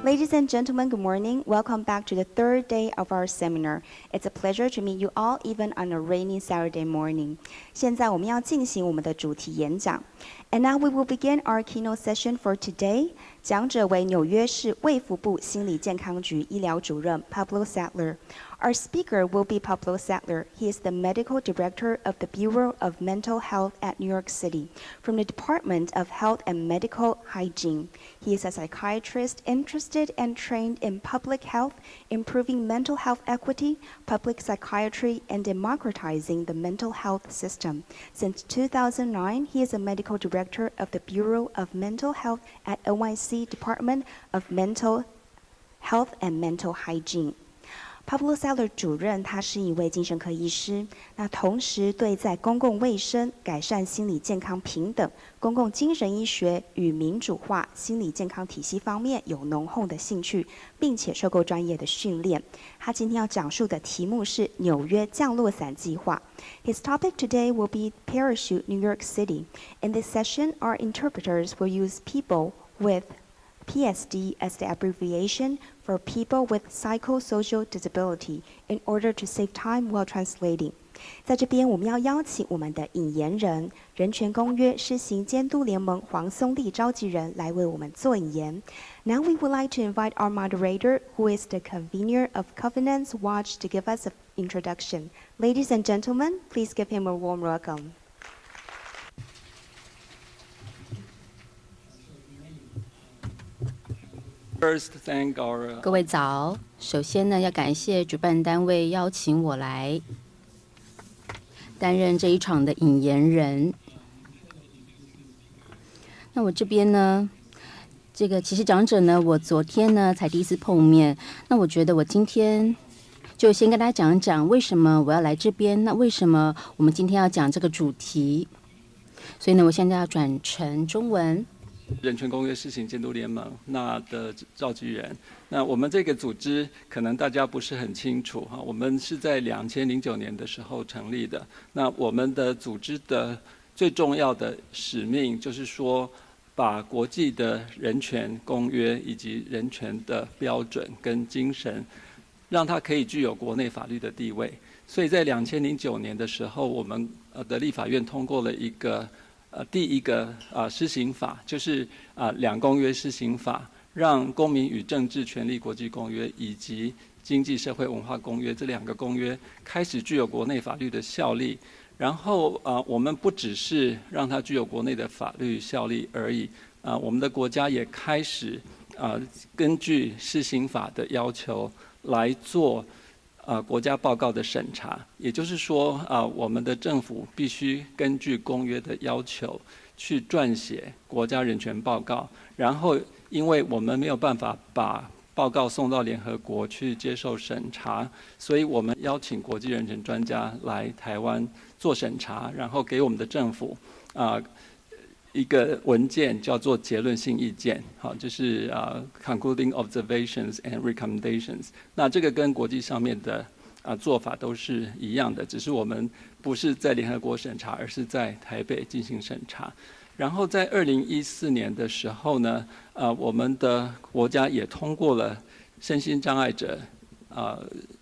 Ladies and gentlemen, good morning. Welcome back to the third day of our seminar. It's a pleasure to meet you all, even on a rainy Saturday morning. 现在我们要进行我们的主题演讲。And now we will begin our keynote session for today. 讲者为纽约市卫福部心理健康局医疗主任 Pablo Sadler. Our speaker will be Pablo Sadler. He is the medical director of the Bureau of Mental Health at New York City, from the Department of Health and Medical Hygiene. He is a psychiatrist interested and trained in public health, improving mental health equity, public psychiatry, and democratizing the mental health system. Since 2009, he is a medical director of the Bureau of Mental Health at NYC Department of Mental Health and Mental Hygiene. Pablo Sadler 主任，他是一位精神科医师，那同时对在公共卫生、改善心理健康平等、公共精神医学与民主化心理健康体系方面有浓厚的兴趣，并且受过专业的训练。他今天要讲述的题目是纽约降落伞计划。His topic today will be Parachute New York City. In this session, our interpreters will use people with PSD as the abbreviation for people with psychosocial disability in order to save time while translating. 在这边，我们要邀请我们的引言人、人权公约施行监督联盟黄松丽召集人来为我们做引言。Now we would like to invite our moderator, who is the convener of Covenants Watch, to give us an introduction. Ladies and gentlemen, please give him a warm welcome. First, thank our 各位早，首先呢，要感谢主办单位邀请我来担任这一场的引言人。那我这边呢，其实讲者呢，我昨天呢才第一次碰面。那我觉得我今天就先跟大家讲一讲为什么我要来这边，那为什么我们今天要讲这个主题。所以呢，我现在要转成中文。人权公约施行监督联盟的召集人，那我们这个组织可能大家不是很清楚哈，我们是在2009年的时候成立的。那我们的组织的最重要的使命就是说，把国际的人权公约以及人权的标准跟精神，让它可以具有国内法律的地位。所以在2009年的时候，我们的立法院通过了一个第一个施行法，就是两公约施行法，让公民与政治权利国际公约以及经济社会文化公约这两个公约开始具有国内法律的效力。然后我们不只是让它具有国内的法律效力而已，我们的国家也开始根据施行法的要求来做国家报告的审查，也就是说，我们的政府必须根据公约的要求去撰写国家人权报告。然后，因为我们没有办法把报告送到联合国去接受审查，所以我们邀请国际人权专家来台湾做审查，然后给我们的政府一个文件叫做结论性意见，好，就是concluding observations and recommendations。那这个跟国际上面的做法都是一样的，只是我们不是在联合国审查，而是在台北进行审查。然后在2014年的时候呢，我们的国家也通过了身心障碍者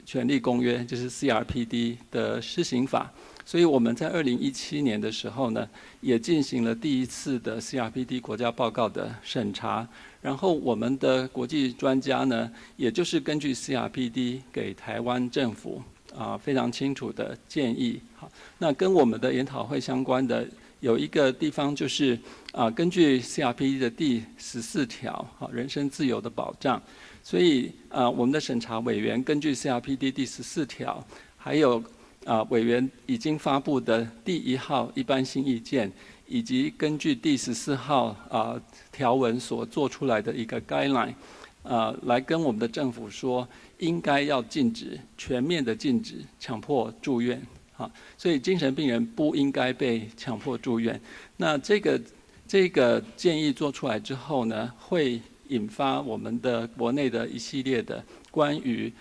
权利公约，就是 CRPD 的施行法。所以我们在2017年的时候呢，也进行了第一次的 CRPD 国家报告的审查。然后我们的国际专家呢，也就是根据 CRPD 给台湾政府非常清楚的建议。好，那跟我们的研讨会相关的有一个地方就是根据 CRPD 的第14条，人身自由的保障。所以我们的审查委员根据 CRPD 第14条，还有委员已经发布的第1号一般性意见，以及根据第14号条文所做出来的一个 guideline， 来跟我们的政府说，应该要全面的禁止强迫住院。所以精神病人不应该被强迫住院。那这个建议做出来之后呢，会引发我们的国内的一系列的关于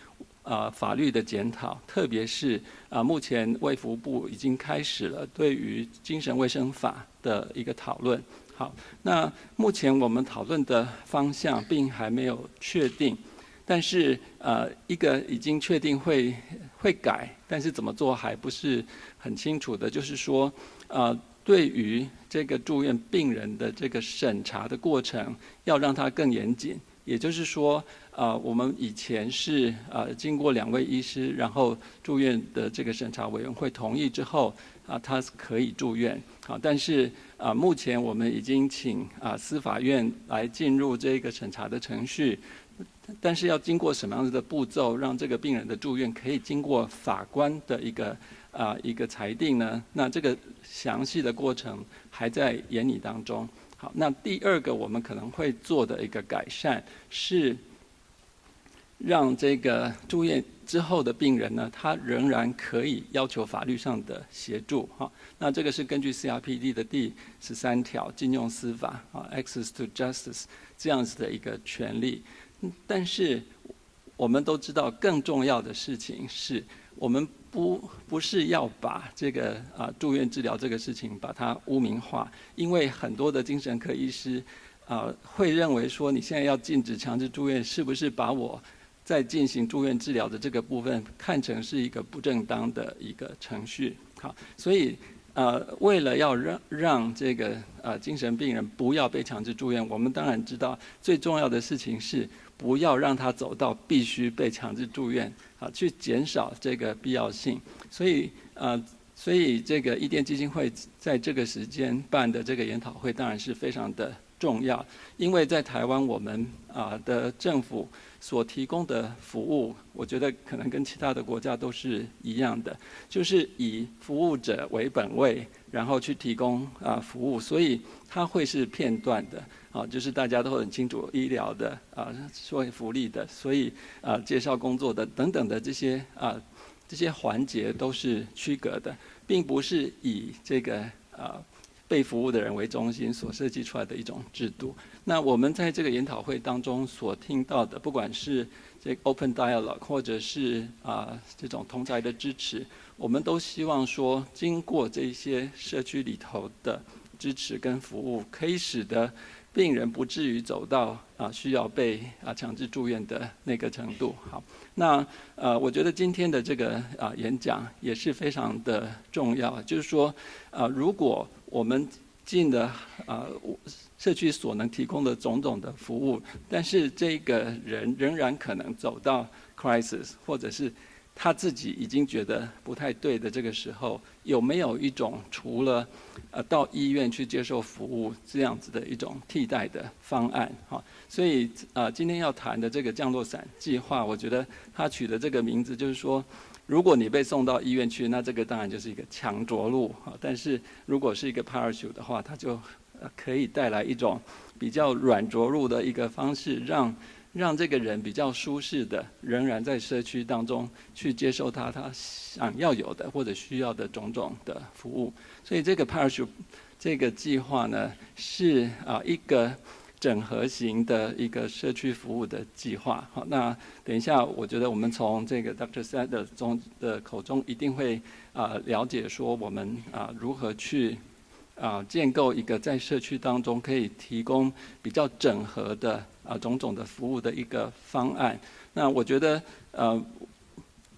法律的检讨，特别是目前卫福部已经开始了对于精神卫生法的一个讨论。好，那目前我们讨论的方向并还没有确定，但是一个已经确定会改，但是怎么做还不是很清楚的，就是说对于这个住院病人的这个审查的过程，要让它更严谨。也就是说，我们以前是经过2位医师，然后住院的这个审查委员会同意之后，他可以住院。好，但是目前我们已经请司法院来进入这个审查的程序，但是要经过什么样子的步骤，让这个病人的住院可以经过法官的一个裁定呢？那这个详细的过程还在研拟当中。好，那第二个我们可能会做的一个改善是，让这个住院之后的病人呢，他仍然可以要求法律上的协助。哈，那这个是根据 CRPD 的第13条禁用司法access to justice 这样子的一个权利。但是我们都知道，更重要的事情是我们不是要把这个住院治疗这个事情把它污名化，因为很多的精神科医师会认为说，你现在要禁止强制住院，是不是把我在进行住院治疗的这个部分看成是一个不正当的一个程序？好，所以为了要让这个精神病人不要被强制住院，我们当然知道最重要的事情是不要让他走到必须被强制住院，去减少这个必要性。所以这个伊甸基金会在这个时间办的这个研讨会当然是非常的重要，因为在台湾我们的政府所提供的服务，我觉得可能跟其他的国家都是一样的，就是以服务者为本位，然后去提供服务，所以它会是片段的。就是大家都很清楚医疗的社会福利的，所以介绍工作的等等的这些环节都是区隔的，并不是以这个被服务的人为中心所设计出来的一种制度。那我们在这个研讨会当中所听到的，不管是这个 open dialogue 或者是这种同侪的支持，我们都希望说，经过这些社区里头的支持跟服务，可以使得病人不至于走到需要被强制住院的那个程度。好，那我觉得今天的这个演讲也是非常的重要，就是说如果我们尽了社区所能提供的种种的服务，但是这个人仍然可能走到 crisis， 或者是他自己已经觉得不太对的这个时候，有没有一种除了到医院去接受服务这样子的一种替代的方案？所以今天要谈的这个降落伞计划，我觉得他取的这个名字就是说，如果你被送到医院去，那这个当然就是一个强着陆，但是如果是一个 parachute 的话，它就可以带来一种比较软着陆的一个方式，让这个人比较舒适的，仍然在社区当中去接受他想要有的或者需要的种种的服务。所以这个 parachute 这个计划呢，是一个整合型的一个社区服务的计划。好，那等一下，我觉得我们从这个 Dr. Sadler 的口中一定会了解说，我们如何去建构一个在社区当中可以提供比较整合的种种的服务的一个方案。那我觉得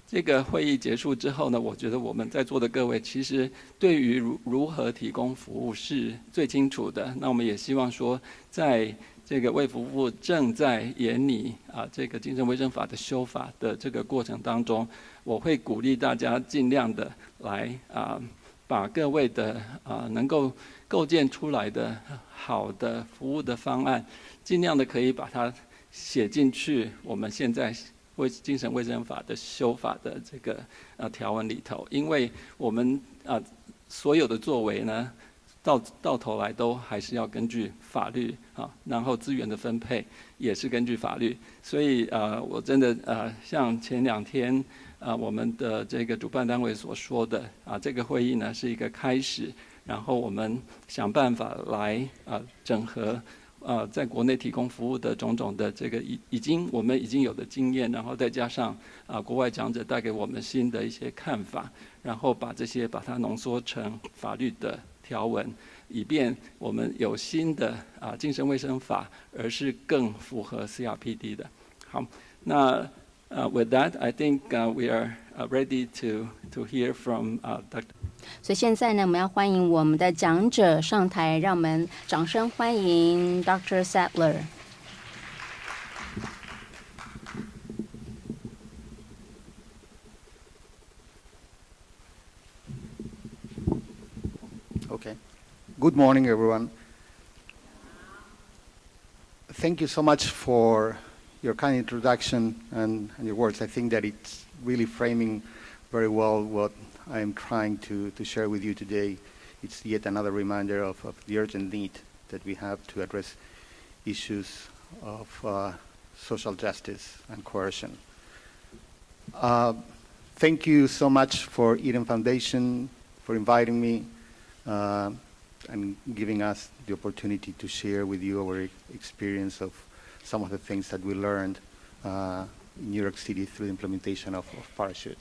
这个会议结束之后呢，我觉得我们在座的各位其实对于如何提供服务是最清楚的。那我们也希望说，在这个卫福部正在研拟这个精神卫生法的修法的这个过程当中，我会鼓励大家尽量的来把各位的能够构建出来的好的服务的方案，尽量的可以把它写进去我们现在精神卫生法的修法的这个条文里头，因为我们所有的作为呢，到头来都还是要根据法律然后资源的分配也是根据法律，所以我真的像前2天我们的这个主办单位所说的这个会议呢是一个开始，然后我们想办法来整合在国内提供服务的种种的这个我们已经有的经验，然后再加上国外讲者带给我们新的一些看法，然后把它浓缩成法律的条文，以便我们有新的精神卫生法，而是更符合 CRPD 的。好，那with that, I think we are ready to hear from Dr. 所以现在呢，我们要欢迎我们的讲者上台，让我们掌声欢迎 Dr. Sadler。Okay. Good morning, everyone. Thank you so much for your kind introduction and your words. I think that it's really framing very well what I am trying to share with you today. It's yet another reminder of the urgent need that we have to address issues of social justice and coercion. Thank you so much for Eden Foundation for inviting me and giving us the opportunity to share with you our experience of some of the things that we learned in New York City through the implementation of Parachute.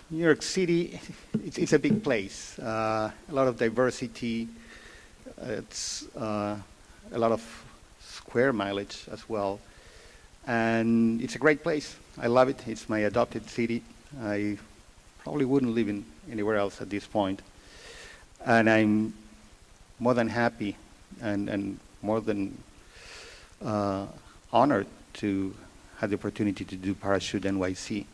New York City, it's a big place. A lot of diversity. It's a lot of square mileage as well. And it's a great place. I love it. It's my adopted city. I probably wouldn't live in anywhere else at this point. And I'm more than happy and more than honored to have the opportunity to do Parachute NYC.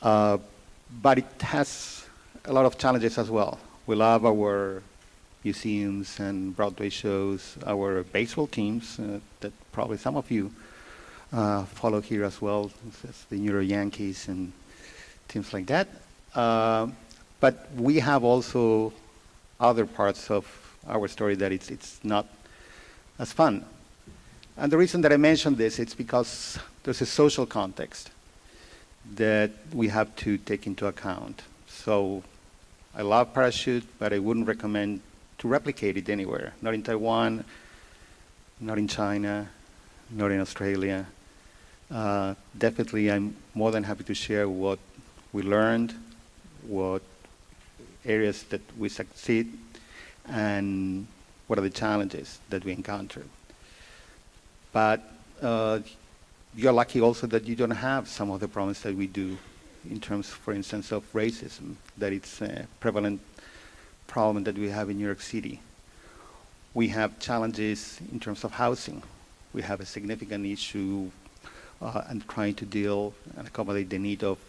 But it has a lot of challenges as well. We love our museums and Broadway shows, our baseball teams that probably some of you follow here as well, the New York Yankees and teams like that. But we have also other parts of our story that it's not as fun. And the reason that I mention this, it's because there's a social context that we have to take into account. So I love Parachute, but I wouldn't recommend to replicate it anywhere. Not in Taiwan, not in China, not in Australia. Definitely, I'm more than happy to share what we learned, what areas that we succeed, and what are the challenges that we encountered. But you're lucky also that you don't have some of the problems that we do in terms, for instance, of racism, that it's a prevalent problem that we have in New York City. We have challenges in terms of housing. We have a significant issue and trying to deal and accommodate the need of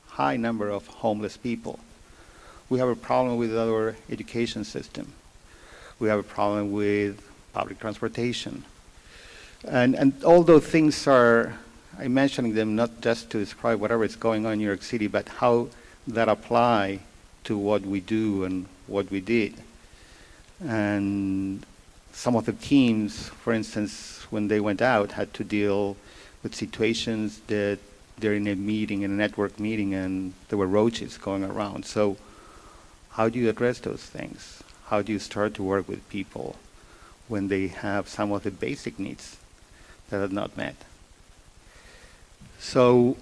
high number of homeless people. We have a problem with our education system. We have a problem with public transportation. And all those things are, I'm mentioning them not just to describe whatever is going on in New York City, but how that apply to what we do and what we did. And some of the teams, for instance, when they went out, had to deal with situations that they're in a meeting, in a network meeting, and there were roaches going around. So how do you address those things? How do you start to work with people when they have some of the basic needs that are not met? So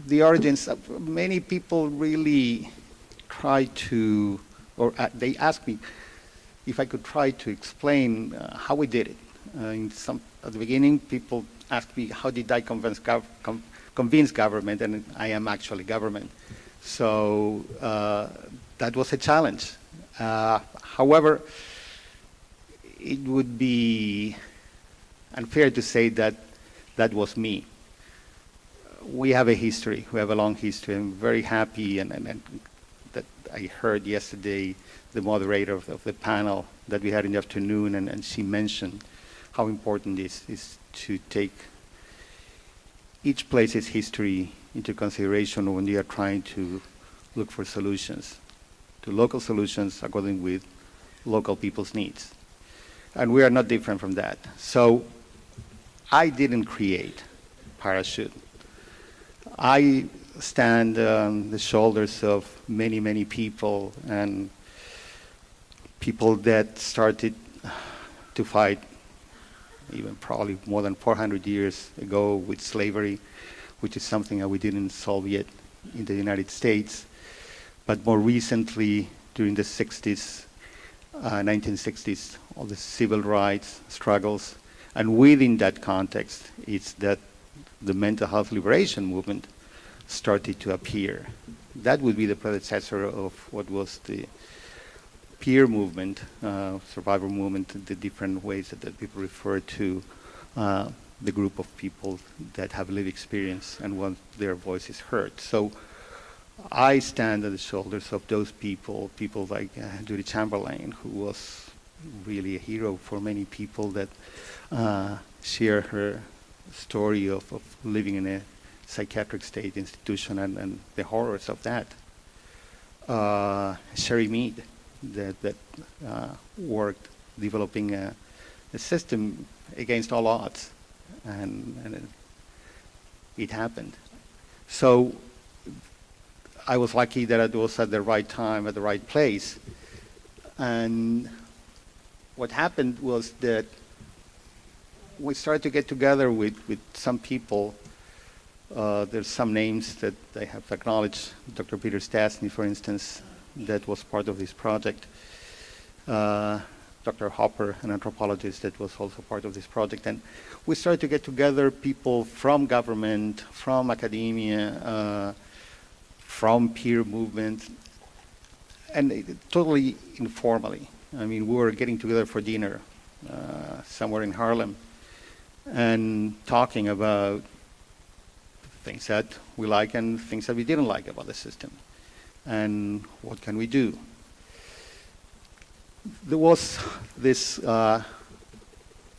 the origins, many people really try to, or they ask me if I could try to explain how we did it. At the beginning, people asked me, how did I convince government, and I am actually government. So that was a challenge. However, it would be unfair to say that that was me. We have a history. We have a long history. I'm very happy and that I heard yesterday the moderator of the panel that we had in the afternoon, and she mentioned how important it is to take each place's history into consideration when you are trying to look for solutions, to local solutions according with local people's needs. And we are not different from that. So I didn't create Parachute. I stand on the shoulders of many, many people, and people that started to fight even probably more than 400 years ago with slavery, which is something that we didn't solve yet in the United States. But more recently, during the 60s, 1960s, all the civil rights struggles, and within that context, it's that the mental health liberation movement started to appear. That would be the predecessor of what was the peer movement, survivor movement, the different ways that people refer to the group of people that have lived experience and want their voices heard. So I stand at the shoulders of those people like Judy Chamberlain, who was really a hero for many people that share her story of living in a psychiatric state institution and the horrors of that. Sherry Mead, that worked developing a system against all odds, and it happened. So I was lucky that I was at the right time, at the right place. And what happened was that we started to get together with some people. There's some names that I have acknowledged. Dr. Peter Stastny, for instance, that was part of this project. Dr. Hopper, an anthropologist, that was also part of this project. And we started to get together people from government, from academia, from peer movement, and totally informally. I mean, we were getting together for dinner somewhere in Harlem and talking about things that we like and things that we didn't like about the system. And what can we do? There was this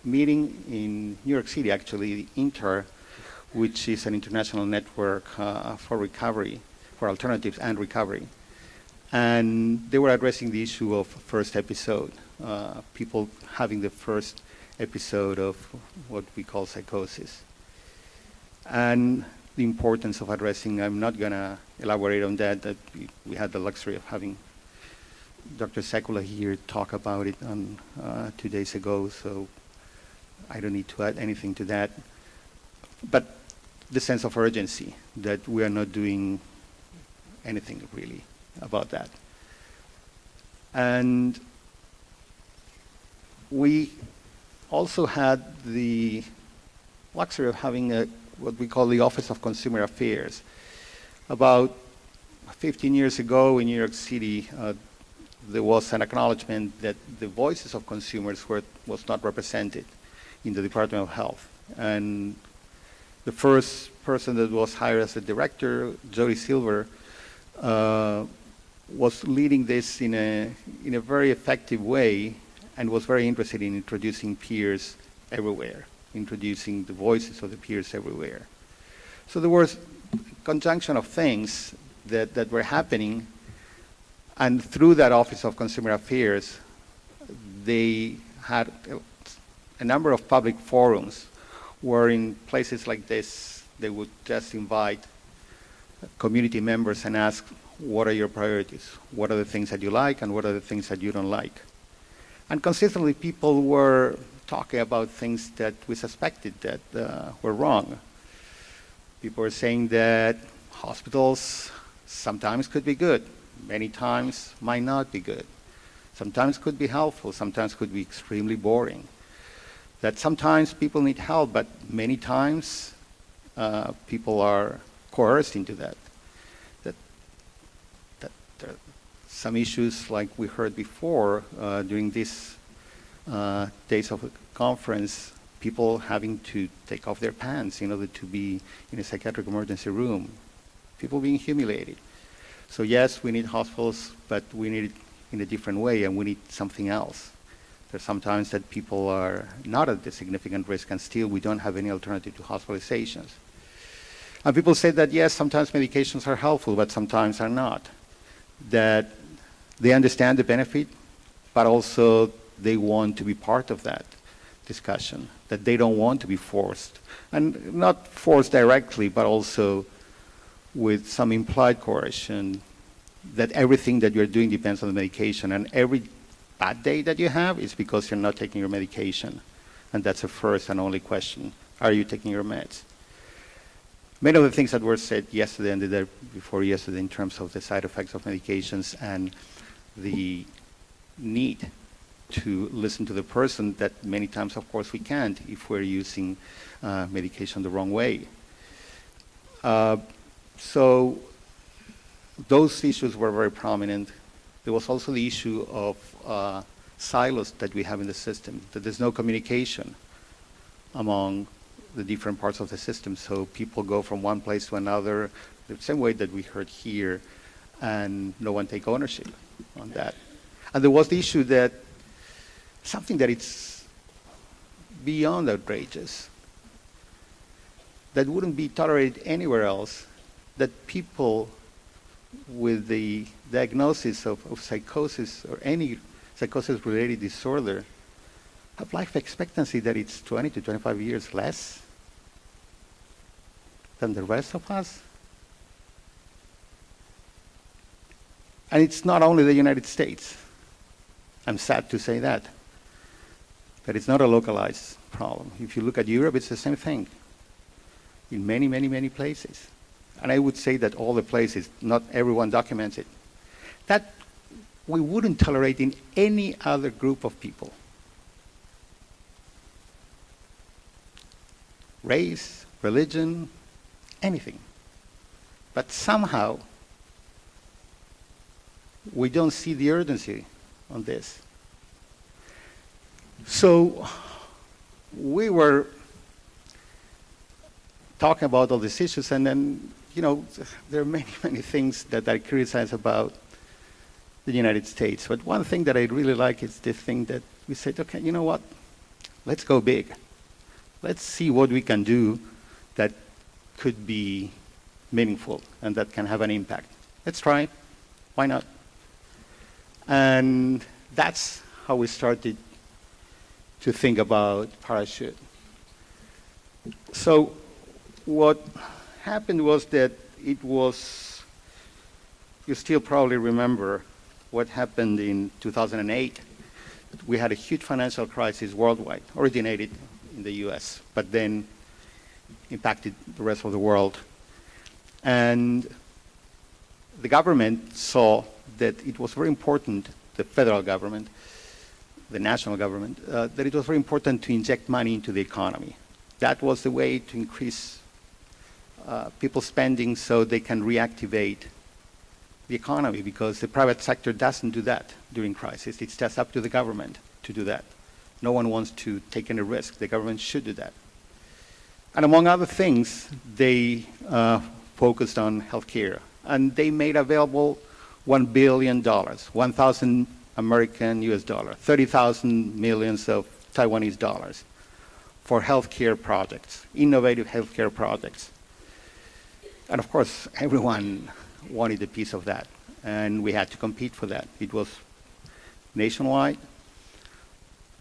meeting in New York City, actually, the INTER, which is an international network for recovery, for alternatives and recovery. And they were addressing the issue of first episode, people having the first episode of what we call psychosis. And the importance of addressing, I'm not going to elaborate on that we had the luxury of having Dr. Sekula here talk about it on 2 days ago, so I don't need to add anything to that. But the sense of urgency that we are not doing anything really about that. And we also had the luxury of having what we call the Office of Consumer Affairs. About 15 years ago in New York City, there was an acknowledgement that the voices of consumers was not represented in the Department of Health. And the first person that was hired as a director, Jody Silver, was leading this in a very effective way and was very interested in introducing peers everywhere, introducing the voices of the peers everywhere. So there was a conjunction of things that were happening, and through that Office of Consumer Affairs, they had a number of public forums where in places like this, they would just invite community members and ask, what are your priorities? What are the things that you like and what are the things that you don't like? And consistently people were talking about things that we suspected that were wrong. People were saying that hospitals sometimes could be good, many times might not be good. Sometimes could be helpful, sometimes could be extremely boring. That sometimes people need help, but many times people are coerced into that. That there are some issues like we heard before during these days of a conference, people having to take off their pants in order to be in a psychiatric emergency room, people being humiliated. So yes, we need hospitals, but we need it in a different way, and we need something else. There's sometimes that people are not at a significant risk, and still we don't have any alternative to hospitalizations. And people say that yes, sometimes medications are helpful, but sometimes are not. That they understand the benefit, but also they want to be part of that discussion, that they don't want to be forced. And not forced directly, but also with some implied coercion, that everything that you're doing depends on the medication, and every bad day that you have is because you're not taking your medication. And that's the first and only question. Are you taking your meds? many of the things that were said yesterday and the day before yesterday in terms of the side effects of medications and the need to listen to the person, that many times, of course, we can't if we're using medication the wrong way. So those issues were very prominent. There was also the issue of silos that we have in the system, that there's no communication among the different parts of the system. So people go from one place to another, the same way that we heard here, and no one take ownership on that. And there was the issue that something that it's beyond outrageous, that wouldn't be tolerated anywhere else, that people with the diagnosis of psychosis or any psychosis-related disorder have life expectancy that it's 20 to 25 years less than the rest of us. And it's not only the United States. I'm sad to say that. But it's not a localized problem. If you look at Europe, it's the same thing in many, many, many places. And I would say that all the places, not everyone documents it, that we wouldn't tolerate in any other group of people. Race, religion, anything. But somehow, we don't see the urgency on this. So we were talking about all these issues, and then, you know, there are many, many things that I criticize about the United States. But one thing that I really like is this thing that we said, okay, you know what? Let's go big. Let's see what we can do that could be meaningful and that can have an impact. Let's try. Why not? And that's how we started to think about Parachute. So what happened was that it was, you still probably remember what happened in 2008. We had a huge financial crisis worldwide, originated in the US, but then impacted the rest of the world. And the government saw that it was very important, the federal government, the national government, that it was very important to inject money into the economy. That was the way to increase people's spending so they can reactivate the economy, because the private sector doesn't do that during crisis. It's just up to the government to do that. No one wants to take any risk. The government should do that. And among other things, they focused on healthcare. And they made available $1 billion, 1,000 American US dollars, 30,000 millions of Taiwanese dollars for healthcare projects, innovative healthcare projects. And of course, everyone wanted a piece of that, and we had to compete for that. It was nationwide,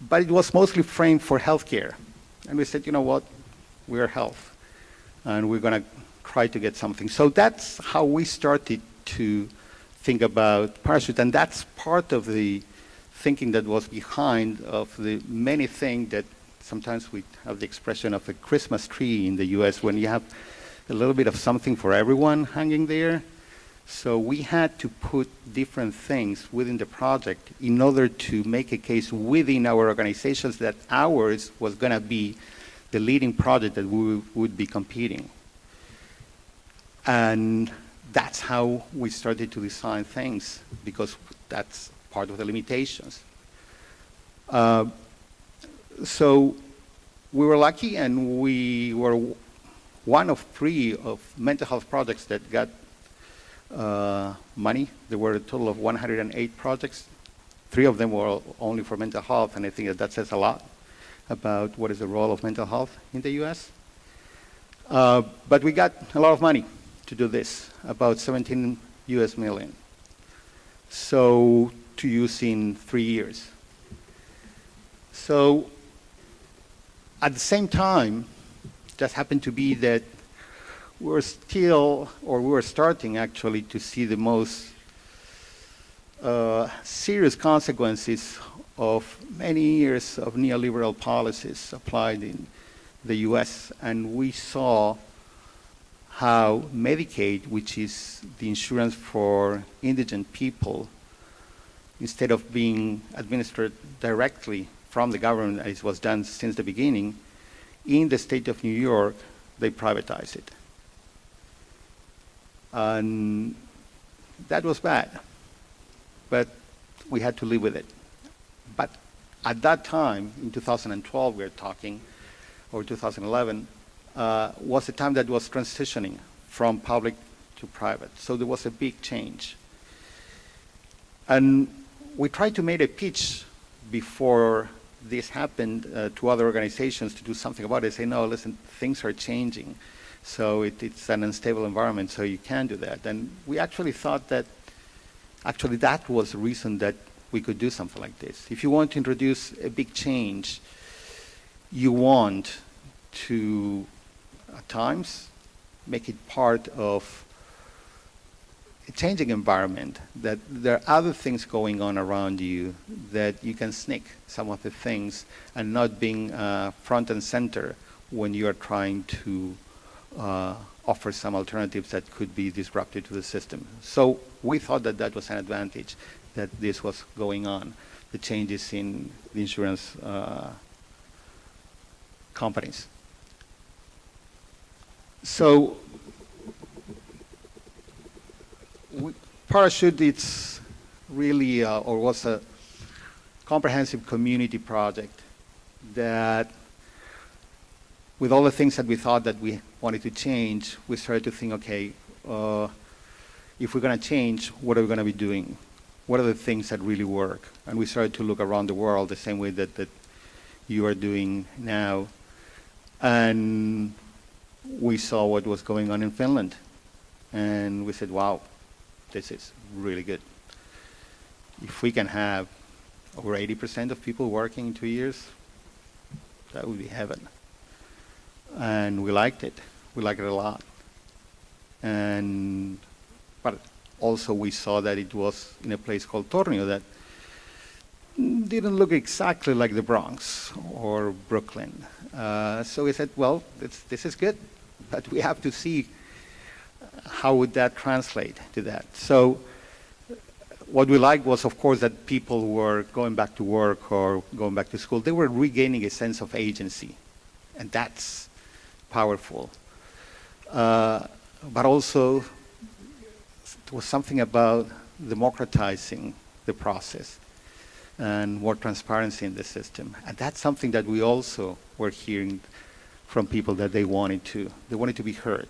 but it was mostly framed for healthcare. And we said, you know what, we're health, and we're going to try to get something. So that's how we started to think about Parachute, and that's part of the thinking that was behind of the many things that sometimes we have the expression of a Christmas tree in the US, when you have a little bit of something for everyone hanging there. So we had to put different things within the project in order to make a case within our organizations that ours was going to be the leading project that we would be competing. And that's how we started to design things, because that's part of the limitations. So we were lucky, and we were one of 3 of mental health projects that got money. There were a total of 108 projects. 3 of them were only for mental health, and I think that says a lot about what is the role of mental health in the US. But we got a lot of money to do this, about 17 US million. So to use in 3 years. So at the same time, just happened to be that we were starting actually to see the most serious consequences of many years of neoliberal policies applied in the US, and we saw how Medicaid, which is the insurance for indigent people, instead of being administered directly from the government as it was done since the beginning, in the state of New York, they privatized it. And that was bad, but we had to live with it. But at that time, in 2012 we're talking, or 2011, was a time that was transitioning from public to private. So there was a big change. And we tried to make a pitch before this happened to other organizations to do something about it. Say, no, listen, things are changing. So it's an unstable environment, so you can do that. And we actually thought that actually that was the reason that we could do something like this. If you want to introduce a big change, you want to, at times, make it part of a changing environment, that there are other things going on around you, that you can sneak some of the things and not being front and center when you are trying to offer some alternatives that could be disruptive to the system. So we thought that that was an advantage, that this was going on, the changes in the insurance companies. So Parachute, it's really, or was a comprehensive community project that, with all the things that we thought that we wanted to change, we started to think, okay, if we're going to change, what are we going to be doing? What are the things that really work? And we started to look around the world the same way that you are doing now. And we saw what was going on in Finland. And we said, wow, this is really good. If we can have over 80% of people working in 2 years, that would be heaven. And we liked it. We liked it a lot. But also we saw that it was in a place called Tornio that didn't look exactly like the Bronx or Brooklyn. So we said, well, this is good, but we have to see how would that translate to that. So what we liked was, of course, that people who were going back to work or going back to school, they were regaining a sense of agency, and that's powerful. But also, there was something about democratizing the process and more transparency in the system. And that's something that we also were hearing from people that they wanted to be heard.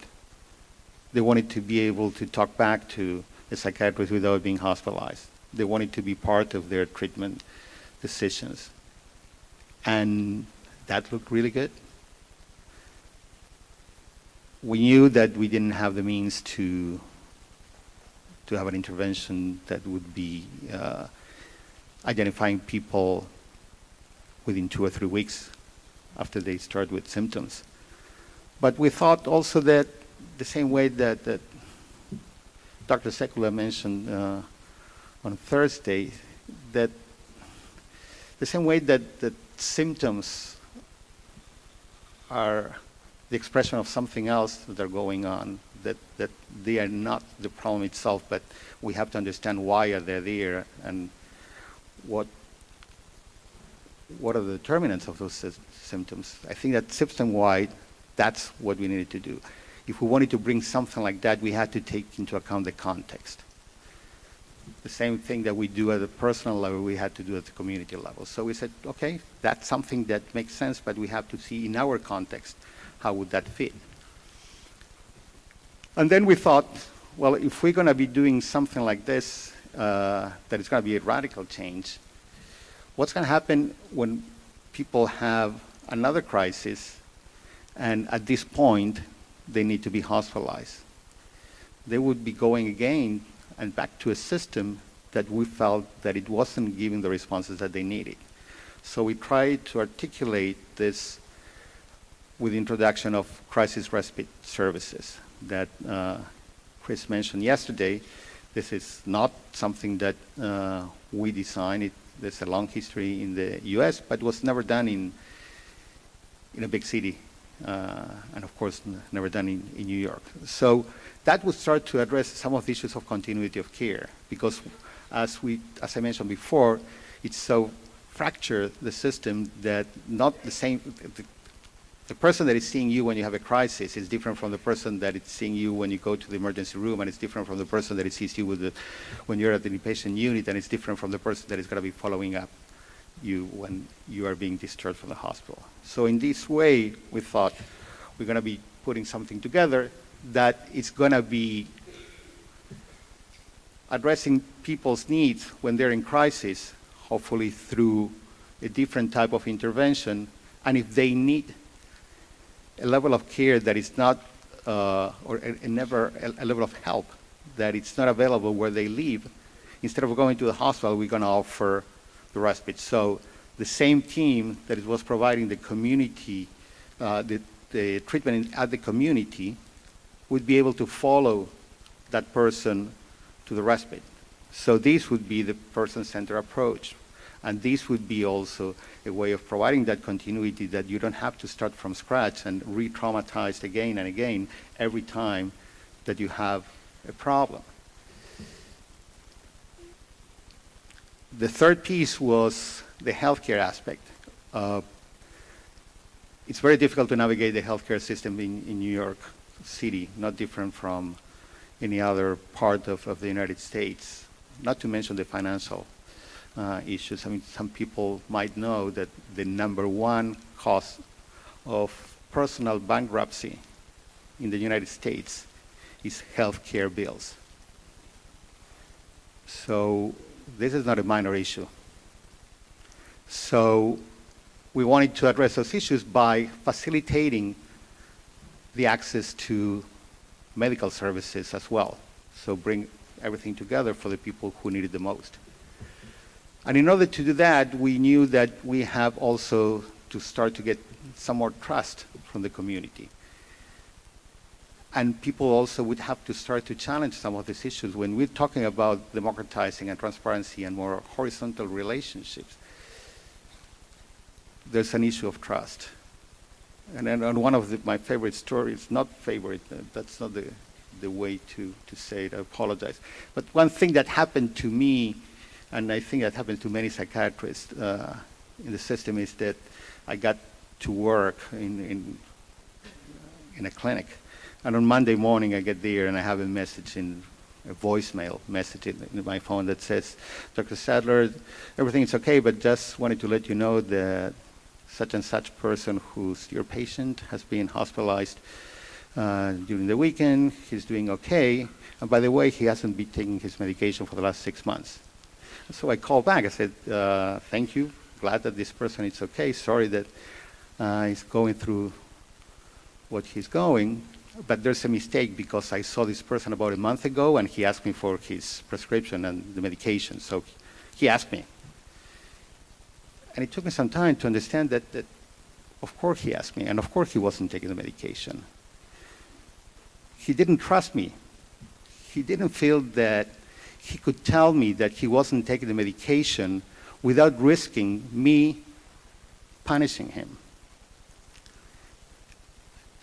They wanted to be able to talk back to a psychiatrist without being hospitalized. They wanted to be part of their treatment decisions. And that looked really good. We knew that we didn't have the means to have an intervention that would be identifying people within 2 or 3 weeks after they start with symptoms. But we thought also that the same way that Dr. Sekula mentioned on Thursday, that the same way that symptoms are the expression of something else that are going on, that they are not the problem itself, but we have to understand why are they there and what are the determinants of those symptoms. I think that system-wide, that's what we needed to do. If we wanted to bring something like that, we had to take into account the context. The same thing that we do at the personal level, we had to do at the community level. So we said, okay, that's something that makes sense, but we have to see in our context, how would that fit? And then we thought, well, if we're going to be doing something like this, that it's going to be a radical change, what's going to happen when people have another crisis, and at this point, they need to be hospitalized? They would be going again and back to a system that we felt that it wasn't giving the responses that they needed. So we tried to articulate this with the introduction of crisis respite services that Chris mentioned yesterday. This is not something that we designed. There's a long history in the US, but was never done in a big city and of course never done in New York. So that would start to address some of the issues of continuity of care, because as I mentioned before, it's so fractured, the system, that not the same, the person that is seeing you when you have a crisis is different from the person that is seeing you when you go to the emergency room, and it's different from the person that sees you when you're at the inpatient unit, and it's different from the person that is going to be following up you when you are being discharged from the hospital. So in this way, we thought we're going to be putting something together that is going to be addressing people's needs when they're in crisis, hopefully through a different type of intervention. And if they need a level of care that is not, or a level of help that it's not available where they live, instead of going to the hospital, we're going to offer the respite. So the same team that was providing the community, the treatment at the community, would be able to follow that person to the respite. So this would be the person-centered approach. And this would be also a way of providing that continuity, that you don't have to start from scratch and re-traumatize again and again every time that you have a problem. The third piece was the healthcare aspect. It's very difficult to navigate the healthcare system in New York City, not different from any other part of the United States, not to mention the financial issues. I mean, some people might know that the number one cause of personal bankruptcy in the United States is healthcare bills. So this is not a minor issue. So we wanted to address those issues by facilitating the access to medical services as well. So bring everything together for the people who need it the most. And in order to do that, we knew that we have also to start to get some more trust from the community. And people also would have to start to challenge some of these issues. When we're talking about democratizing and transparency and more horizontal relationships, there's an issue of trust. And then on one of my favorite stories, not favorite, that's not the way to say it, I apologize. But one thing that happened to me, and I think that happens to many psychiatrists in the system, is that I got to work in a clinic. And on Monday morning, I get there and I have a message a voicemail message in my phone that says, Dr. Sadler, everything is okay, but just wanted to let you know that such and such person who's your patient has been hospitalized during the weekend. He's doing okay. And by the way, he hasn't been taking his medication for the last 6 months. So I called back. I said, thank you. Glad that this person is okay. Sorry that he's going through what he's going. But there's a mistake, because I saw this person about a month ago and he asked me for his prescription and the medication. So he asked me. And it took me some time to understand that of course he asked me, and of course he wasn't taking the medication. He didn't trust me. He didn't feel that he could tell me that he wasn't taking the medication without risking me punishing him.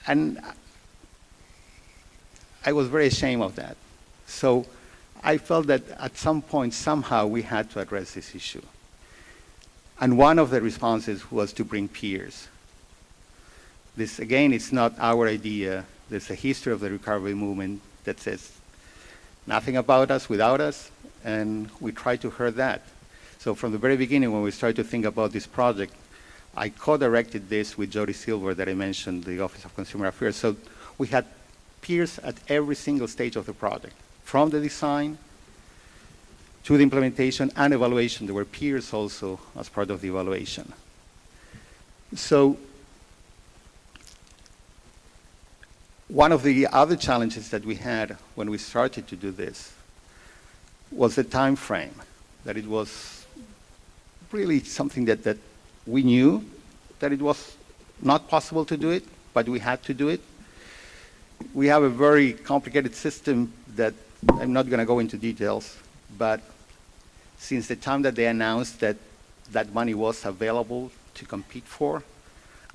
And I was very ashamed of that. So I felt that at some point, somehow, we had to address this issue. And one of the responses was to bring peers. This, again, it's not our idea. There's a history of the recovery movement that says nothing about us without us, and we try to hear that. So from the very beginning, when we started to think about this project, I co-directed this with Jody Silver that I mentioned, the Office of Consumer Affairs. So we had peers at every single stage of the project, from the design to the implementation and evaluation. There were peers also as part of the evaluation. So one of the other challenges that we had when we started to do this was the time frame, that it was really something that we knew that it was not possible to do it, but we had to do it. We have a very complicated system that I'm not going to go into details, but since the time that they announced that that money was available to compete for,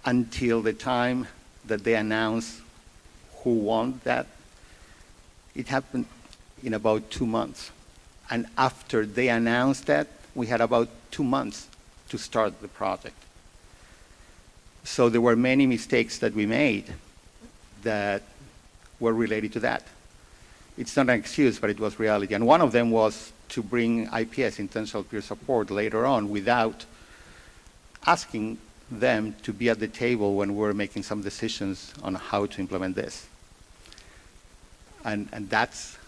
until the time that they announced who won that, it happened in about 2 months. And after they announced that, we had about 2 months to start the project. So there were many mistakes that we made that were related to that. It's not an excuse, but it was reality. And one of them was to bring IPS, intentional peer support, later on without asking them to be at the table when we were making some decisions on how to implement this. And that's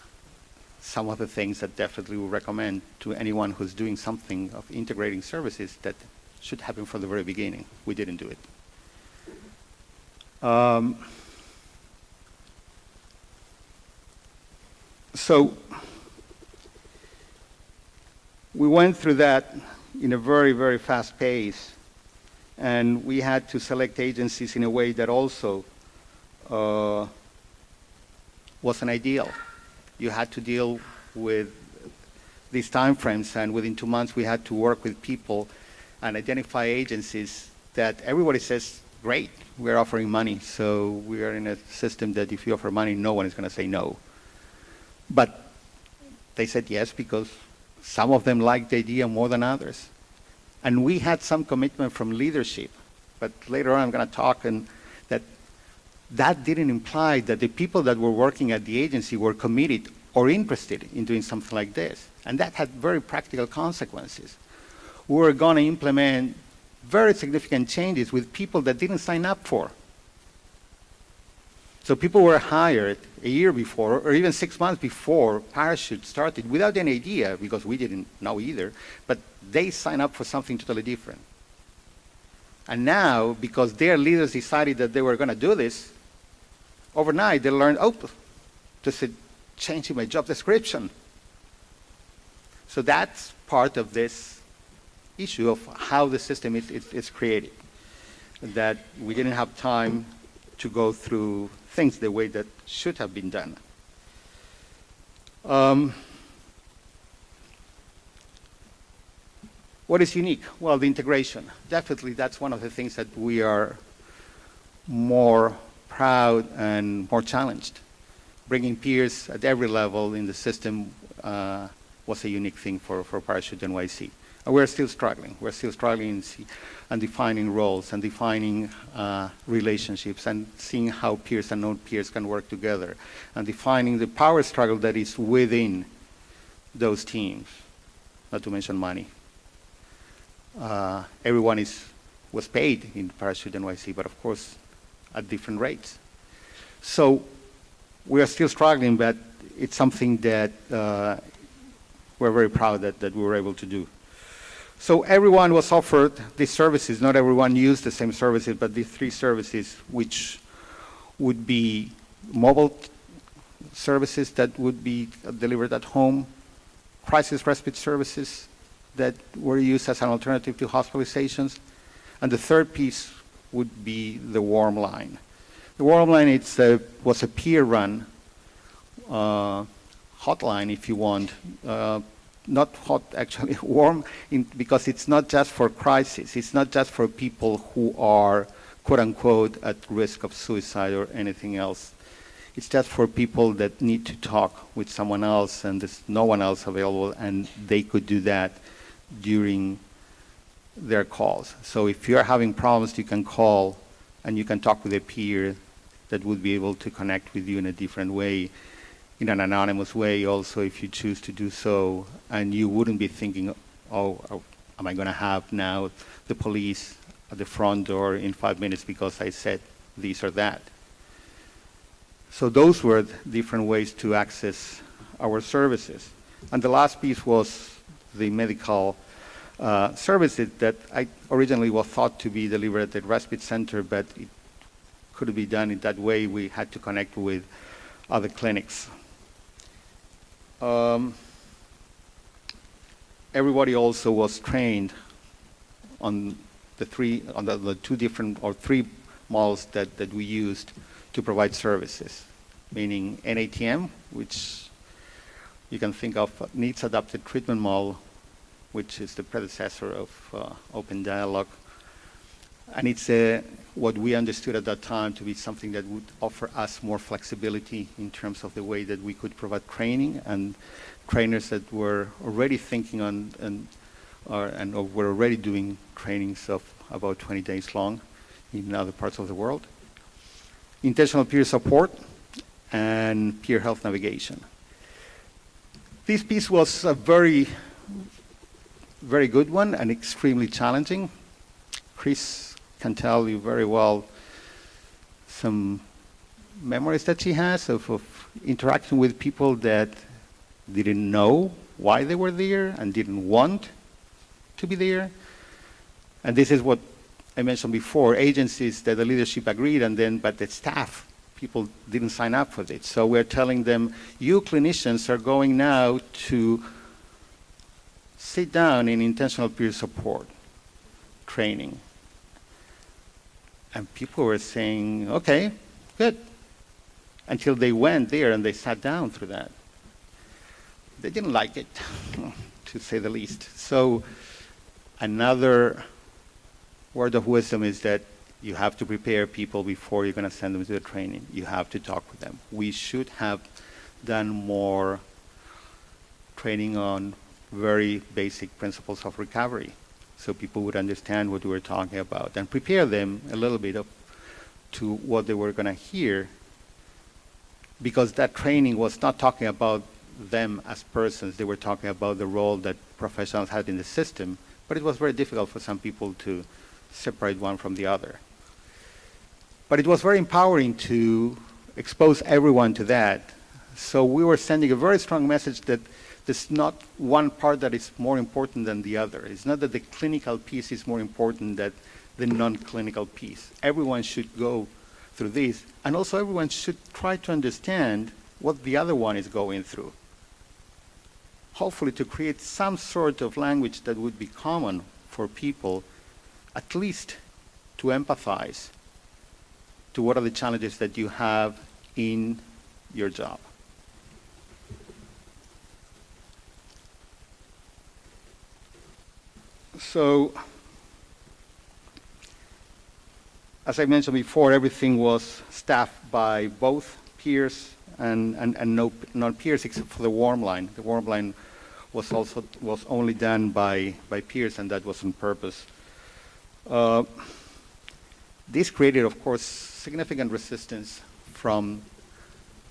some of the things that definitely we recommend to anyone who's doing something of integrating services that should happen from the very beginning. We didn't do it. So we went through that in a very, very fast pace, and we had to select agencies in a way that also wasn't ideal. You had to deal with these time frames, and within 2 months we had to work with people and identify agencies that everybody says, great, we're offering money, so we are in a system that if you offer money, no one is going to say no. But they said yes because some of them liked the idea more than others. And we had some commitment from leadership, but later on I'm going to talk and that didn't imply that the people that were working at the agency were committed or interested in doing something like this. And that had very practical consequences. We were going to implement very significant changes with people that didn't sign up for. So people were hired a year before, or even 6 months before Parachute started, without any idea, because we didn't know either, but they signed up for something totally different. And now, because their leaders decided that they were going to do this, overnight they learned, oh, just a change in my job description. So that's part of this issue of how the system is created, that we didn't have time to go through things the way that should have been done. What is unique? Well, the integration. Definitely that's one of the things that we are more proud and more challenged. Bringing peers at every level in the system was a unique thing for Parachute NYC. And we're still struggling. We're still struggling and defining roles and defining relationships and seeing how peers and non-peers can work together and defining the power struggle that is within those teams, not to mention money. Everyone was paid in Parachute NYC, but of course at different rates. So we are still struggling, but it's something that we're very proud that we were able to do. So everyone was offered these services. Not everyone used the same services, but these 3 services, which would be mobile services that would be delivered at home, crisis respite services that were used as an alternative to hospitalizations, and the third piece would be the warm line. The warm line was a peer-run hotline, if you want. Not hot, actually, warm, because it's not just for crisis. It's not just for people who are, quote unquote, at risk of suicide or anything else. It's just for people that need to talk with someone else and there's no one else available, and they could do that during their calls. So if you're having problems, you can call and you can talk with a peer that would be able to connect with you in a different way, in an anonymous way also, if you choose to do so, and you wouldn't be thinking, oh, am I going to have now the police at the front door in 5 minutes because I said this or that. So those were different ways to access our services. And the last piece was the medical services that I originally was thought to be delivered at the Respite Center, but it couldn't be done in that way. We had to connect with other clinics. Everybody also was trained on the 3 models that we used to provide services, meaning NATM, which you can think of needs adapted treatment model, which is the predecessor of open dialogue, And it's what we understood at that time to be something that would offer us more flexibility in terms of the way that we could provide training, and trainers that were already thinking on and were already doing trainings of about 20 days long in other parts of the world. Intentional peer support and peer health navigation. This piece was a very, very good one and extremely challenging. Chris can tell you very well some memories that she has of interacting with people that didn't know why they were there and didn't want to be there. And this is what I mentioned before, agencies that the leadership agreed, but the staff, people didn't sign up for it. So we're telling them, you clinicians are going now to sit down in intentional peer support training. And people were saying, okay, good. Until they went there and they sat down through that. They didn't like it, to say the least. So another word of wisdom is that you have to prepare people before you're going to send them to the training. You have to talk with them. We should have done more training on very basic principles of recovery so people would understand what we were talking about and prepare them a little bit to what they were going to hear, because that training was not talking about them as persons. They were talking about the role that professionals had in the system, but it was very difficult for some people to separate one from the other. But it was very empowering to expose everyone to that. So we were sending a very strong message that there's not one part that is more important than the other. It's not that the clinical piece is more important than the non-clinical piece. Everyone should go through this, and also everyone should try to understand what the other one is going through. Hopefully to create some sort of language that would be common for people, at least to empathize to what are the challenges that you have in your job. So, as I mentioned before, everything was staffed by both peers and no non-peers except for the warm line. The warm line was only done by peers, and that was on purpose. This created, of course, significant resistance from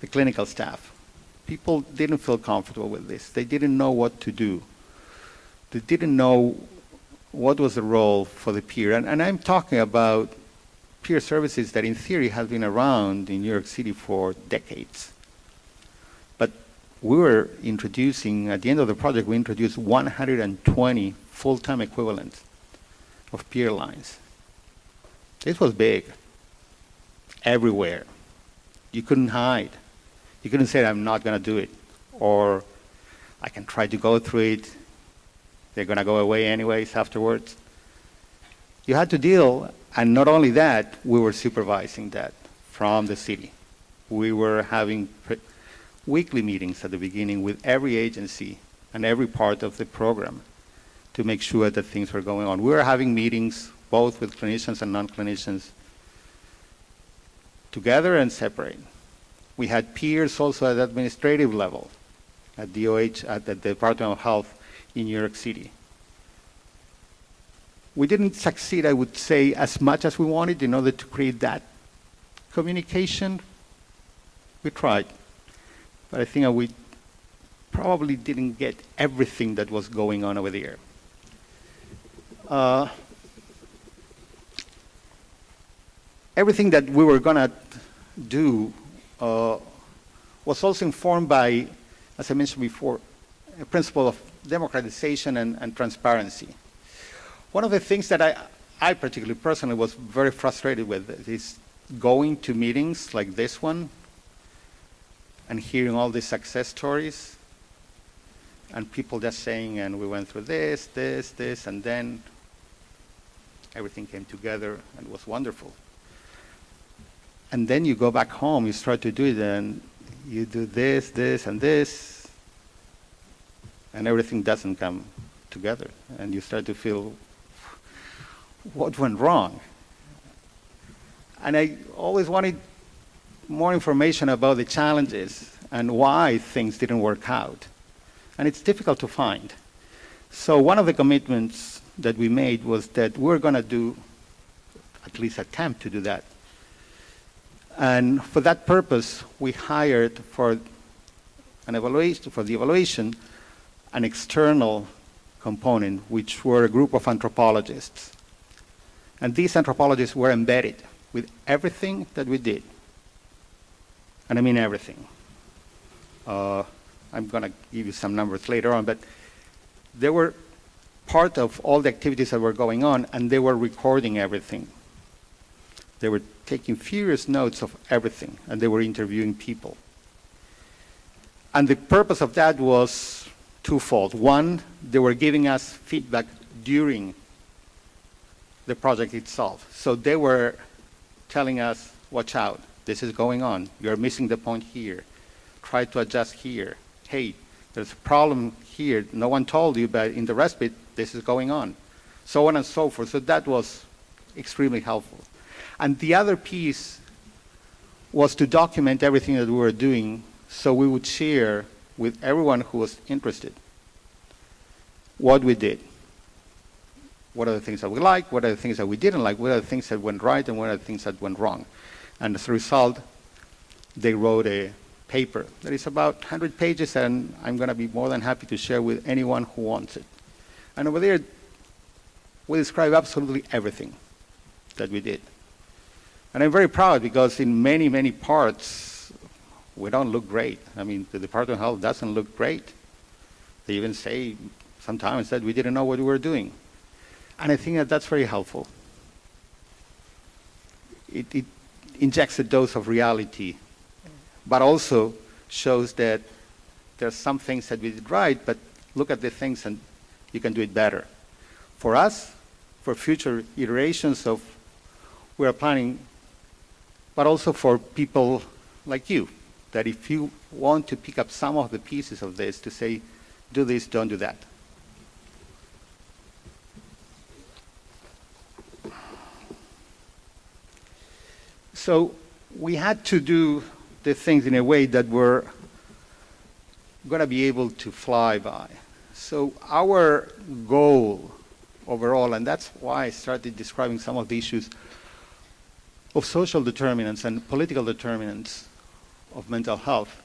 the clinical staff. People didn't feel comfortable with this. They didn't know what to do. They didn't know what was the role for the peer. And I'm talking about peer services that in theory have been around in New York City for decades. But we were introducing, at the end of the project, we introduced 120 full-time equivalents of peer lines. This was big, everywhere. You couldn't hide. You couldn't say, I'm not going to do it, or I can try to go through it. They're going to go away anyways afterwards. You had to deal, and not only that, we were supervising that from the city. We were having weekly meetings at the beginning with every agency and every part of the program to make sure that things were going on. We were having meetings both with clinicians and non-clinicians, together and separate. We had peers also at the administrative level, at DOH, at the Department of Health in New York City. We didn't succeed, I would say, as much as we wanted in order to create that communication. We tried, but I think we probably didn't get everything that was going on over there. Everything that we were going to do was also informed by, as I mentioned before, a principle of democratization and transparency. One of the things that I particularly personally was very frustrated with is going to meetings like this one and hearing all these success stories and people just saying, and we went through this, and then everything came together and it was wonderful. And then you go back home, you start to do it, and you do this, and this, and everything doesn't come together. And you start to feel, what went wrong? And I always wanted more information about the challenges and why things didn't work out. And it's difficult to find. So one of the commitments that we made was that we're going to do, at least attempt to do that. And for that purpose, we hired for the evaluation, an external component, which were a group of anthropologists. And these anthropologists were embedded with everything that we did. And I mean everything. I'm going to give you some numbers later on, but they were part of all the activities that were going on, and they were recording everything. They were taking furious notes of everything, and they were interviewing people. And the purpose of that was twofold. One, they were giving us feedback during the project itself. So they were telling us, watch out, this is going on. You're missing the point here. Try to adjust here. Hey, there's a problem here. No one told you, but in the respite, this is going on. So on and so forth. So that was extremely helpful. And the other piece was to document everything that we were doing so we would share with everyone who was interested what we did. What are the things that we liked, what are the things that we didn't like, what are the things that went right, and what are the things that went wrong. And as a result, they wrote a paper that is about 100 pages, and I'm going to be more than happy to share with anyone who wants it. And over there, we describe absolutely everything that we did. And I'm very proud because in many, many parts, we don't look great. I mean, the Department of Health doesn't look great. They even say sometimes that we didn't know what we were doing. And I think that that's very helpful. It injects a dose of reality, but also shows that there's some things that we did right, but look at the things and you can do it better. For us, for future iterations of we are planning, but also for people like you, that if you want to pick up some of the pieces of this to say, do this, don't do that. So we had to do the things in a way that were going to be able to fly by. So our goal overall, and that's why I started describing some of the issues of social determinants and political determinants of mental health.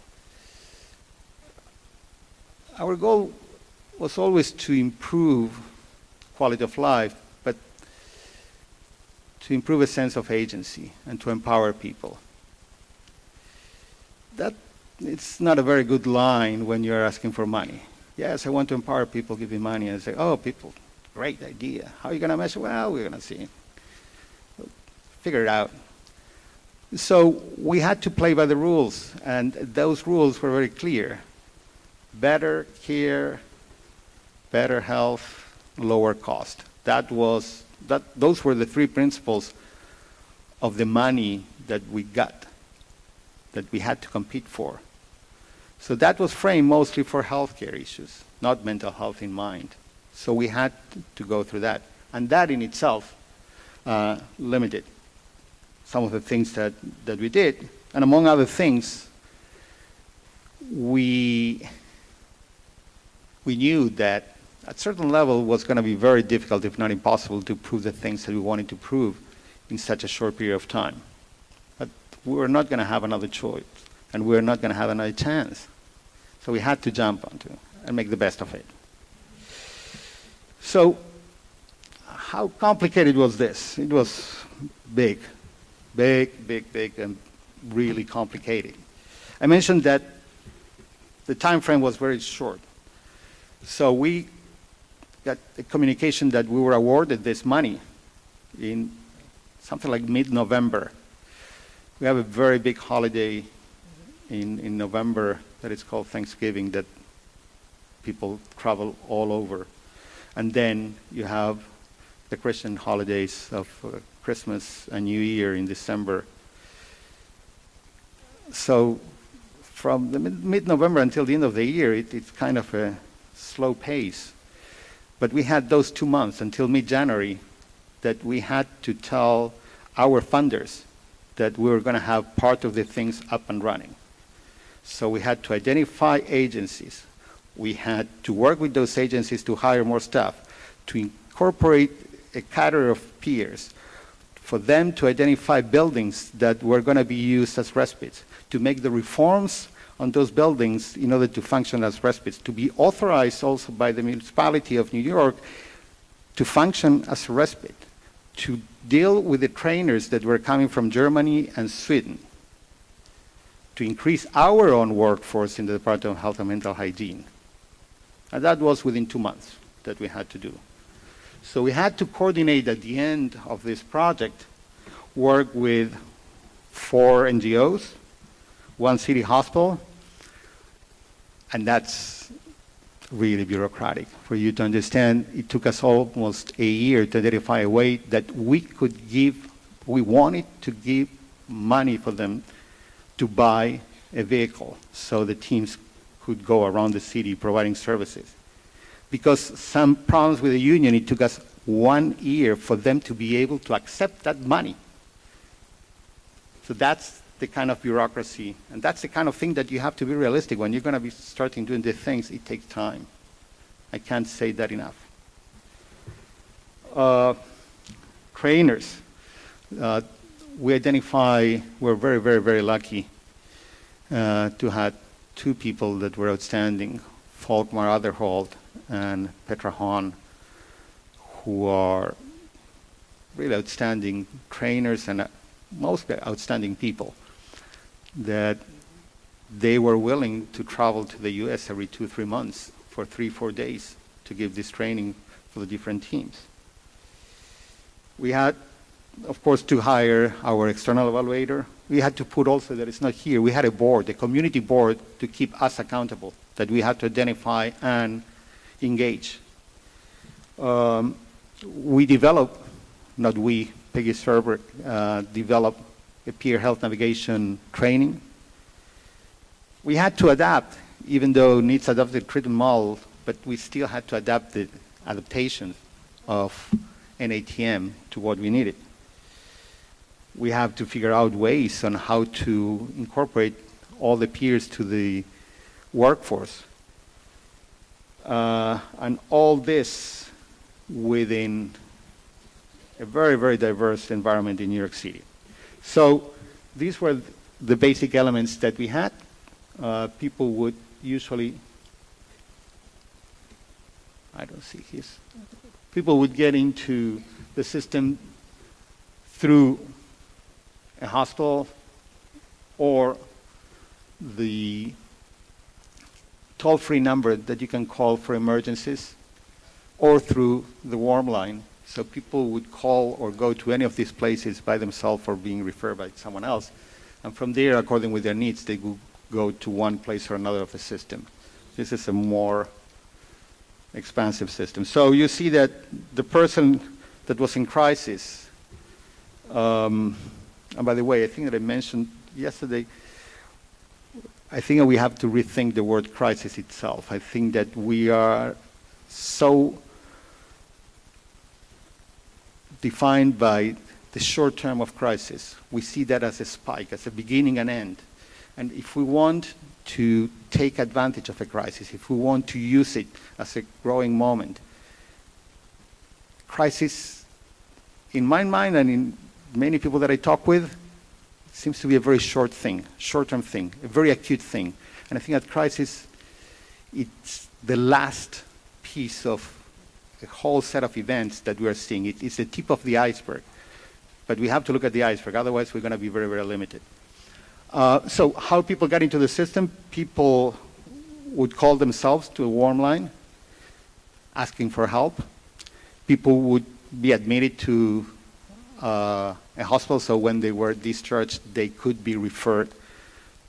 Our goal was always to improve quality of life, but to improve a sense of agency and to empower people. That it's not a very good line when you're asking for money. Yes, I want to empower people, give me money, and say, oh, people, great idea. How are you going to measure? Well, we're going to see. Figure it out. So we had to play by the rules, and those rules were very clear. Better care, better health, lower cost. Those were the three principles of the money that we got, that we had to compete for. So that was framed mostly for healthcare issues, not mental health in mind. So we had to go through that. And that in itself limited some of the things that we did. And among other things, we knew that at a certain level it was going to be very difficult, if not impossible, to prove the things that we wanted to prove in such a short period of time. But we were not going to have another choice, and we were not going to have another chance. So we had to jump onto it and make the best of it. So how complicated was this? It was big, and really complicated. I mentioned that the time frame was very short. So we got a communication that we were awarded this money in something like mid-November. We have a very big holiday in November that is called Thanksgiving, that people travel all over. And then you have the Christian holidays of Christmas and New Year in December. So from the mid-November until the end of the year, it's kind of a slow pace. But we had those 2 months until mid-January that we had to tell our funders that we were going to have part of the things up and running. So we had to identify agencies. We had to work with those agencies to hire more staff, to incorporate a cadre of peers, for them to identify buildings that were going to be used as respites, to make the reforms on those buildings in order to function as respites, to be authorized also by the municipality of New York to function as a respite, to deal with the trainers that were coming from Germany and Sweden, to increase our own workforce in the Department of Health and Mental Hygiene. And that was within 2 months that we had to do. So we had to coordinate at the end of this project, work with 4 NGOs, 1 city hospital, and that's really bureaucratic. For you to understand, it took us almost a year to identify a way that we wanted to give money for them to buy a vehicle so the teams could go around the city providing services. Because some problems with the union, it took us 1 year for them to be able to accept that money. So that's the kind of bureaucracy, and that's the kind of thing that you have to be realistic. When you're going to be starting doing these things, it takes time. I can't say that enough. Trainers. We're very, very, very lucky to have 2 people that were outstanding, Volkmar Adderholt and Petra Hahn, who are really outstanding trainers and most outstanding people, that they were willing to travel to the US every 2-3 months for 3-4 days to give this training for the different teams. We had, of course, to hire our external evaluator. We had to put also, that it's not here, we had a board, a community board, to keep us accountable, that we had to identify and engage. We developed, not we, Peggy Serber, developed a peer health navigation training. We had to adapt, even though NIDS adopted treatment model, but we still had to adapt the adaptation of NATM to what we needed. We have to figure out ways on how to incorporate all the peers to the workforce. And all this within a very, very diverse environment in New York City. So these were the basic elements that we had. People would usually, people would get into the system through a hospital or the toll-free number that you can call for emergencies, or through the warm line. So people would call or go to any of these places by themselves or being referred by someone else. And from there, according with their needs, they would go to one place or another of the system. This is a more expansive system. So you see that the person that was in crisis, and by the way, I think that I mentioned yesterday, I think that we have to rethink the word crisis itself. I think that we are so defined by the short term of crisis. We see that as a spike, as a beginning and end. And if we want to take advantage of a crisis, if we want to use it as a growing moment, crisis, in my mind and in many people that I talk with, seems to be a very short-term thing, a very acute thing. And I think that crisis, it's the last piece of a whole set of events that we are seeing. It's the tip of the iceberg. But we have to look at the iceberg, otherwise we're going to be very, very limited. So how people got into the system, people would call themselves to a warm line, asking for help. People would be admitted to a hospital, so when they were discharged, they could be referred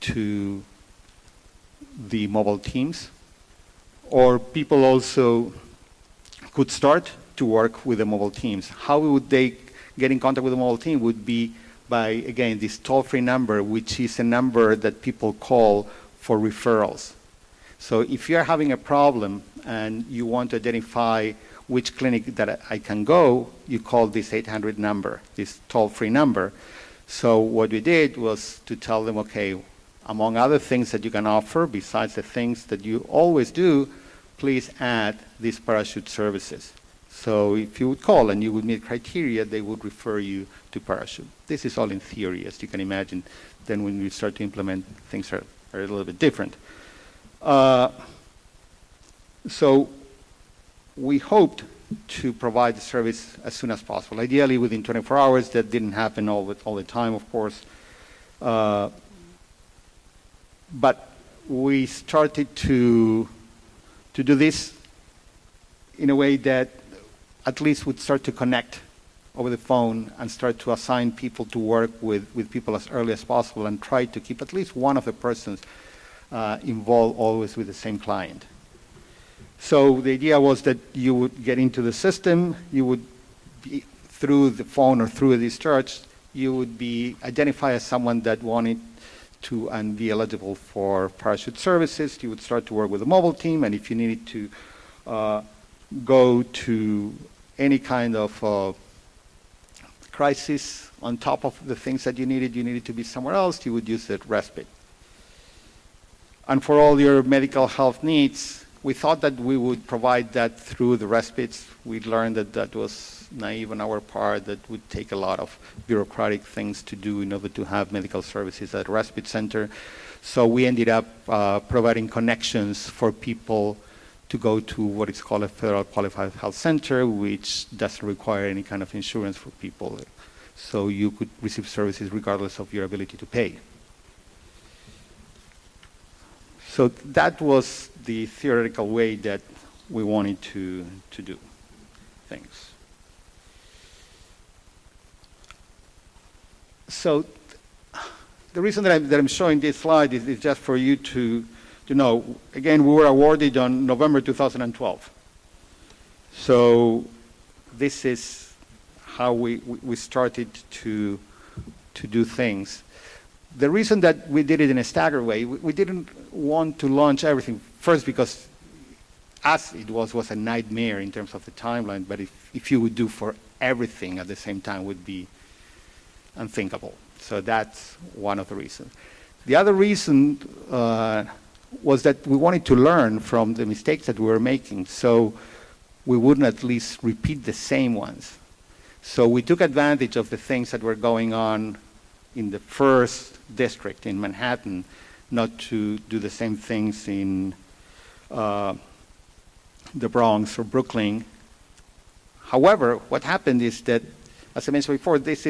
to the mobile teams. Or people also could start to work with the mobile teams. How would they get in contact with the mobile team? Would be by, again, this toll-free number, which is a number that people call for referrals. So if you're having a problem and you want to identify which clinic that I can go, you call this 800 number, this toll-free number. So what we did was to tell them, okay, among other things that you can offer, besides the things that you always do, please add these parachute services. So if you would call and you would meet criteria, they would refer you to parachute. This is all in theory, as you can imagine. Then when we start to implement, things are a little bit different. So we hoped to provide the service as soon as possible. Ideally within 24 hours. That didn't happen all the time, of course. But we started to do this in a way that at least would start to connect over the phone and start to assign people to work with people as early as possible and try to keep at least one of the persons involved always with the same client. So the idea was that you would get into the system, you would be, through the phone or through a discharge, you would be identified as someone that wanted to and be eligible for parachute services. You would start to work with a mobile team, and if you needed to go to any kind of crisis on top of the things that you needed to be somewhere else, you would use that respite. And for all your medical health needs, we thought that we would provide that through the respites. We learned that that was naive on our part, that would take a lot of bureaucratic things to do in order to have medical services at a respite center. So we ended up providing connections for people to go to what is called a federal qualified health center, which doesn't require any kind of insurance for people. So you could receive services regardless of your ability to pay. So that was the theoretical way that we wanted to do things. So the reason that I'm showing this slide is just for you to know. Again, we were awarded on November 2012. So this is how we started to do things. The reason that we did it in a staggered way, we didn't want to launch everything. First, because as it was a nightmare in terms of the timeline, but if you would do for everything at the same time would be unthinkable. So that's one of the reasons. The other reason was that we wanted to learn from the mistakes that we were making, so we wouldn't at least repeat the same ones. So we took advantage of the things that were going on in the first district in Manhattan, not to do the same things in the Bronx or Brooklyn. However, what happened is that, as I mentioned before, this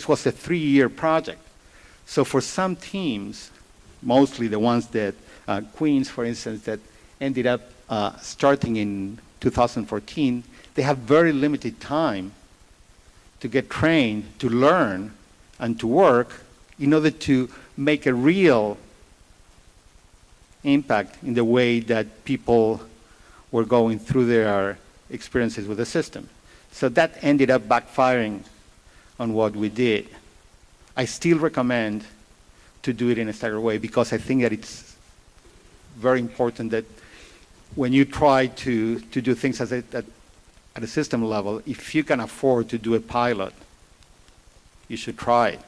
was a 3-year project. So for some teams, mostly the ones that, Queens, for instance, that ended up starting in 2014, they have very limited time to get trained, to learn, and to work in order to make a real impact in the way that people were going through their experiences with the system. So that ended up backfiring on what we did. I still recommend to do it in a staggered way because I think that it's very important that when you try to do things at a system level, if you can afford to do a pilot, you should try it.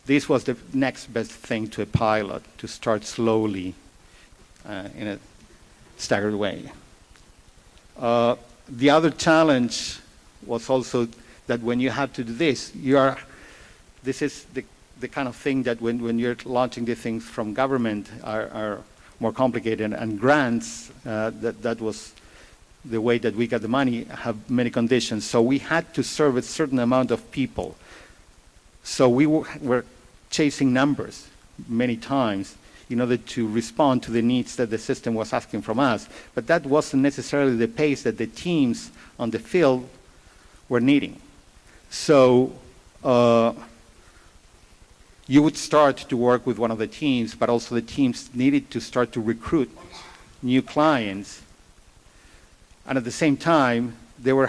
This was the next best thing to a pilot, to start slowly in a staggered way. The other challenge was also that when you have to do this, this is the kind of thing that when you're launching the things from government are more complicated, and grants, that was the way that we got the money, have many conditions. So we had to serve a certain amount of people. So we were chasing numbers many times in order to respond to the needs that the system was asking from us. But that wasn't necessarily the pace that the teams on the field were needing. So you would start to work with one of the teams, but also the teams needed to start to recruit new clients. And at the same time, they were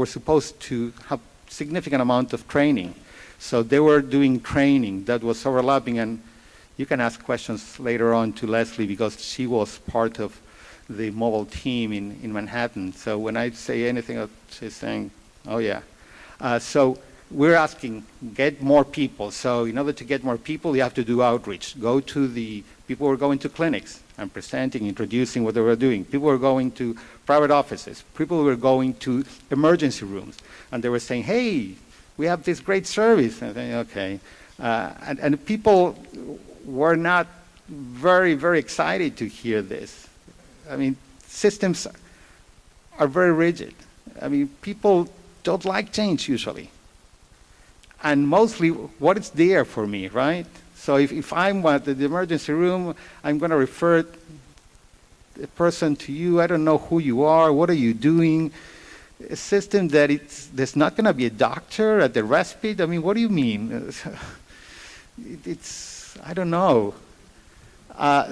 supposed to have significant amount of training. So they were doing training that was overlapping, and you can ask questions later on to Leslie because she was part of the mobile team in Manhattan. So when I say anything, she's saying, oh yeah. So we're asking, get more people. So in order to get more people, you have to do outreach. Go to the people who are going to clinics and presenting, introducing what they were doing. People were going to private offices. People were going to emergency rooms. And they were saying, hey, we have this great service. And saying, okay. And people were not very, very excited to hear this. I mean, systems are very rigid. I mean, people don't like change usually. And mostly what is there for me, right? So if I'm at the emergency room, I'm going to refer the person to you. I don't know who you are. What are you doing? A system that there's not going to be a doctor at the respite. I mean, what do you mean? I don't know.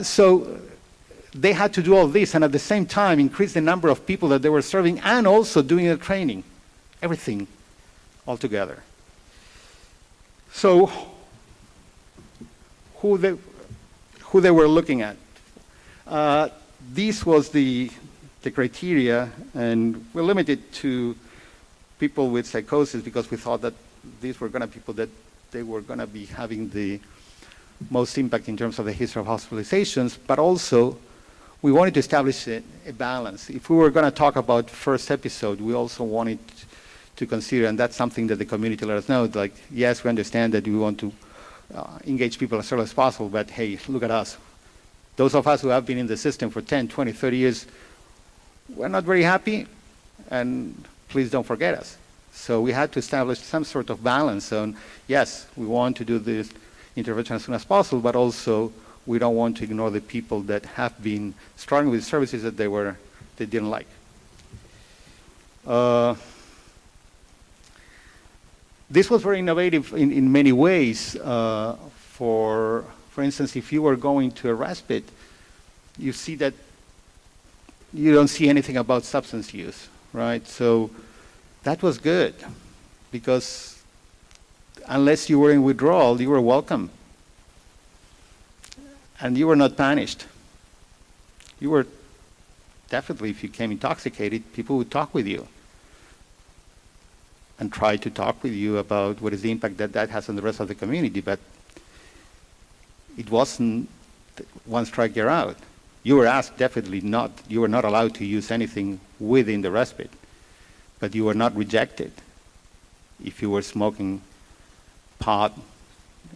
So they had to do all this and at the same time increase the number of people that they were serving and also doing the training. Everything all together. So who they were looking at. This was the criteria, and we're limited to people with psychosis because we thought that these were going to be people that they were going to be having the most impact in terms of the history of hospitalizations, but also we wanted to establish a balance. If we were going to talk about first episode, we also wanted to consider, and that's something that the community let us know, like, yes, we understand that we want to engage people as early as possible, but hey, look at us. Those of us who have been in the system for 10, 20, 30 years, we're not very happy, and please don't forget us. So we had to establish some sort of balance on, yes, we want to do this intervention as soon as possible, but also we don't want to ignore the people that have been struggling with services that they didn't like. This was very innovative in many ways. For instance, if you were going to a respite, you see that you don't see anything about substance use, right? So that was good because unless you were in withdrawal, you were welcome. And you were not punished. You were definitely, if you came intoxicated, people would talk with you and try to talk with you about what is the impact that has on the rest of the community, but it wasn't one strike you're out. You were asked definitely not, you were not allowed to use anything within the respite, but you were not rejected if you were smoking pot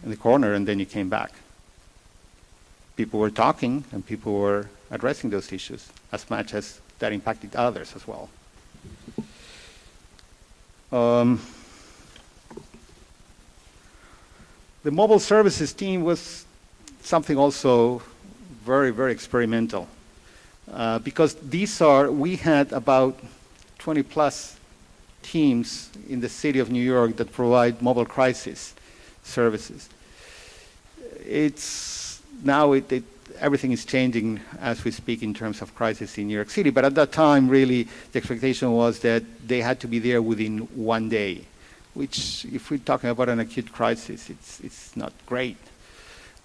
in the corner and then you came back. People were talking and people were addressing those issues as much as that impacted others as well. The mobile services team was something also very, very experimental because we had about 20 plus teams in the city of New York that provide mobile crisis services. Everything is changing as we speak in terms of crisis in New York City, but at that time, really, the expectation was that they had to be there within 1 day, which, if we're talking about an acute crisis, it's not great.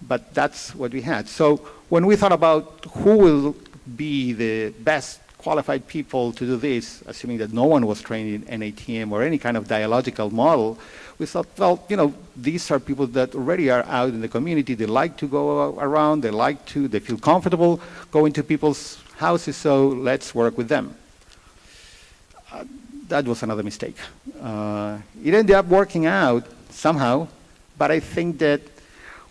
But that's what we had. So when we thought about who will be the best qualified people to do this, assuming that no one was trained in NATM or any kind of dialogical model, we thought, well, these are people that already are out in the community. They like to go around. They feel comfortable going to people's houses, so let's work with them. That was another mistake. It ended up working out somehow, but I think that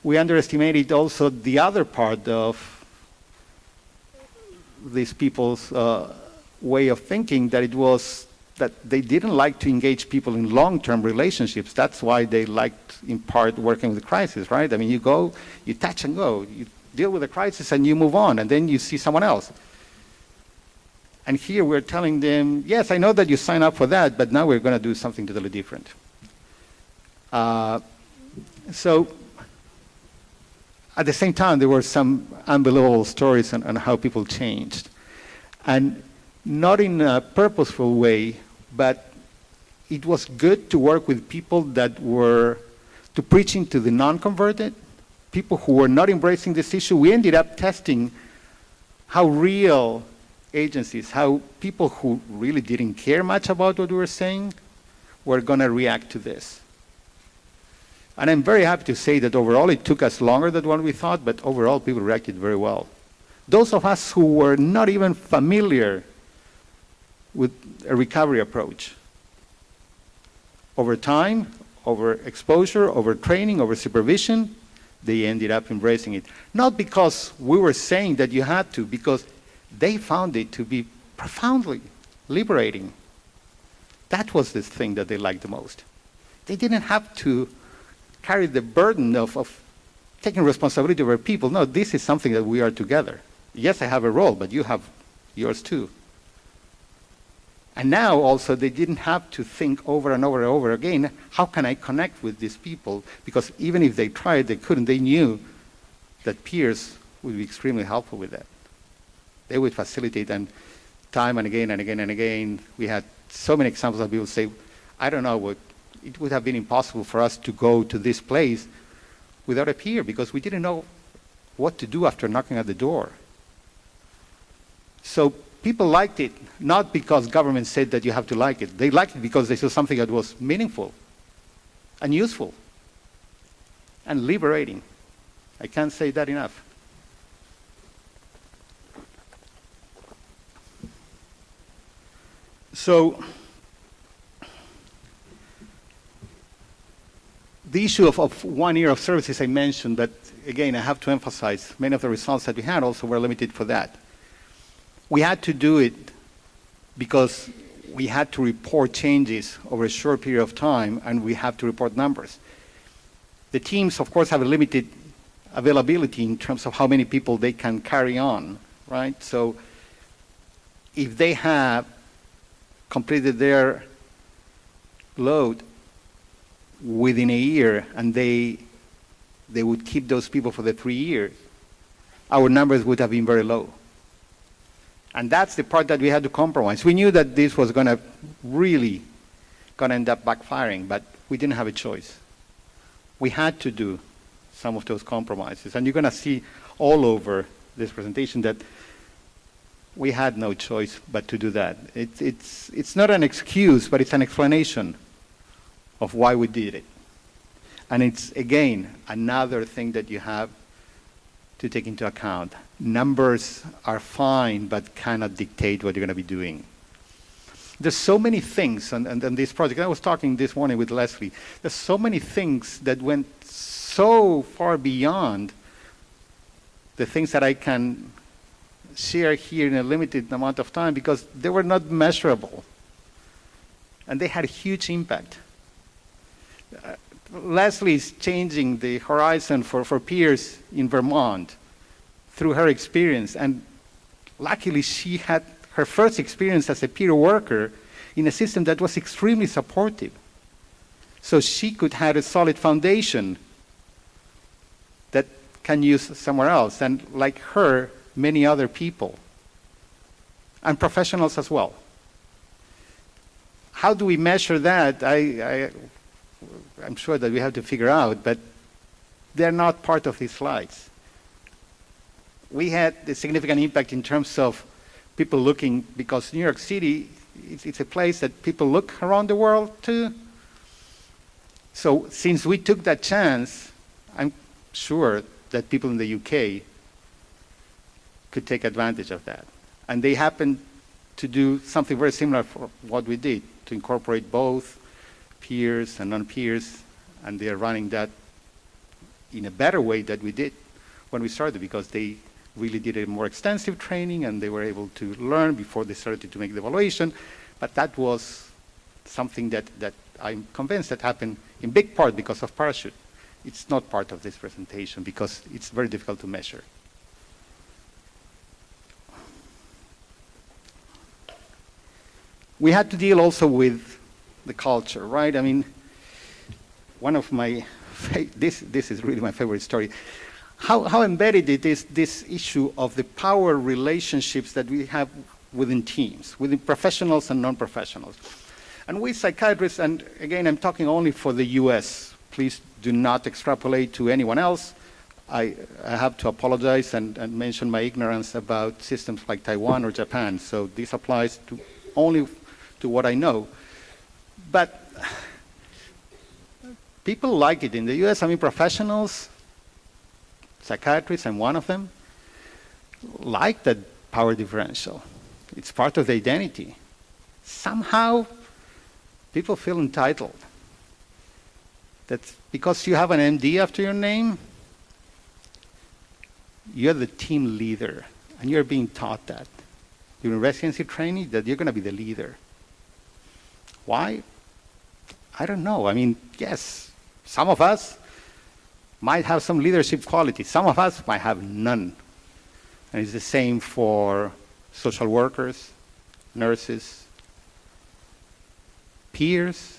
we underestimated also the other part of these people's way of thinking, that it was that they didn't like to engage people in long-term relationships. That's why they liked, in part, working with the crisis, right? I mean, you go, you touch and go. You deal with the crisis and you move on, and then you see someone else. And here we're telling them, yes, I know that you signed up for that, but now we're going to do something totally different. So at the same time, there were some unbelievable stories on how people changed. And not in a purposeful way, but it was good to work with people that were preaching to the non-converted, people who were not embracing this issue. We ended up testing how real agencies, how people who really didn't care much about what we were saying were going to react to this. And I'm very happy to say that overall it took us longer than what we thought, but overall people reacted very well. Those of us who were not even familiar with a recovery approach, over time, over exposure, over training, over supervision, they ended up embracing it. Not because we were saying that you had to, because they found it to be profoundly liberating. That was the thing that they liked the most. They didn't have to carry the burden of taking responsibility over people. No, this is something that we are together. Yes, I have a role, but you have yours too. And now also they didn't have to think over and over and over again, how can I connect with these people? Because even if they tried, they couldn't. They knew that peers would be extremely helpful with that. They would facilitate, and time and again and again and again, we had so many examples of people say, I don't know, it would have been impossible for us to go to this place without a peer because we didn't know what to do after knocking at the door. So people liked it, not because government said that you have to like it. They liked it because they saw something that was meaningful and useful and liberating. I can't say that enough. So the issue of 1 year of services I mentioned, but again, I have to emphasize many of the results that we had also were limited for that. We had to do it because we had to report changes over a short period of time, and we have to report numbers. The teams, of course, have a limited availability in terms of how many people they can carry on, right? So if they have completed their load within a year and they would keep those people for the 3 years, our numbers would have been very low. And that's the part that we had to compromise. We knew that this was going to really end up backfiring, but we didn't have a choice. We had to do some of those compromises. And you're going to see all over this presentation that we had no choice but to do that. It's not an excuse, but it's an explanation of why we did it. And it's, again, another thing that you have to take into account. Numbers are fine, but cannot dictate what you're going to be doing. There's so many things on this project. I was talking this morning with Leslie. There's so many things that went so far beyond the things that I can share here in a limited amount of time because they were not measurable. And they had a huge impact. Leslie is changing the horizon for peers in Vermont through her experience. And luckily, she had her first experience as a peer worker in a system that was extremely supportive. So she could have a solid foundation that can use somewhere else. And like her, many other people. And professionals as well. How do we measure that? I'm sure that we have to figure out, but they're not part of these slides. We had a significant impact in terms of people looking, because New York City, it's a place that people look around the world to. So since we took that chance, I'm sure that people in the UK could take advantage of that. And they happened to do something very similar for what we did, to incorporate both peers and non-peers, and they're running that in a better way than we did when we started, because they really did a more extensive training and they were able to learn before they started to make the evaluation. But that was something that I'm convinced that happened in big part because of Parachute. It's not part of this presentation because it's very difficult to measure. We had to deal also with the culture, right? I mean, one of my, this is really my favorite story. How embedded it is, this issue of the power relationships that we have within teams, within professionals and non-professionals. And we psychiatrists, and again, I'm talking only for the US, please do not extrapolate to anyone else. I have to apologize and mention my ignorance about systems like Taiwan or Japan, so this applies to only to what I know. But People like it in the US. I mean, professionals, psychiatrists, I'm one of them, like that power differential. It's part of the identity. Somehow, people feel entitled. That because you have an MD after your name, you're the team leader, and you're being taught that during residency training, that you're going to be the leader. Why? I don't know. I mean, yes, some of us might have some leadership qualities. Some of us might have none. And it's the same for social workers, nurses, peers,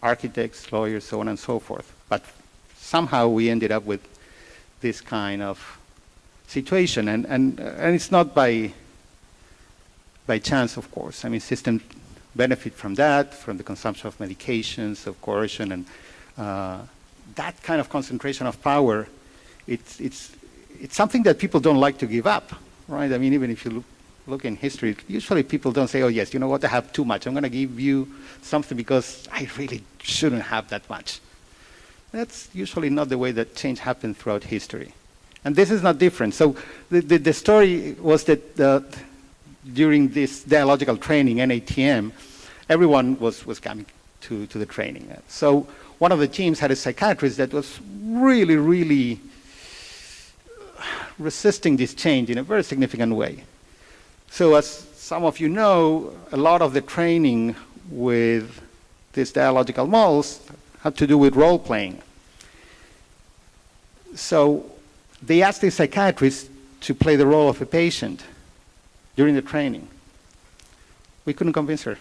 architects, lawyers, so on and so forth. But somehow we ended up with this kind of situation. And it's not by chance, of course. I mean, systems benefit from that, from the consumption of medications, of coercion, and that kind of concentration of power, it's something that people don't like to give up, right? I mean, even if you look in history, usually people don't say, oh yes, you know what, I have too much. I'm going to give you something because I really shouldn't have that much. That's usually not the way that change happened throughout history. And this is not different. So the story was that during this dialogical training, NATM, everyone was coming to the training. So one of the teams had a psychiatrist that was really, really resisting this change in a very significant way. So as some of you know, a lot of the training with these dialogical models had to do with role-playing. So they asked the psychiatrist to play the role of a patient during the training. We couldn't convince her.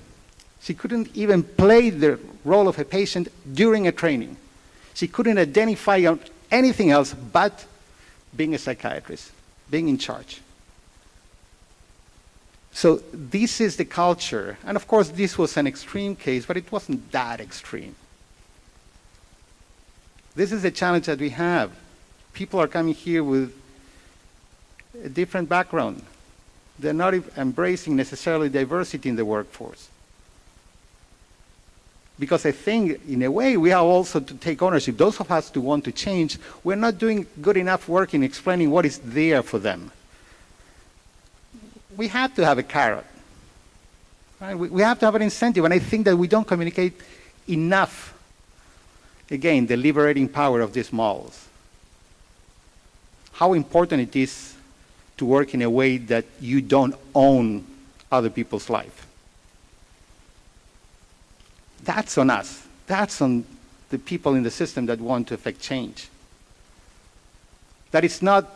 She couldn't even play the role of a patient during a training. She couldn't identify anything else but being a psychiatrist, being in charge. So this is the culture. And of course, this was an extreme case, but it wasn't that extreme. This is the challenge that we have. People are coming here with a different background. They're not embracing necessarily diversity in the workforce. Because I think, in a way, we have also to take ownership. Those of us who want to change, we're not doing good enough work in explaining what is there for them. We have to have a carrot. Right? We have to have an incentive, and I think that we don't communicate enough, again, the liberating power of these models. How important it is to work in a way that you don't own other people's life. That's on us. That's on the people in the system that want to affect change. That it's not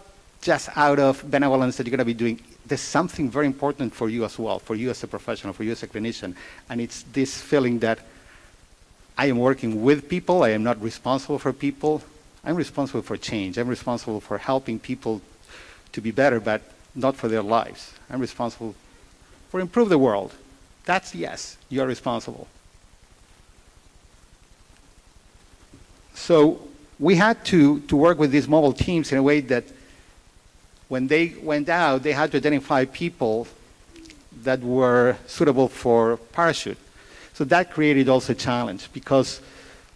just out of benevolence that you're going to be doing. There's something very important for you as well, for you as a professional, for you as a clinician. And it's this feeling that I am working with people, I am not responsible for people. I'm responsible for change. I'm responsible for helping people to be better, but not for their lives. I'm responsible for improve the world. That's yes, you're responsible. So we had to work with these mobile teams in a way that when they went out, they had to identify people that were suitable for parachute. So that created also a challenge because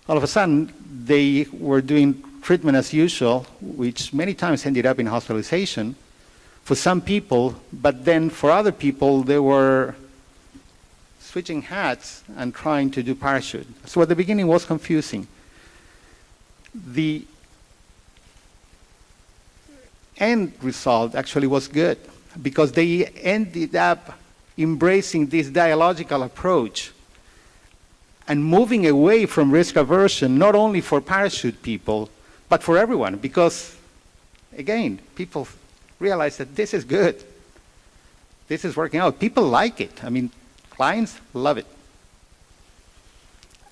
all of a sudden they were doing treatment as usual, which many times ended up in hospitalization for some people, but then for other people they were switching hats and trying to do parachute. So at the beginning it was confusing. The end result actually was good because they ended up embracing this dialogical approach and moving away from risk aversion, not only for parachute people, but for everyone, because, again, people realize that this is good. This is working out. People like it. I mean, clients love it.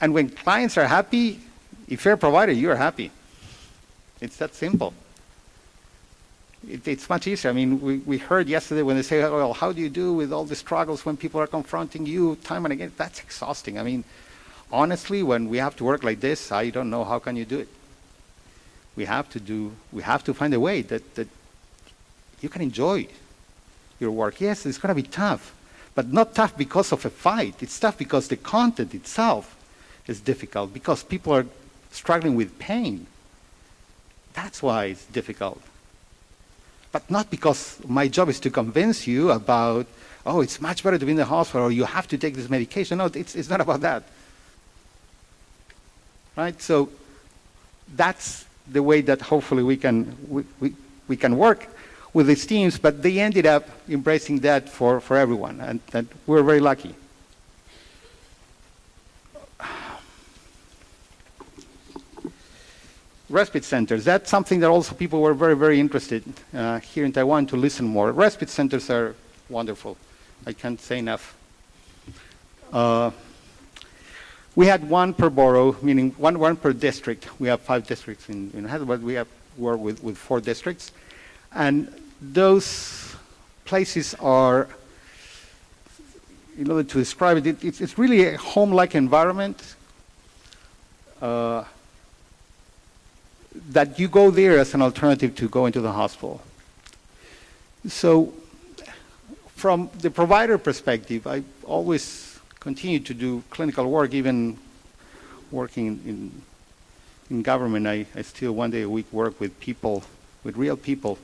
And when clients are happy, if you're a provider, you're happy. It's that simple. It's much easier. I mean, we heard yesterday when they say, well, how do you do with all the struggles when people are confronting you time and again? That's exhausting. I mean, honestly, when we have to work like this, I don't know how can you do it. We have to find a way that you can enjoy your work. Yes, it's going to be tough, but not tough because of a fight. It's tough because the content itself is difficult because people are struggling with pain. That's why it's difficult. But not because my job is to convince you about, oh, it's much better to be in the hospital or you have to take this medication. No, it's not about that. Right? So that's the way that hopefully we can work with these teams, but they ended up embracing that for everyone, and we're very lucky. Respite centers, that's something that also people were very, very interested here in Taiwan to listen more. Respite centers are wonderful. I can't say enough. We had one per borough, meaning one per district. We have 5 districts in Hyderabad. We have worked with 4 districts. And those places are, in order to describe it, it's really a home-like environment that you go there as an alternative to going to the hospital. So from the provider perspective, I always continue to do clinical work, even working in government. I still one day a week work with people, with real people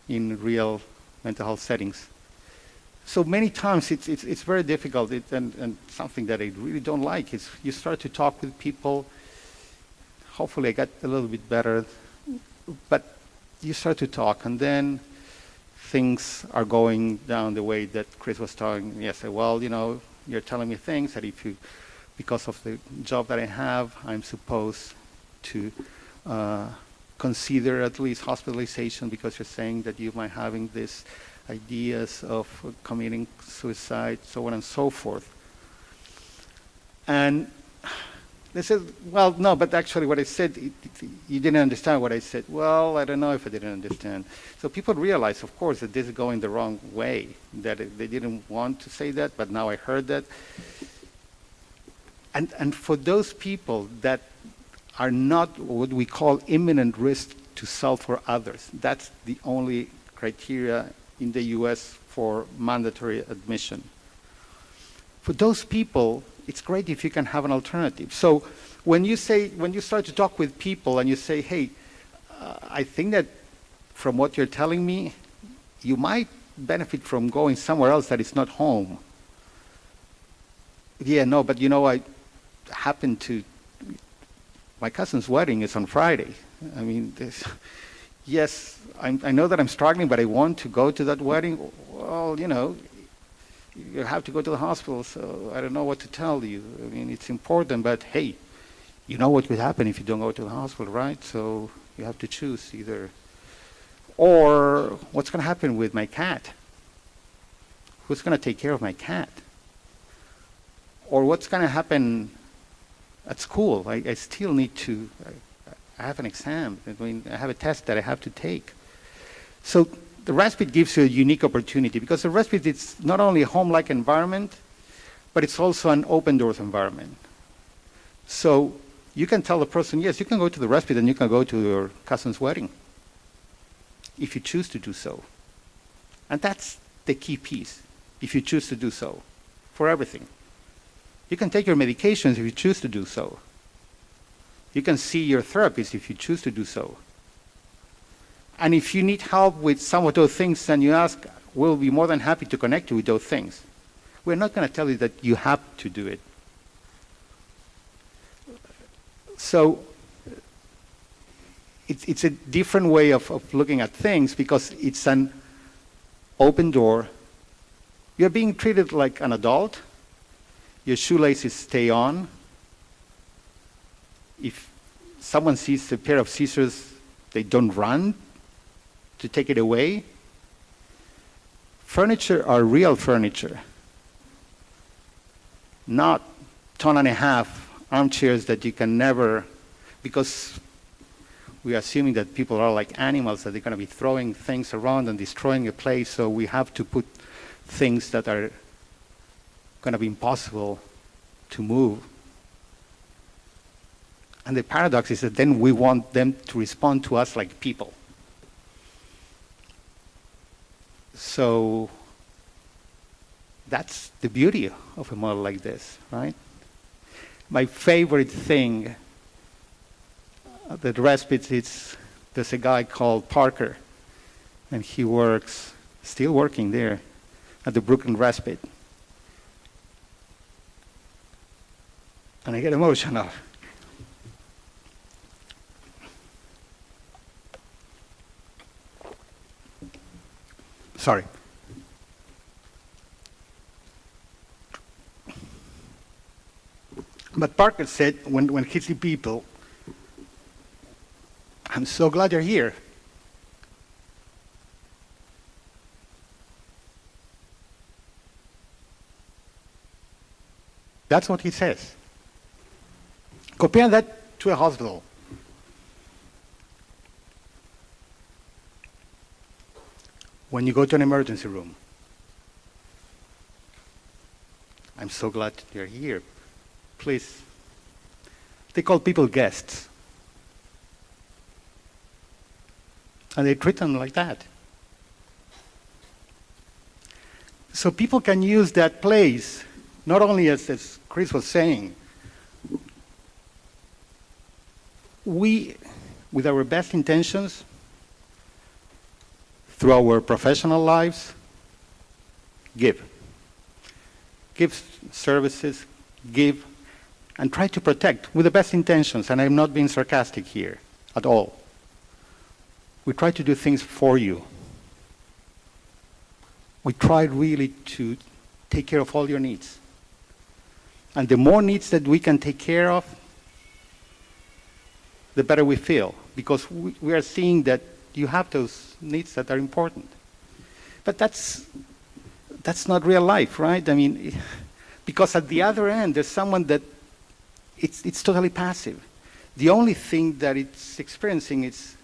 in real mental health settings. So many times it's very difficult, and something that I really don't like is you start to talk with people. Hopefully I got a little bit better, but you start to talk, and then things are going down the way that Chris was talking. Yes, well, you know, you're telling me things that if you, because of the job that I have, I'm supposed to consider at least hospitalization because you're saying that you might having these ideas of committing suicide, so on and so forth. And they said, well, no, but actually what I said, you didn't understand what I said. Well, I don't know if I didn't understand. So people realize, of course, that this is going the wrong way, that they didn't want to say that, but now I heard that. And for those people that are not what we call imminent risk to self or others, that's the only criteria in the US for mandatory admission. For those people, it's great if you can have an alternative. So when you start to talk with people and you say, hey, I think that from what you're telling me, you might benefit from going somewhere else that is not home. Yeah, no, but you know, I happened to, my cousin's wedding is on Friday. I mean, yes, I know that I'm struggling, but I want to go to that wedding. Well, you know, you have to go to the hospital, so I don't know what to tell you. I mean, it's important, but hey, you know what could happen if you don't go to the hospital, right? So you have to choose either. Or what's going to happen with my cat? Who's going to take care of my cat? Or what's going to happen at school? I still need to, I have an exam. I mean, I have a test that I have to take. So the respite gives you a unique opportunity because the respite is not only a home-like environment, but it's also an open doors environment. So you can tell the person, yes, you can go to the respite and you can go to your cousin's wedding if you choose to do so. And that's the key piece, if you choose to do so, for everything. You can take your medications if you choose to do so. You can see your therapist if you choose to do so. And if you need help with some of those things, then you ask, we'll be more than happy to connect you with those things. We're not going to tell you that you have to do it. So it's a different way of looking at things because it's an open door. You're being treated like an adult. Your shoelaces stay on. If someone sees a pair of scissors, they don't run to take it away. Furniture are real furniture, not 1.5 ton armchairs that you can never, because we're assuming that people are like animals, that they're going to be throwing things around and destroying a place, so we have to put things that are going to be impossible to move. And the paradox is that then we want them to respond to us like people. So that's the beauty of a model like this, right? My favorite thing that Respite, there's a guy called Parker, and he works, still working there at the Brooklyn Respite. And I get emotional. Sorry. But Parker said, when he see people, I'm so glad you're here. That's what he says. Compare that to a hospital. When you go to an emergency room, I'm so glad you're here. Please. They call people guests. And they treat them like that. So people can use that place, not only as Chris was saying, we, with our best intentions, through our professional lives, give. Give services, give, and try to protect with the best intentions, and I'm not being sarcastic here at all. We try to do things for you. We try really to take care of all your needs. And the more needs that we can take care of, the better we feel, because we are seeing that you have those needs that are important. But that's not real life, right? I mean, because at the other end, there's someone that it's totally passive. The only thing that it's experiencing is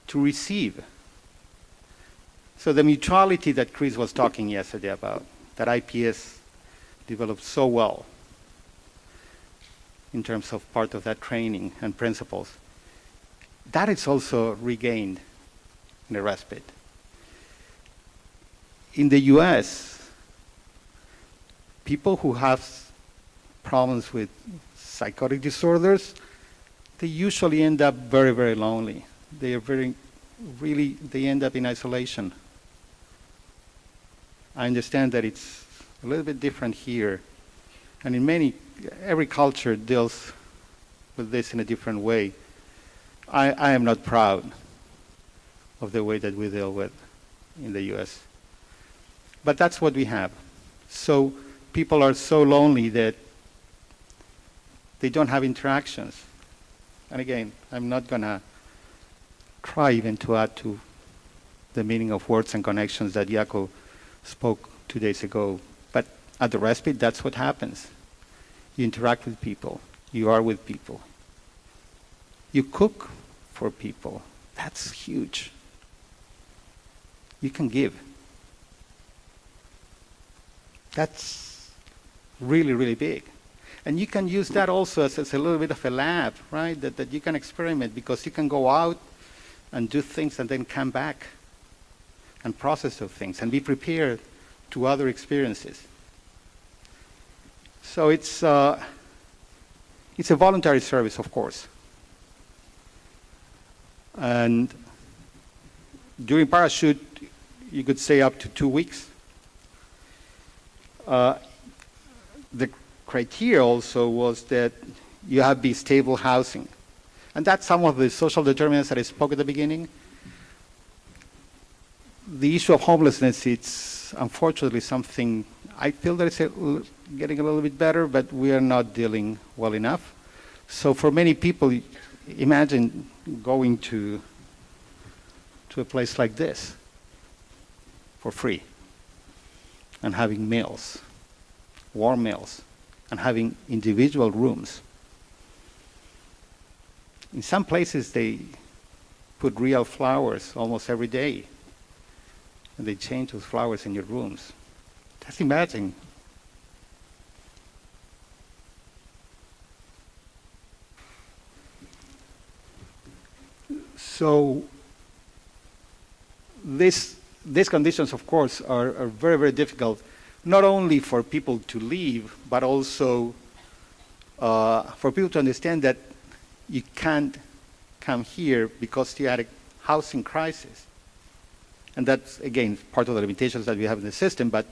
to receive. So the mutuality that Chris was talking yesterday about, that IPS developed so well in terms of part of that training and principles, that is also regained in the Respite. In the US, people who have problems with psychotic disorders, they usually end up very, very lonely. They are they end up in isolation. I understand that it's a little bit different here, and in every culture deals with this in a different way. I am not proud of the way that we deal with in the US. But that's what we have. So people are so lonely that they don't have interactions. And again, I'm not going to try even to add to the meaning of words and connections that Jaco spoke 2 days ago. But at the Respite, that's what happens. You interact with people. You are with people. You cook for people. That's huge. You can give. That's really, really big. And you can use that also as a little bit of a lab, right? That you can experiment, because you can go out and do things and then come back and process those things and be prepared to other experiences. So it's a voluntary service, of course. And during parachute, you could stay up to 2 weeks. The criteria also was that you have to be stable housing. And that's some of the social determinants that I spoke at the beginning. The issue of homelessness, it's unfortunately something I feel that it's getting a little bit better, but we are not dealing well enough. So for many people, imagine going to a place like this for free and having meals, warm meals, and having individual rooms. In some places, they put real flowers almost every day, and they change those flowers in your rooms. Just imagine. So these conditions, of course, are very, very difficult, not only for people to leave, but also for people to understand that you can't come here because you had a housing crisis. And that's, again, part of the limitations that we have in the system, but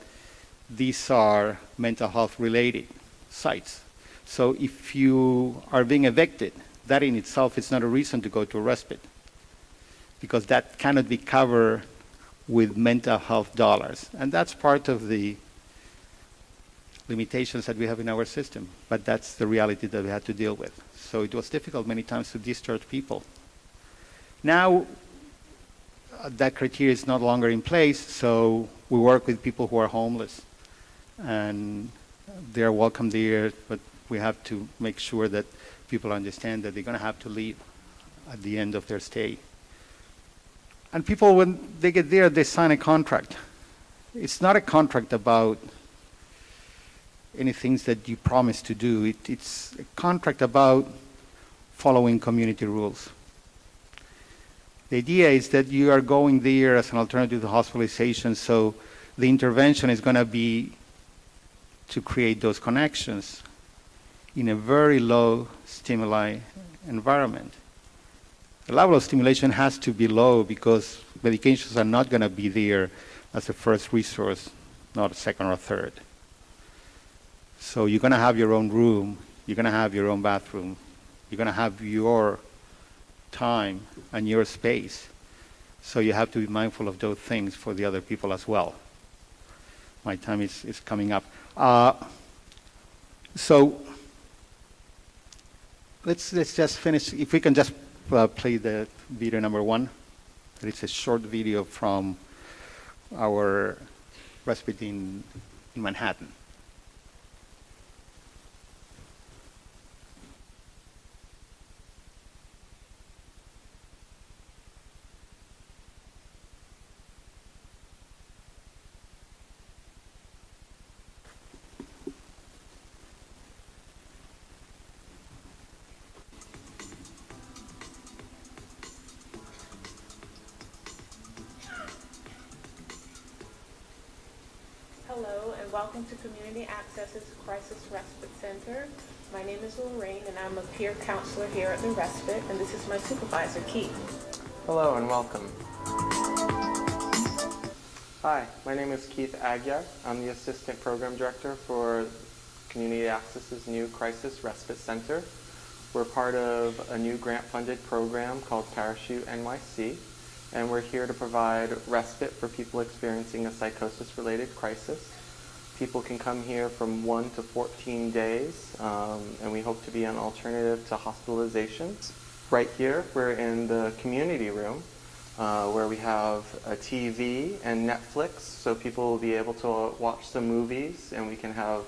these are mental health related sites. So if you are being evicted, that in itself is not a reason to go to a respite, because that cannot be covered with mental health dollars. And that's part of the limitations that we have in our system, but that's the reality that we had to deal with. So it was difficult many times to discharge people. Now, that criteria is no longer in place, so we work with people who are homeless, and they're welcome there, but we have to make sure that people understand that they're going to have to leave at the end of their stay. And people, when they get there, they sign a contract. It's not a contract about any things that you promise to do. It's a contract about following community rules. The idea is that you are going there as an alternative to hospitalization, so the intervention is going to be to create those connections in a very low stimuli environment. The level of stimulation has to be low because medications are not going to be there as a first resource, not a second or third. So you're going to have your own room, you're going to have your own bathroom, you're going to have your time and your space. So you have to be mindful of those things for the other people as well. My time is coming up. So let's just finish. If we can just play the video number 1. It's a short video from our respite in Manhattan. Hello and welcome to Community Access's Crisis Respite Center. My name is Lorraine and I'm a peer counselor here at the Respite, and this is my supervisor, Keith. Hello and welcome. Hi, my name is Keith Aguiar. I'm the Assistant Program Director for Community Access's new Crisis Respite Center. We're part of a new grant-funded program called Parachute NYC, and we're here to provide respite for people experiencing a psychosis-related crisis. People can come here from 1 to 14 days, and we hope to be an alternative to hospitalization. Right here, we're in the community room, where we have a TV and Netflix, so people will be able to watch some movies, and we can have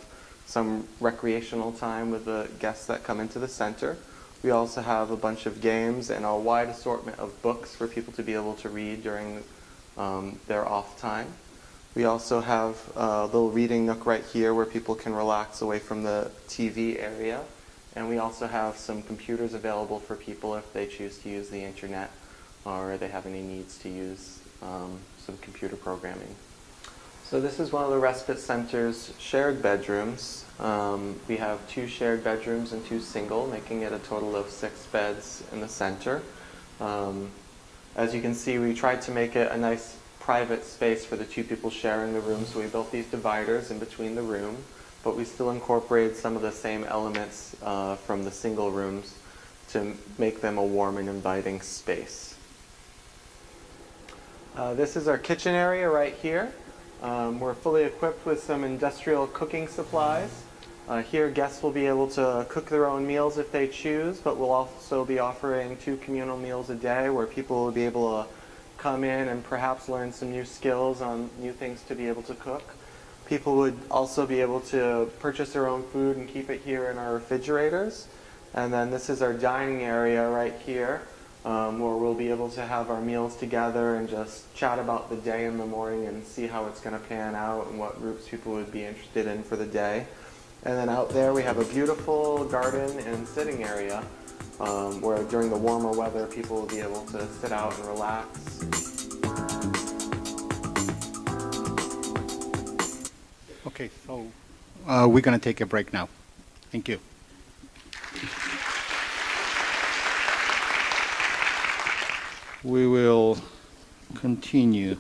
some recreational time with the guests that come into the center. We also have a bunch of games and a wide assortment of books for people to be able to read during their off time. We also have a little reading nook right here where people can relax away from the TV area. And we also have some computers available for people if they choose to use the internet or they have any needs to use some computer programming. So this is one of the Respite Center's shared bedrooms. We have 2 shared bedrooms and 2 single, making it a total of 6 beds in the center. As you can see, we tried to make it a nice private space for the 2 people sharing the room, so we built these dividers in between the room, but we still incorporated some of the same elements from the single rooms to make them a warm and inviting space. This is our kitchen area right here. We're fully equipped with some industrial cooking supplies. Here guests will be able to cook their own meals if they choose, but we'll also be offering 2 communal meals a day where people will be able to come in and perhaps learn some new skills on new things to be able to cook. People would also be able to purchase their own food and keep it here in our refrigerators. And then this is our dining area right here, where we'll be able to have our meals together and just chat about the day in the morning and see how it's going to pan out and what groups people would be interested in for the day. And then out there we have a beautiful garden and sitting area where during the warmer weather people will be able to sit out and relax. Okay, so we're going to take a break now. Thank you. we will continue.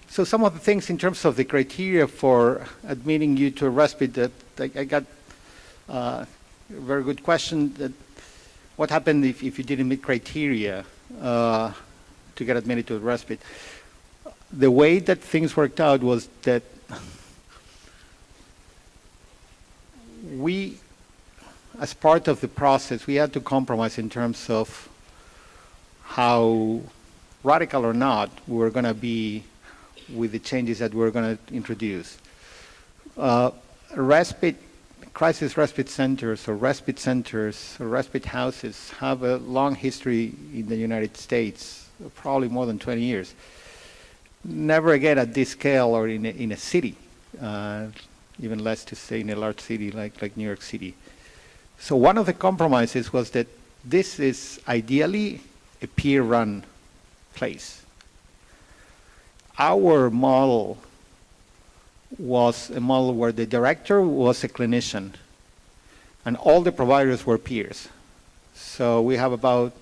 So some of the things in terms of the criteria for admitting you to a respite, that I got a very good question. That what happened if you didn't meet criteria to get admitted to a respite? The way that things worked out was that we, as part of the process, we had to compromise in terms of how radical or not we were going to be with the changes that we're going to introduce. Crisis respite centers or respite houses have a long history in the United States, probably more than 20 years. Never again at this scale or in a city, even less to say in a large city like New York City. So one of the compromises was that this is ideally a peer-run place. Our model was a model where the director was a clinician and all the providers were peers. So we have about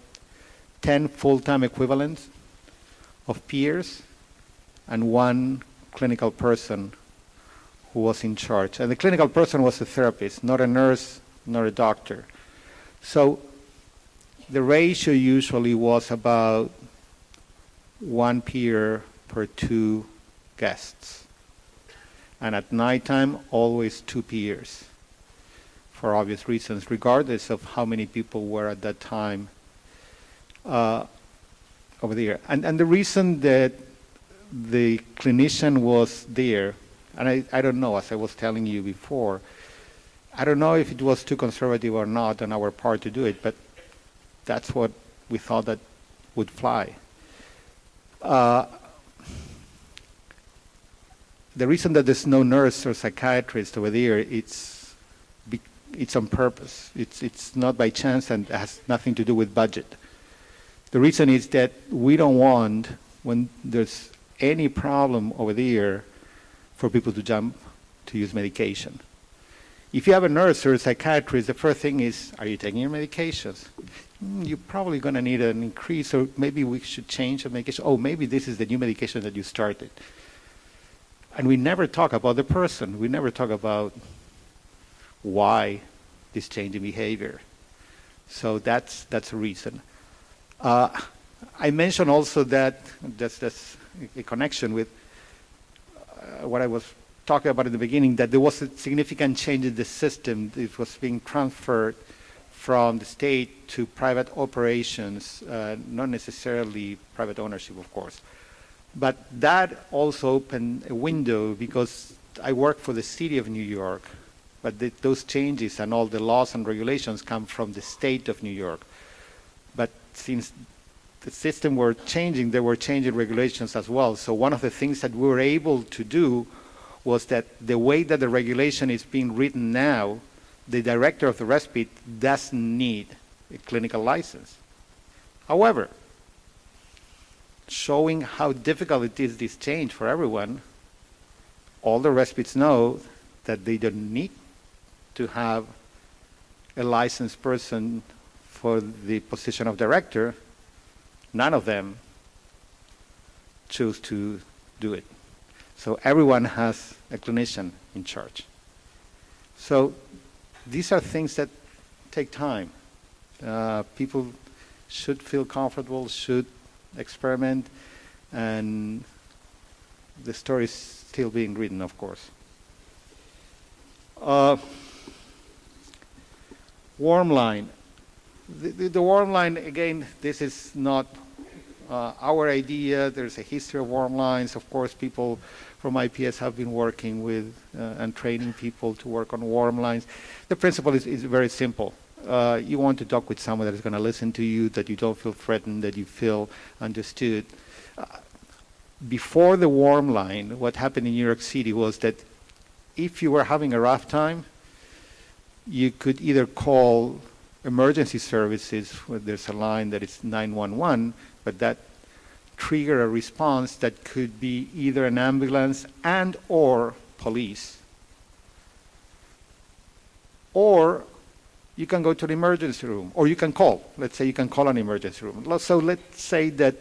10 full-time equivalents of peers and one clinical person who was in charge. And the clinical person was a therapist, not a nurse, not a doctor. So the ratio usually was about one peer per two guests. And at nighttime, always two peers, for obvious reasons, regardless of how many people were at that time over there. And the reason that the clinician was there, and I don't know, as I was telling you before, I don't know if it was too conservative or not on our part to do it, but that's what we thought that would fly. The reason that there's no nurse or psychiatrist over there, it's on purpose. It's not by chance and has nothing to do with budget. The reason is that we don't want, when there's any problem over there, for people to jump to use medication. If you have a nurse or a psychiatrist, the first thing is, are you taking your medications? You're probably going to need an increase, or maybe we should change the medication. Oh, maybe this is the new medication that you started. And we never talk about the person. We never talk about why this change in behavior. So that's a reason. I mentioned also that that's a connection with what I was talking about in the beginning, that there was a significant change in the system. It was being transferred from the state to private operations, not necessarily private ownership, of course. But that also opened a window, because I work for the city of New York, but those changes and all the laws and regulations come from the state of New York. But since the system were changing, there were changing regulations as well. So one of the things that we were able to do was that the way that the regulation is being written now, the director of the respite doesn't need a clinical license. However, showing how difficult it is, this change for everyone, all the respites know that they don't need to have a licensed person for the position of director. None of them choose to do it. So everyone has a clinician in charge. So these are things that take time. People should feel comfortable, should experiment, and the story is still being written, of course. Warm line. The warm line, again, this is not our idea. There's a history of warm lines. Of course, people from IPS have been working with and training people to work on warm lines. The principle is very simple. You want to talk with someone that is going to listen to you, that you don't feel threatened, that you feel understood. Before the warm line, what happened in New York City was that if you were having a rough time, you could either call emergency services, where there's a line that is 911, but that trigger a response that could be either an ambulance and or police. Or you can go to the emergency room, or you can call. Let's say you can call an emergency room. So let's say that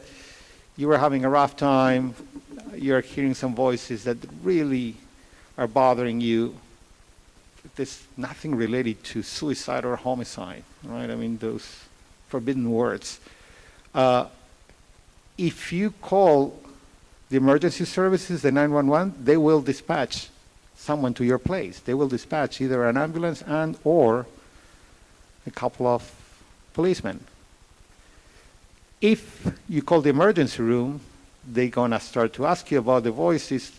you were having a rough time, you're hearing some voices that really are bothering you. There's nothing related to suicide or homicide, right? I mean, those forbidden words. If you call the emergency services, the 911, they will dispatch someone to your place. They will dispatch either an ambulance and or a couple of policemen. If you call the emergency room, they're going to start to ask you about the voices.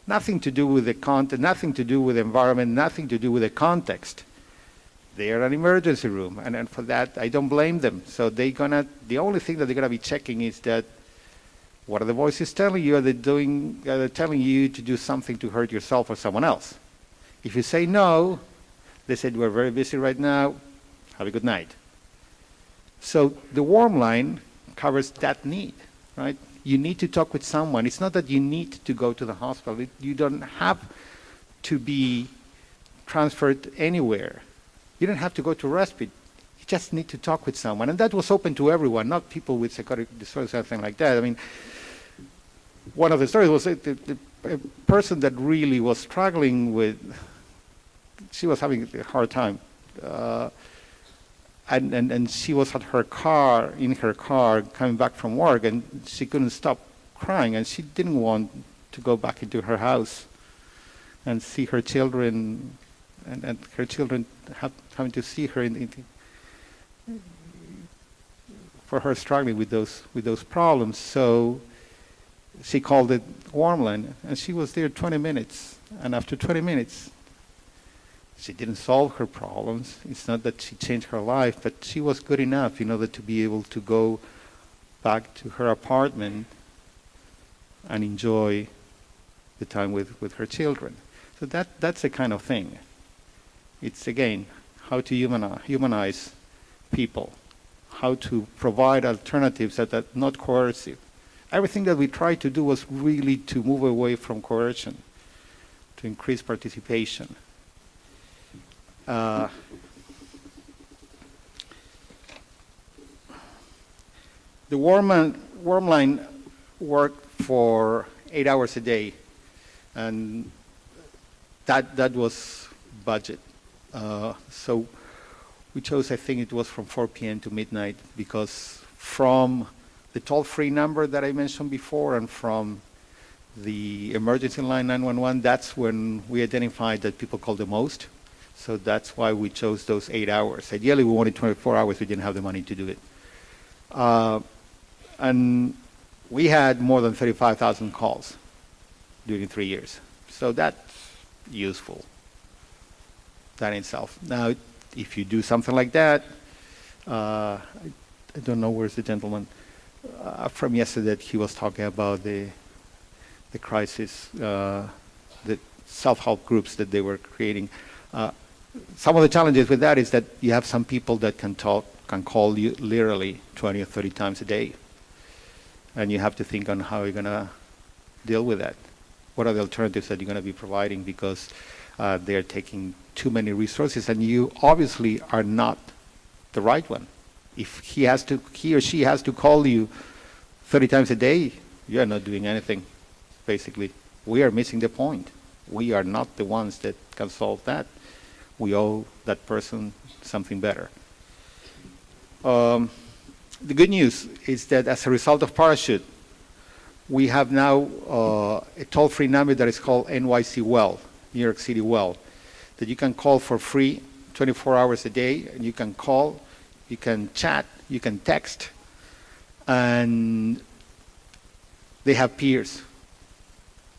Nothing to do with the content, nothing to do with the environment, nothing to do with the context. They are an emergency room, and for that, I don't blame them. So the only thing that they're gonna be checking is that, what are the voices telling you? Are they telling you to do something to hurt yourself or someone else? If you say no, they said, we're very busy right now, have a good night. So the warm line covers that need, right? You need to talk with someone. It's not that you need to go to the hospital. You don't have to be transferred anywhere. You don't have to go to respite. You just need to talk with someone. And that was open to everyone, not people with psychotic disorders or something like that. I mean, one of the stories was a person that really was struggling with, she was having a hard time. And she was at in her car, coming back from work, and she couldn't stop crying, and she didn't want to go back into her house and see her children, and her children having to see her for her struggling with those problems. So she called it warm line, and she was there 20 minutes, and after 20 minutes, she didn't solve her problems. It's not that she changed her life, but she was good enough in order to be able to go back to her apartment and enjoy the time with her children. So that's the kind of thing. It's, again, how to humanize people, how to provide alternatives that are not coercive. Everything that we tried to do was really to move away from coercion, to increase participation. The warm line worked for 8 hours a day, and that was budget. So we chose, I think it was from 4 p.m. to midnight, because from the toll-free number that I mentioned before and from the emergency line 911, that's when we identified that people called the most. So that's why we chose those 8 hours. Ideally, we wanted 24 hours. We didn't have the money to do it. And we had more than 35,000 calls during 3 years. So that's useful, that in itself. Now, if you do something like that, I don't know where's the gentleman from yesterday, he was talking about the crisis, the self-help groups that they were creating. Some of the challenges with that is that you have some people that can call you literally 20 or 30 times a day. And you have to think on how you're going to deal with that. What are the alternatives that you're going to be providing, because they're taking too many resources, and you obviously are not the right one. If he or she has to call you 30 times a day, you're not doing anything, basically. We are missing the point. We are not the ones that can solve that. We owe that person something better. The good news is that as a result of Parachute, we have now a toll-free number that is called NYC Well, New York City Well, that you can call for free 24 hours a day, and you can call, you can chat, you can text, and they have peers.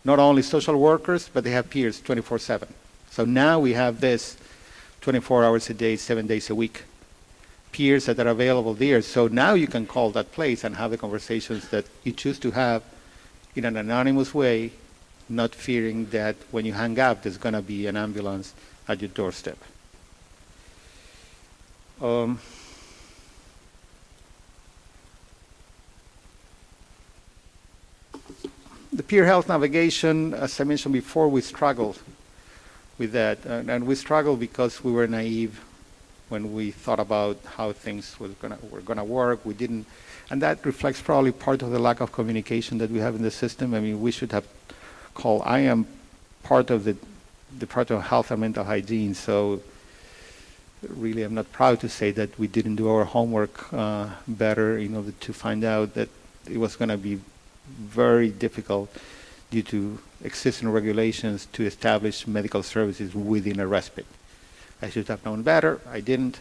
Not only social workers, but they have peers 24/7. So now we have this 24 hours a day, 7 days a week. Peers that are available there. So now you can call that place and have the conversations that you choose to have in an anonymous way, not fearing that when you hang up, there's going to be an ambulance at your doorstep. The peer health navigation, as I mentioned before, we struggled with that. And we struggled because we were naive when we thought about how things were going to work. We didn't, and that reflects probably part of the lack of communication that we have in the system. I mean, we should have called, I am part of the Department of Health and Mental Hygiene, so really I'm not proud to say that we didn't do our homework better in order to find out that it was going to be very difficult due to existing regulations to establish medical services within a respite. I should have known better. I didn't.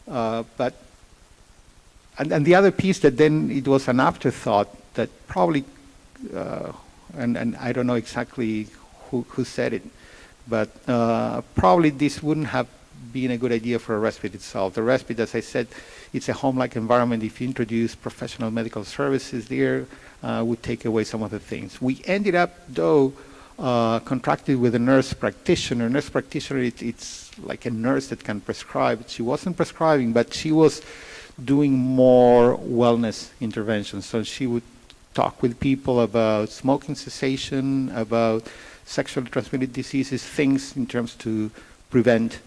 But the other piece that then it was an afterthought that probably, and I don't know exactly who said it, but probably this wouldn't have been a good idea for a respite itself. The respite, as I said, it's a home-like environment. If you introduce professional medical services there, would take away some of the things. We ended up, though, contracted with a nurse practitioner. Nurse practitioner, it's like a nurse that can prescribe. She wasn't prescribing, but she was doing more wellness interventions. So she would talk with people about smoking cessation, about sexually transmitted diseases, things in terms to prevent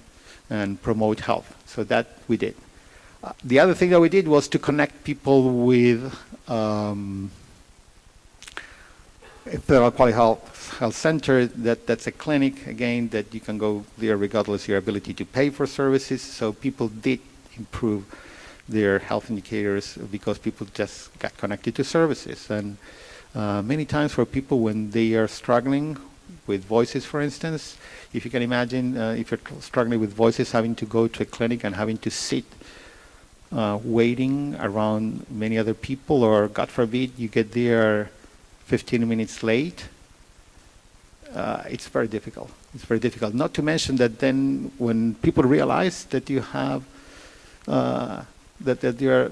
and promote health. So that we did. The other thing that we did was to connect people with Federal Quality Health Center. That's a clinic, again, that you can go there regardless of your ability to pay for services. So people did improve their health indicators because people just got connected to services. And many times for people when they are struggling with voices, for instance, if you can imagine, if you're struggling with voices, having to go to a clinic and having to sit waiting around many other people, or God forbid, you get there 15 minutes late, it's very difficult. It's very difficult. Not to mention that then when people realize that you have, that you're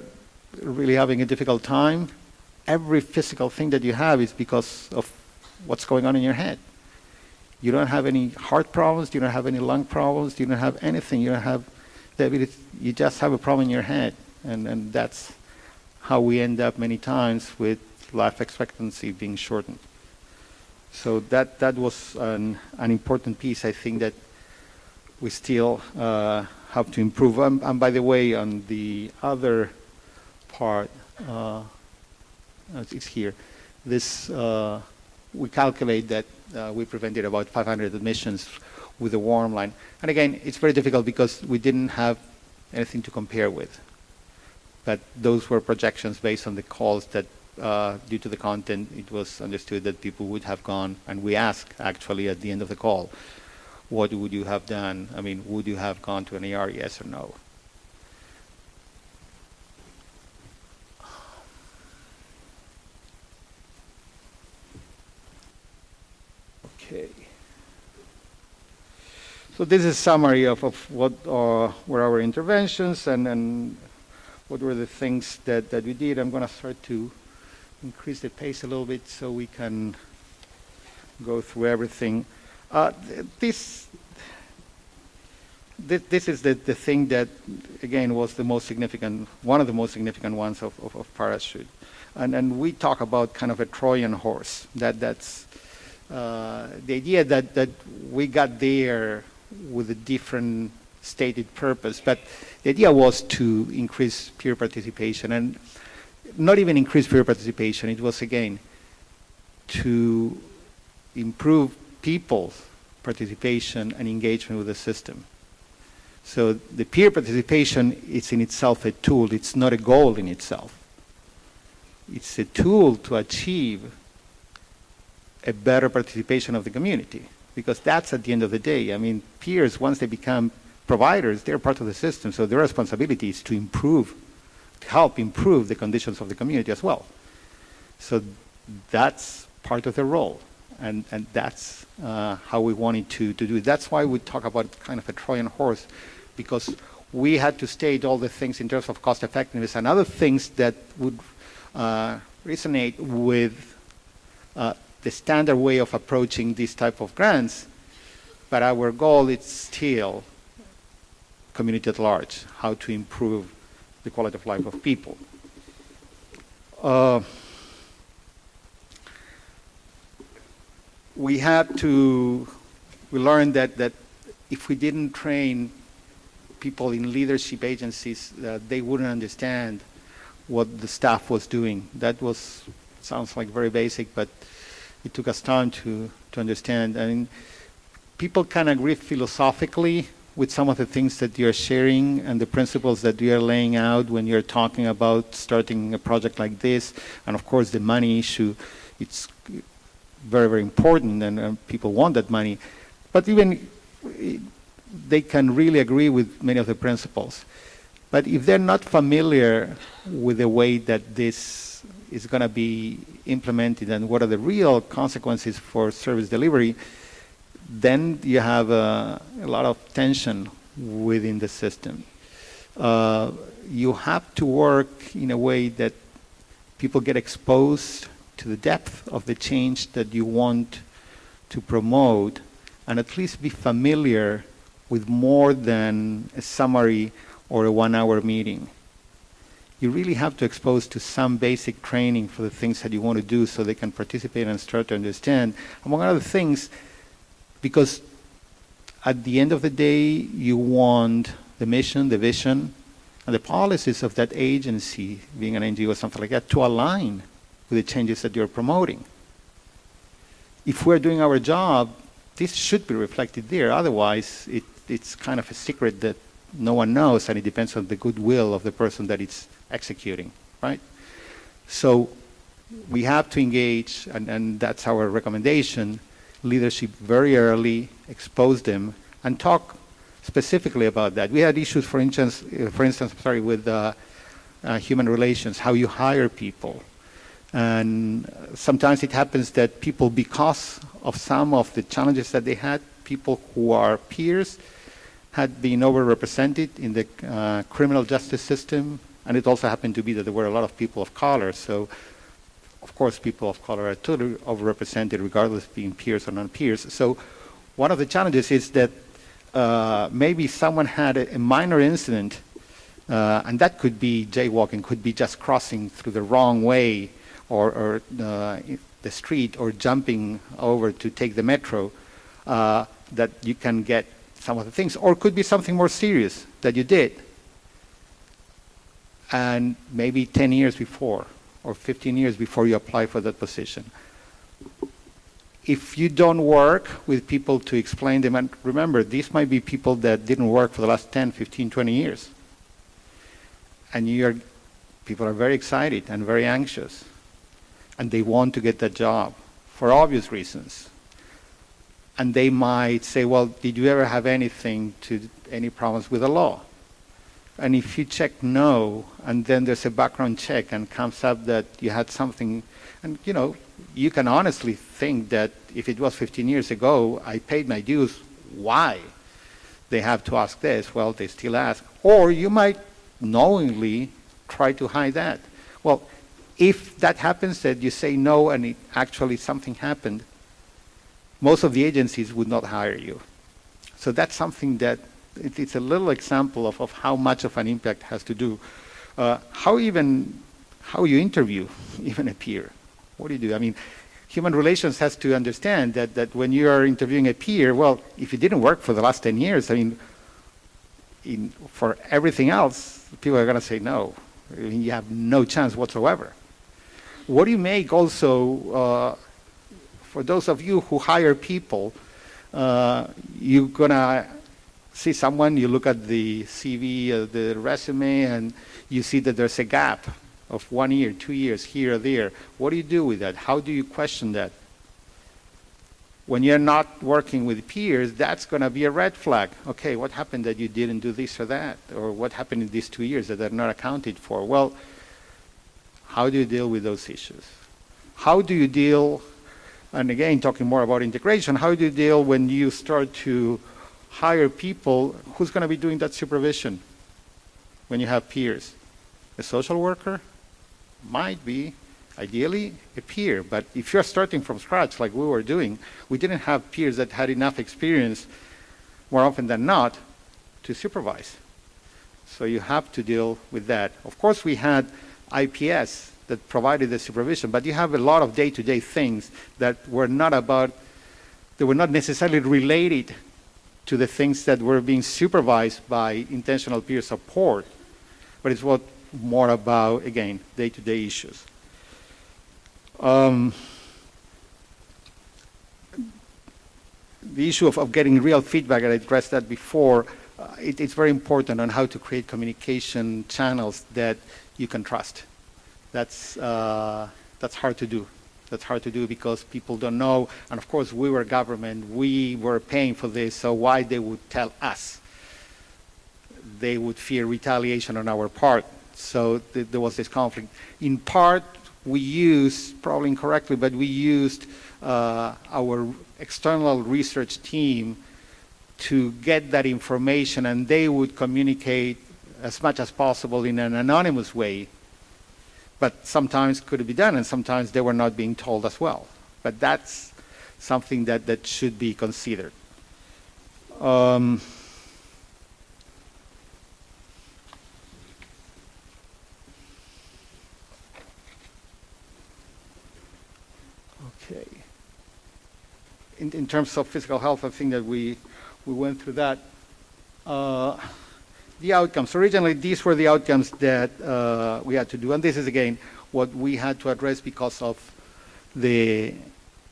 really having a difficult time, every physical thing that you have is because of what's going on in your head. You don't have any heart problems, you don't have any lung problems, you don't have anything, you don't have the ability, you just have a problem in your head. And that's how we end up many times with life expectancy being shortened. So that was an important piece, I think, that we still have to improve. And by the way, on the other part, it's here, this, we calculate that we prevented about 500 admissions with the warm line. And again, it's very difficult because we didn't have anything to compare with. But those were projections based on the calls that, due to the content, it was understood that people would have gone, and we asked actually at the end of the call, what would you have done? I mean, would you have gone to an ER, yes or no? Okay. So this is a summary of what were our interventions and what were the things that we did. I'm going to start to increase the pace a little bit so we can go through everything. This is the thing that, again, was the most significant, one of the most significant ones of Parachute. And we talk about kind of a Trojan horse. That's the idea that we got there with a different stated purpose, but the idea was to increase peer participation, and not even increase peer participation, it was, again, to improve people's participation and engagement with the system. So the peer participation is in itself a tool, it's not a goal in itself. It's a tool to achieve a better participation of the community, because that's at the end of the day. I mean, peers, once they become providers, they're part of the system, so their responsibility is to improve, to help improve the conditions of the community as well. So that's part of their role, and that's how we wanted to do it. That's why we talk about kind of a Trojan horse, because we had to state all the things in terms of cost effectiveness and other things that would resonate with the standard way of approaching these type of grants, but our goal is still community at large, how to improve the quality of life of people. we learned that if we didn't train people in leadership agencies, they wouldn't understand what the staff was doing. That sounds like very basic, but it took us time to understand. I mean, people can agree philosophically with some of the things that you're sharing and the principles that you're laying out when you're talking about starting a project like this. And of course, the money issue, it's very, very important, and people want that money. But even they can really agree with many of the principles. But if they're not familiar with the way that this is going to be implemented and what are the real consequences for service delivery, then you have a lot of tension within the system. You have to work in a way that people get exposed to the depth of the change that you want to promote, and at least be familiar with more than a summary or a 1-hour meeting. You really have to expose to some basic training for the things that you want to do so they can participate and start to understand, among other things, because at the end of the day, you want the mission, the vision, and the policies of that agency, being an NGO or something like that, to align with the changes that you're promoting. If we're doing our job, this should be reflected there. Otherwise, it's kind of a secret that no one knows, and it depends on the goodwill of the person that it's executing, right? So we have to engage, and that's our recommendation, leadership very early, expose them, and talk specifically about that. We had issues, for instance, with human relations, how you hire people. And sometimes it happens that people, because of some of the challenges that they had, people who are peers had been overrepresented in the criminal justice system. And it also happened to be that there were a lot of people of color. So, of course, people of color are totally overrepresented, regardless of being peers or non-peers. So one of the challenges is that maybe someone had a minor incident, and that could be jaywalking, could be just crossing through the wrong way, or the street, or jumping over to take the metro, that you can get some of the things. Or it could be something more serious that you did, and maybe 10 years before, or 15 years before you apply for that position. If you don't work with people to explain them, and remember, these might be people that didn't work for the last 10, 15, 20 years. And people are very excited and very anxious. And they want to get that job for obvious reasons. And they might say, well, did you ever have any problems with the law? And if you check no, and then there's a background check and comes up that you had something, and you can honestly think that if it was 15 years ago, I paid my dues, why? They have to ask this. Well, they still ask. Or you might knowingly try to hide that. Well, if that happens, that you say no and actually something happened, most of the agencies would not hire you. So that's something that it's a little example of how much of an impact has to do. How you interview even a peer. What do you do? I mean, human relations has to understand that when you are interviewing a peer, well, if it didn't work for the last 10 years, I mean, for everything else, people are going to say no. I mean, you have no chance whatsoever. What do you make also, for those of you who hire people, you're going to see someone, you look at the CV, the resume, and you see that there's a gap of 1 year, 2 years, here or there. What do you do with that? How do you question that? When you're not working with peers, that's going to be a red flag. Okay, what happened that you didn't do this or that? Or what happened in these 2 years that are not accounted for? Well, how do you deal with those issues? How do you deal, and again, talking more about integration, how do you deal when you start to hire people? Who's going to be doing that supervision when you have peers? A social worker? Might be, ideally, a peer. But if you're starting from scratch like we were doing, we didn't have peers that had enough experience, more often than not, to supervise. So you have to deal with that. Of course, we had IPS that provided the supervision, but you have a lot of day-to-day things that were not about they were not necessarily related to the things that were being supervised by intentional peer support, but it's what more about, again, day-to-day issues. The issue of getting real feedback, and I addressed that before, it's very important on how to create communication channels that you can trust. That's hard to do. That's hard to do because people don't know, and of course we were government, we were paying for this, so why they would tell us? They would fear retaliation on our part, so there was this conflict. In part, we used, probably incorrectly, but we used our external research team to get that information, and they would communicate as much as possible in an anonymous way. But sometimes could be done, and sometimes they were not being told as well. But that's something that should be considered. Okay. In terms of physical health, I think that we went through that. The outcomes. Originally, these were the outcomes that we had to do, and this is, again, what we had to address because of the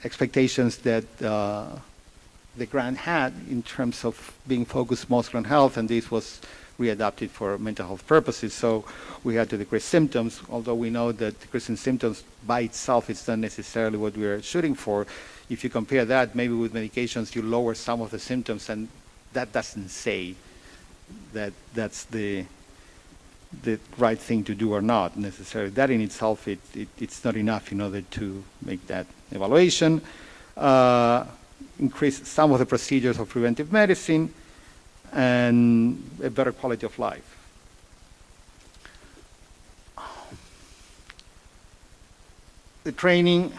expectations that the grant had in terms of being focused mostly on health, and this was readapted for mental health purposes. So we had to decrease symptoms, although we know that decreasing symptoms by itself is not necessarily what we are shooting for. If you compare that, maybe with medications, you lower some of the symptoms, and that doesn't say that that's the right thing to do or not necessarily. That in itself, it's not enough in order to make that evaluation. Increase some of the procedures of preventive medicine and a better quality of life. The training,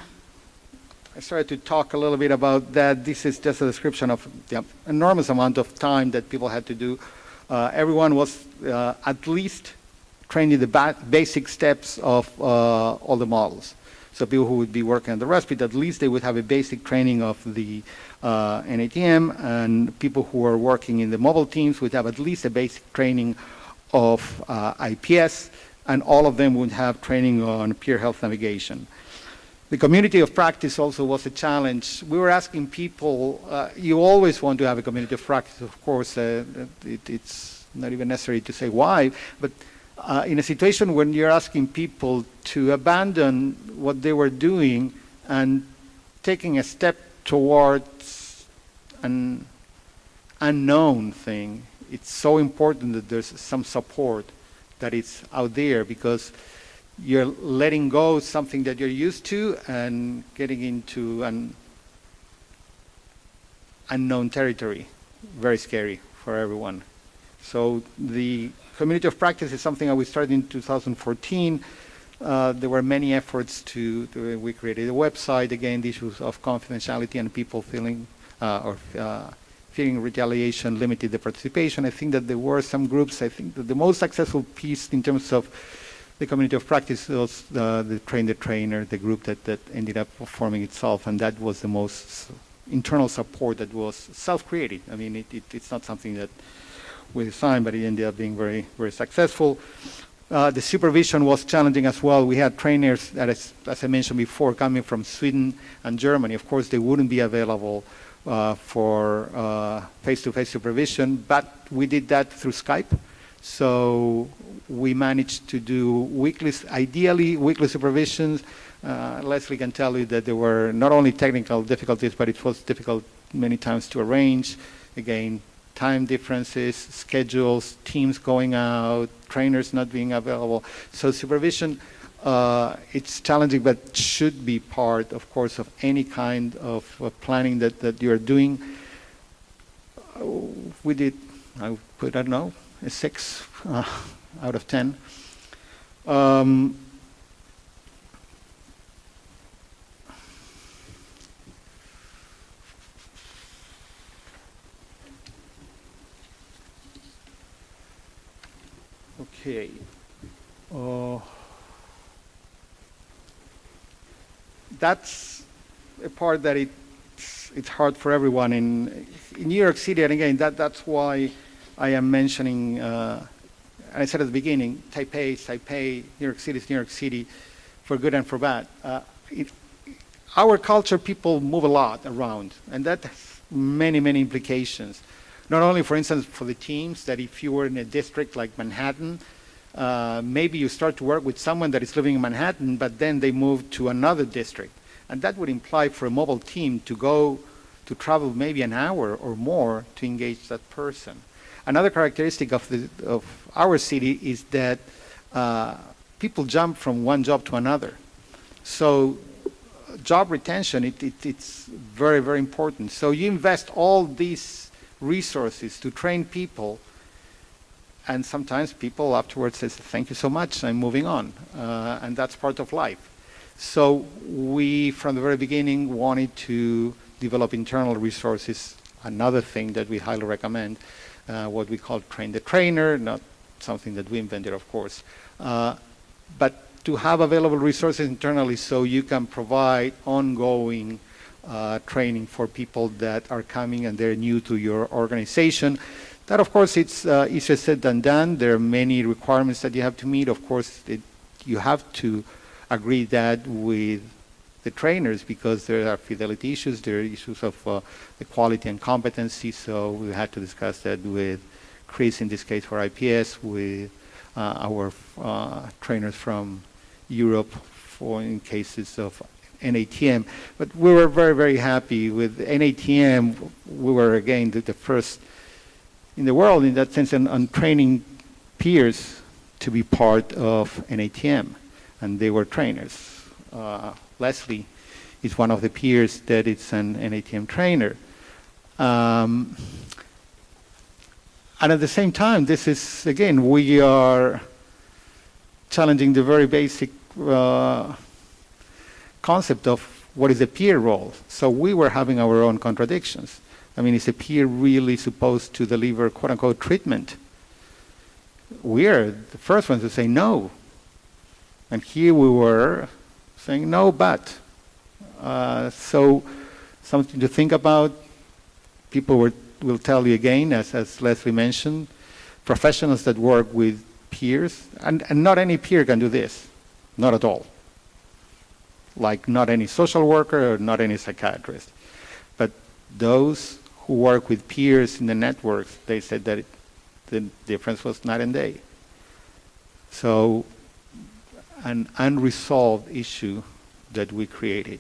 I started to talk a little bit about that. This is just a description of the enormous amount of time that people had to do. Everyone was at least trained in the basic steps of all the models. So people who would be working on the Respite, at least they would have a basic training of the NATM, and people who are working in the mobile teams would have at least a basic training of IPS, and all of them would have training on peer health navigation. The community of practice also was a challenge. We were asking people, you always want to have a community of practice, of course, it's not even necessary to say why, but in a situation when you're asking people to abandon what they were doing and taking a step towards an unknown thing, it's so important that there's some support that it's out there, because you're letting go of something that you're used to and getting into an unknown territory. Very scary for everyone. So the community of practice is something that we started in 2014. There were many efforts we created a website, again, the issues of confidentiality and people feeling fearing retaliation limited the participation. I think that there were some groups. I think that the most successful piece in terms of the community of practice was the Train the Trainer, the group that ended up forming itself, and that was the most internal support that was self-created. I mean, it's not something that we designed, but it ended up being very, very successful. The supervision was challenging as well. We had trainers that, as I mentioned before, coming from Sweden and Germany. Of course, they wouldn't be available for face-to-face supervision, but we did that through Skype. So we managed to do ideally weekly supervisions. Leslie can tell you that there were not only technical difficulties, but it was difficult many times to arrange. Again, time differences, schedules, teams going out, trainers not being available. So supervision, it's challenging, but should be part, of course, of any kind of planning that you're doing. We did, I don't know, a 6 out of 10. Okay. That's a part that it's it's hard for everyone in New York City, and again, that's why I am mentioning, I said at the beginning, Taipei, New York City is New York City, for good and for bad. Our culture, people move a lot around, and that has many, many implications. Not only, for instance, for the teams, that if you were in a district like Manhattan, maybe you start to work with someone that is living in Manhattan, but then they move to another district. And that would imply for a mobile team to travel maybe an hour or more to engage that person. Another characteristic of our city is that people jump from one job to another. So job retention, it's very, very important. So you invest all these resources to train people, and sometimes people afterwards say, thank you so much, I'm moving on. And that's part of life. So we, from the very beginning, wanted to develop internal resources. Another thing that we highly recommend, what we call train the trainer, not something that we invented, of course, but to have available resources internally so you can provide ongoing training for people that are coming and they're new to your organization. That, of course, it's easier said than done. There are many requirements that you have to meet. Of course, you have to agree that with the trainers because there are fidelity issues, there are issues of the quality and competency, so we had to discuss that with Chris in this case for IPS, with our trainers from Europe for in cases of NATM. But we were very, very happy with NATM. We were, again, the first in the world in that sense on training peers to be part of NATM, and they were trainers. Leslie is one of the peers that is an NATM trainer. And at the same time, this is, again, we are challenging the very basic concept of what is a peer role. So we were having our own contradictions. I mean, is a peer really supposed to deliver quote-unquote treatment? We're the first ones to say no. And here we were saying no, but. So something to think about. People will tell you again, as Leslie mentioned, professionals that work with peers, and not any peer can do this, not at all. Like not any social worker or not any psychiatrist. But those who work with peers in the networks, they said that the difference was night and day. So an unresolved issue that we created.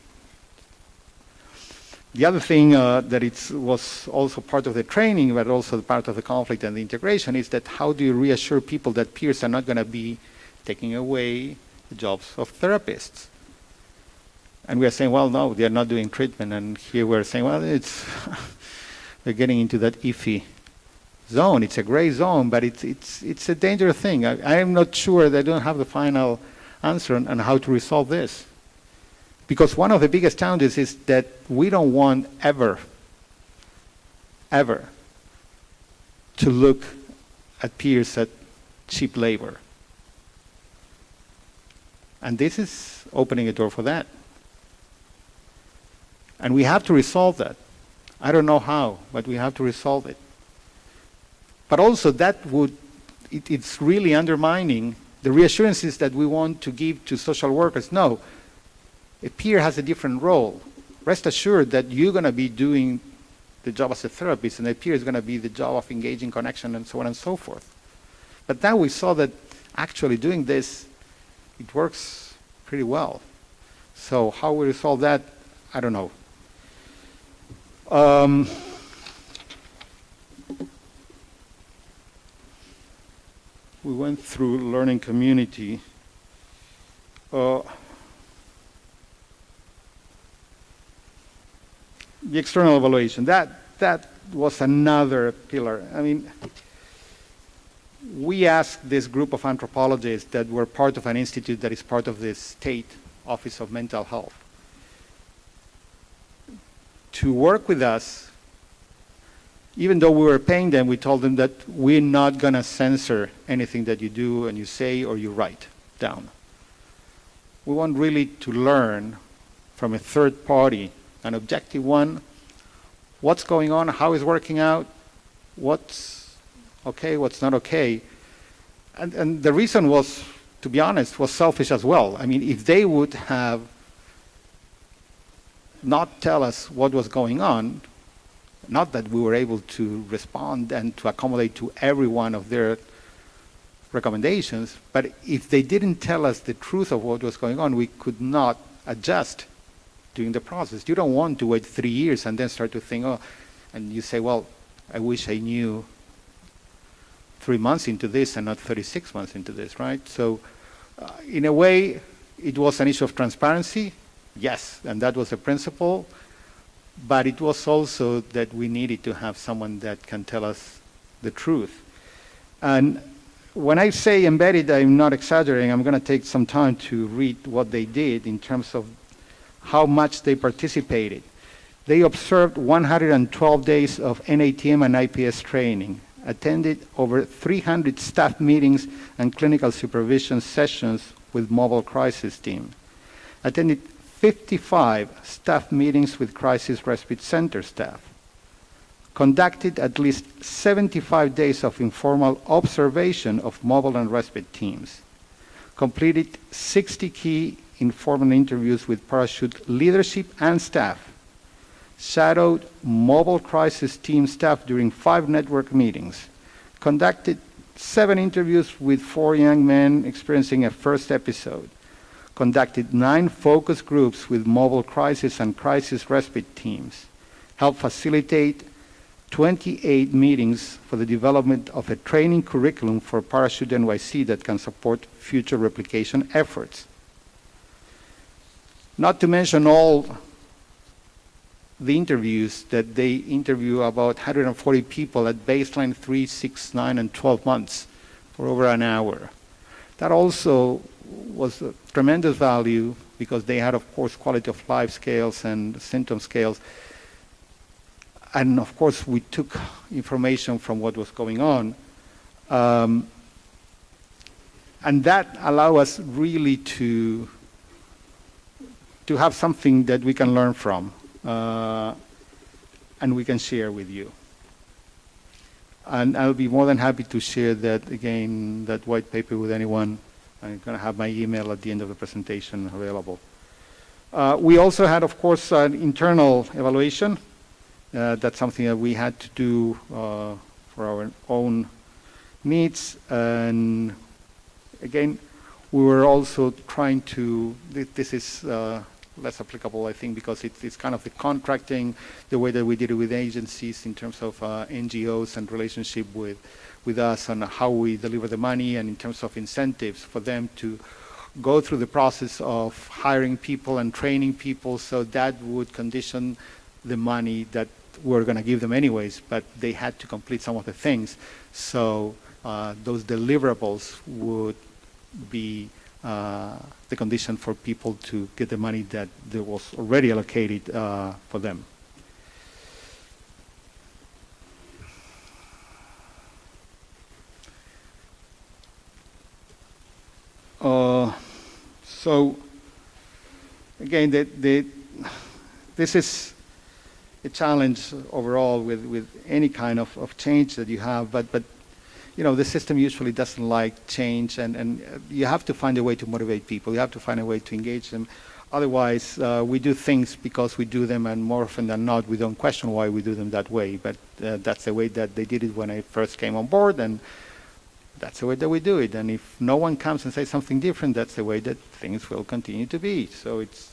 The other thing that was also part of the training, but also part of the conflict and the integration, is that how do you reassure people that peers are not going to be taking away the jobs of therapists? And we are saying, well, no, they are not doing treatment. And here we're saying, well, we're getting into that iffy zone. It's a gray zone, but it's a dangerous thing. I am not sure they don't have the final answer on how to resolve this. Because one of the biggest challenges is that we don't want ever to look at peers at cheap labor. And this is opening a door for that. And we have to resolve that. I don't know how, but we have to resolve it. But also it's really undermining the reassurances that we want to give to social workers. No, a peer has a different role. Rest assured that you're going to be doing the job as a therapist, and a peer is going to be the job of engaging connection and so on and so forth. But now we saw that actually doing this, it works pretty well. So how we resolve that, I don't know. We went through learning community. The external evaluation, that was another pillar. I mean, we asked this group of anthropologists that were part of an institute that is part of the State Office of Mental Health to work with us. Even though we were paying them, we told them that we're not going to censor anything that you do and you say or you write down. We want really to learn from a third party, an objective one, what's going on, how it's working out, what's okay, what's not okay. And the reason was, to be honest, was selfish as well. I mean, if they would have not tell us what was going on, not that we were able to respond and to accommodate to every one of their recommendations, but if they didn't tell us the truth of what was going on, we could not adjust during the process. You don't want to wait 3 years and then start to think, oh, and you say, well, I wish I knew 3 months into this and not 36 months into this, right? So in a way, it was an issue of transparency, yes, and that was a principle, but it was also that we needed to have someone that can tell us the truth. And when I say embedded, I'm not exaggerating. I'm going to take some time to read what they did in terms of how much they participated. They observed 112 days of NATM and IPS training, attended over 300 staff meetings and clinical supervision sessions with mobile crisis team, attended 55 staff meetings with crisis respite center staff, conducted at least 75 days of informal observation of mobile and respite teams, completed 60 key informal interviews with parachute leadership and staff, shadowed mobile crisis team staff during 5 network meetings, conducted 7 interviews with 4 young men experiencing a first episode, conducted 9 focus groups with mobile crisis and crisis respite teams, helped facilitate 28 meetings for the development of a training curriculum for Parachute NYC that can support future replication efforts. Not to mention all the interviews that they interview about 140 people at baseline 3, 6, 9, and 12 months for over an hour. That also was a tremendous value because they had, of course, quality of life scales and symptom scales. And of course, we took information from what was going on. And that allowed us really to have something that we can learn from and we can share with you. And I'll be more than happy to share that, again, that white paper with anyone. I'm going to have my email at the end of the presentation available. We also had, of course, an internal evaluation. That's something that we had to do for our own needs. And again, we were also trying to, this is less applicable, I think, because it's kind of the contracting, the way that we did it with agencies in terms of NGOs and relationship with us and how we deliver the money, and in terms of incentives for them to go through the process of hiring people and training people, so that would condition the money that we're going to give them anyways, but they had to complete some of the things. So those deliverables would be the condition for people to get the money that there was already allocated for them. So again, this is a challenge overall with any kind of change that you have, but you know, the system usually doesn't like change, and you have to find a way to motivate people. You have to find a way to engage them. Otherwise, we do things because we do them, and more often than not, we don't question why we do them that way. But that's the way that they did it when I first came on board, and that's the way that we do it. And if no one comes and says something different, that's the way that things will continue to be. So it's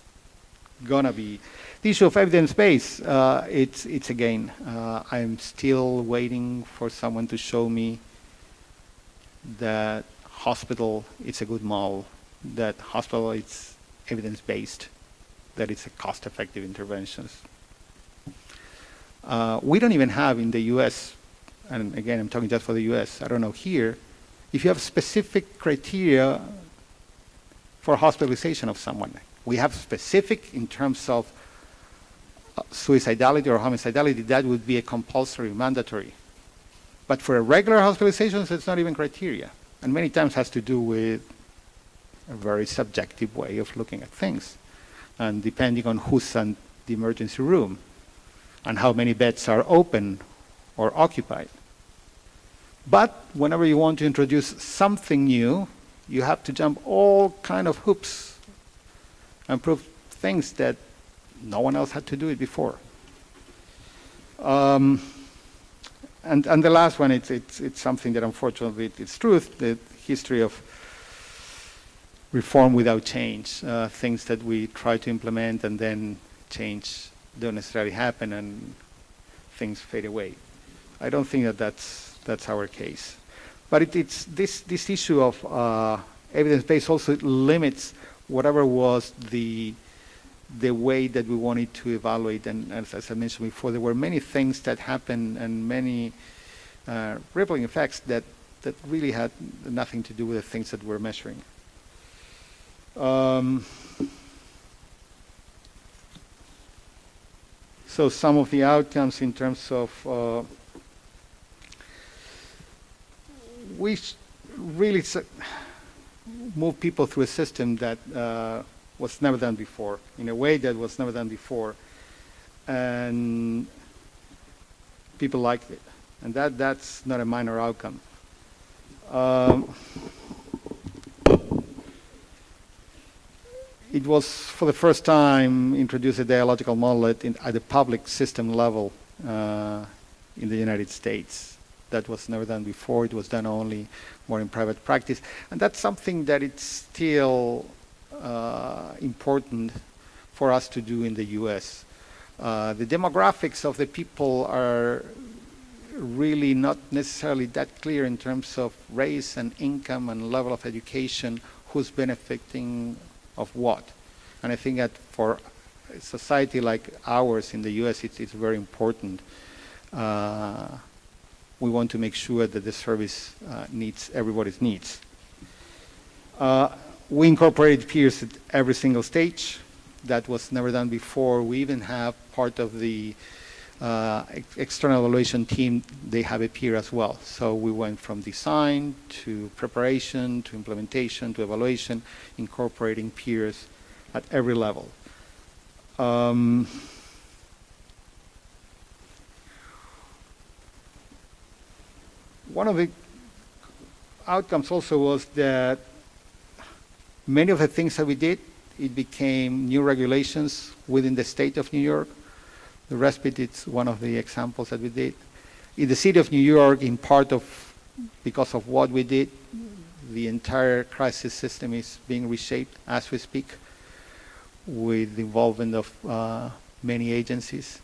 gonna be the issue of evidence-based. It's again, I'm still waiting for someone to show me that hospital it's a good model, that hospital it's evidence-based, that it's a cost-effective interventions. We don't even have in the U.S., and again I'm talking just for the U.S., I don't know here, if you have specific criteria for hospitalization of someone. We have specific in terms of suicidality or homicidality, that would be a compulsory, mandatory. But for a regular hospitalizations, it's not even criteria. And many times has to do with a very subjective way of looking at things. And depending on who's in the emergency room. and how many beds are open or occupied. But whenever you want to introduce something new, you have to jump all kind of hoops and prove things that no one else had to do it before. And the last one, it's something that unfortunately it's truth, the history of reform without change, things that we try to implement and then change don't necessarily happen and things fade away. I don't think that that's our case. But it's this issue of evidence-based also limits whatever was the way that we wanted to evaluate. And as I mentioned before, there were many things that happened and many rippling effects that really had nothing to do with the things that we're measuring. So some of the outcomes in terms of we really move people through a system that was never done before, in a way that was never done before, and people liked it, and that's not a minor outcome. It was for the first time introduced a dialogical model at the public system level in the United States. That was never done before. It was done only more in private practice. And that's something that it's still important for us to do in the US. The demographics of the people are really not necessarily that clear in terms of race and income and level of education, who's benefiting of what. And I think that for a society like ours in the US, it's very important. We want to make sure that the service meets everybody's needs. We incorporated peers at every single stage. That was never done before. We even have part of the external evaluation team, they have a peer as well. So we went from design to preparation to implementation to evaluation, incorporating peers at every level. One of the outcomes also was that many of the things that we did, it became new regulations within the state of New York. The respite is one of the examples that we did. In the city of New York, in part because of what we did, the entire crisis system is being reshaped as we speak with the involvement of many agencies.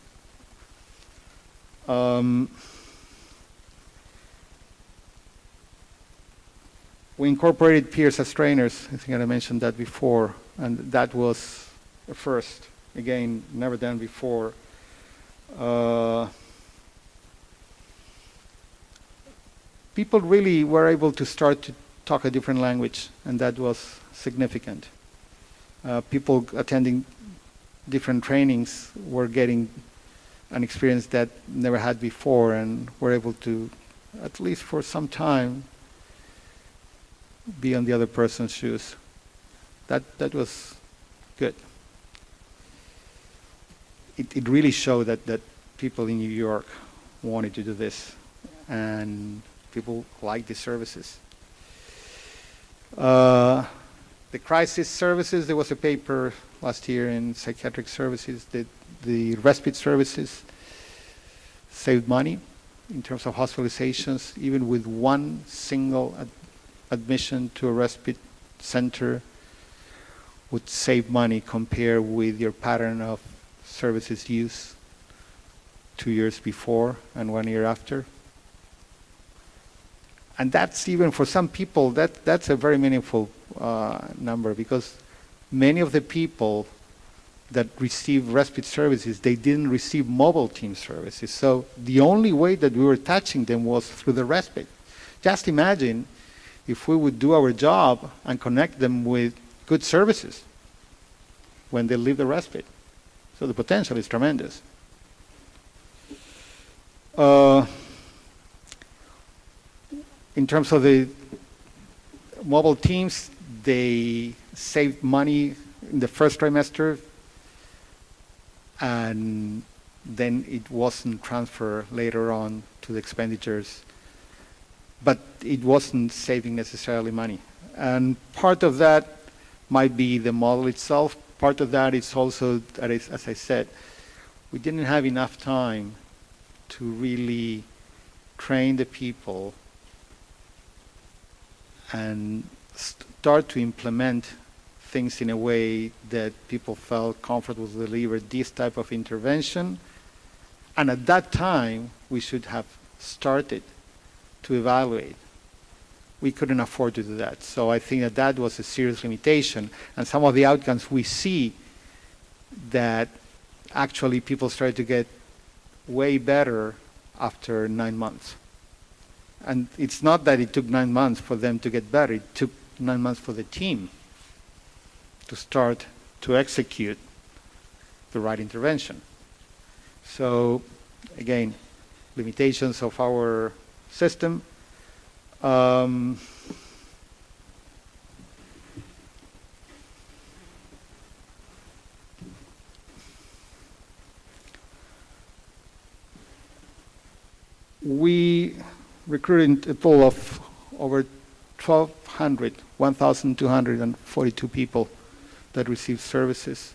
We incorporated peers as trainers. I think I mentioned that before, and that was a first. Again, never done before. People really were able to start to talk a different language, and that was significant. People attending different trainings were getting an experience that never had before, and were able to, at least for some time, be on the other person's shoes. That was good. It really showed that people in New York wanted to do this, and people liked the services. The crisis services, there was a paper last year in psychiatric services that the respite services saved money in terms of hospitalizations, even with one single admission to a respite center would save money compared with your pattern of services use 2 years before and 1 year after. And that's even for some people, that's a very meaningful number, because many of the people that receive respite services, they didn't receive mobile team services. So the only way that we were touching them was through the respite. Just imagine if we would do our job and connect them with good services when they leave the respite. So the potential is tremendous. In terms of the mobile teams, they saved money in the first trimester, and then it wasn't transferred later on to the expenditures, but it wasn't saving necessarily money. And part of that might be the model itself. Part of that is also, that is, as I said, we didn't have enough time to really train the people and start to implement things in a way that people felt comfortable to deliver this type of intervention. And at that time, we should have started to evaluate. We couldn't afford to do that. So I think that that was a serious limitation. And some of the outcomes we see that actually people started to get way better after 9 months. And it's not that it took 9 months for them to get better. It took 9 months for the team to start to execute the right intervention. So again, limitations of our system. We recruited a total of over 1,242 people that received services.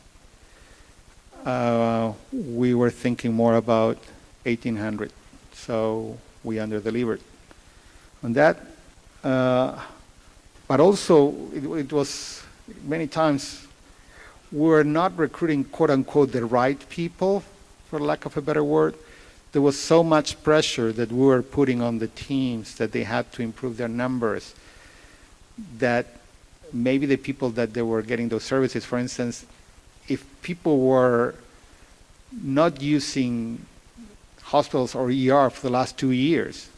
We were thinking more about 1,800, so we under-delivered on that. But also, it was many times we were not recruiting, quote-unquote, the right people, for lack of a better word. There was so much pressure that we were putting on the teams that they had to improve their numbers, that maybe the people that they were getting those services, for instance, if people were not using hospitals or ER for the last 2 years,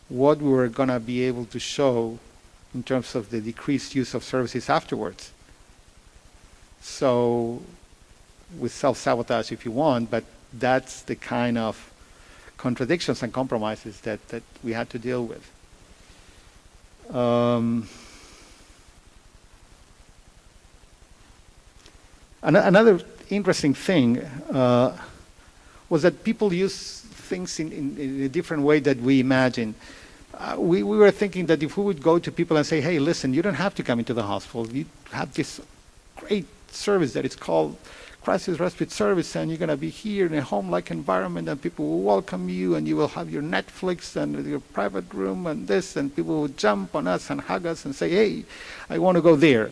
what we were going to be able to show in terms of the decreased use of services afterwards. So with self-sabotage if you want, but that's the kind of contradictions and compromises that we had to deal with. Another interesting thing was that people use things in a different way that we imagined. We were thinking that if we would go to people and say, hey, listen, you don't have to come into the hospital. You have this great service that is called Crisis Respite Service, and you're going to be here in a home-like environment, and people will welcome you, and you will have your Netflix and your private room and this, and people will jump on us and hug us and say, hey, I want to go there.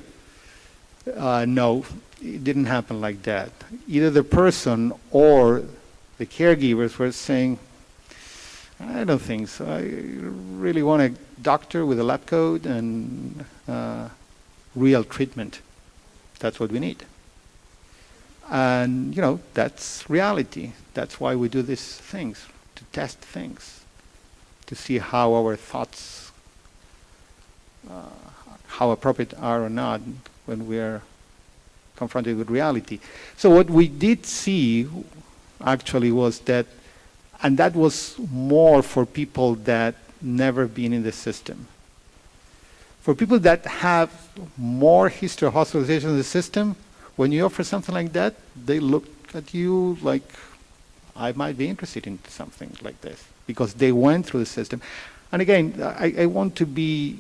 No, it didn't happen like that. Either the person or the caregivers were saying, I don't think so. I really want a doctor with a lab coat and real treatment. That's what we need. And, you know, that's reality. That's why we do these things, to test things, to see how our thoughts, how appropriate are or not when we are confronted with reality. So what we did see actually was that, and that was more for people that never been in the system. For people that have more history of hospitalization in the system, when you offer something like that, they look at you like, I might be interested in something like this, because they went through the system. And again, I want to be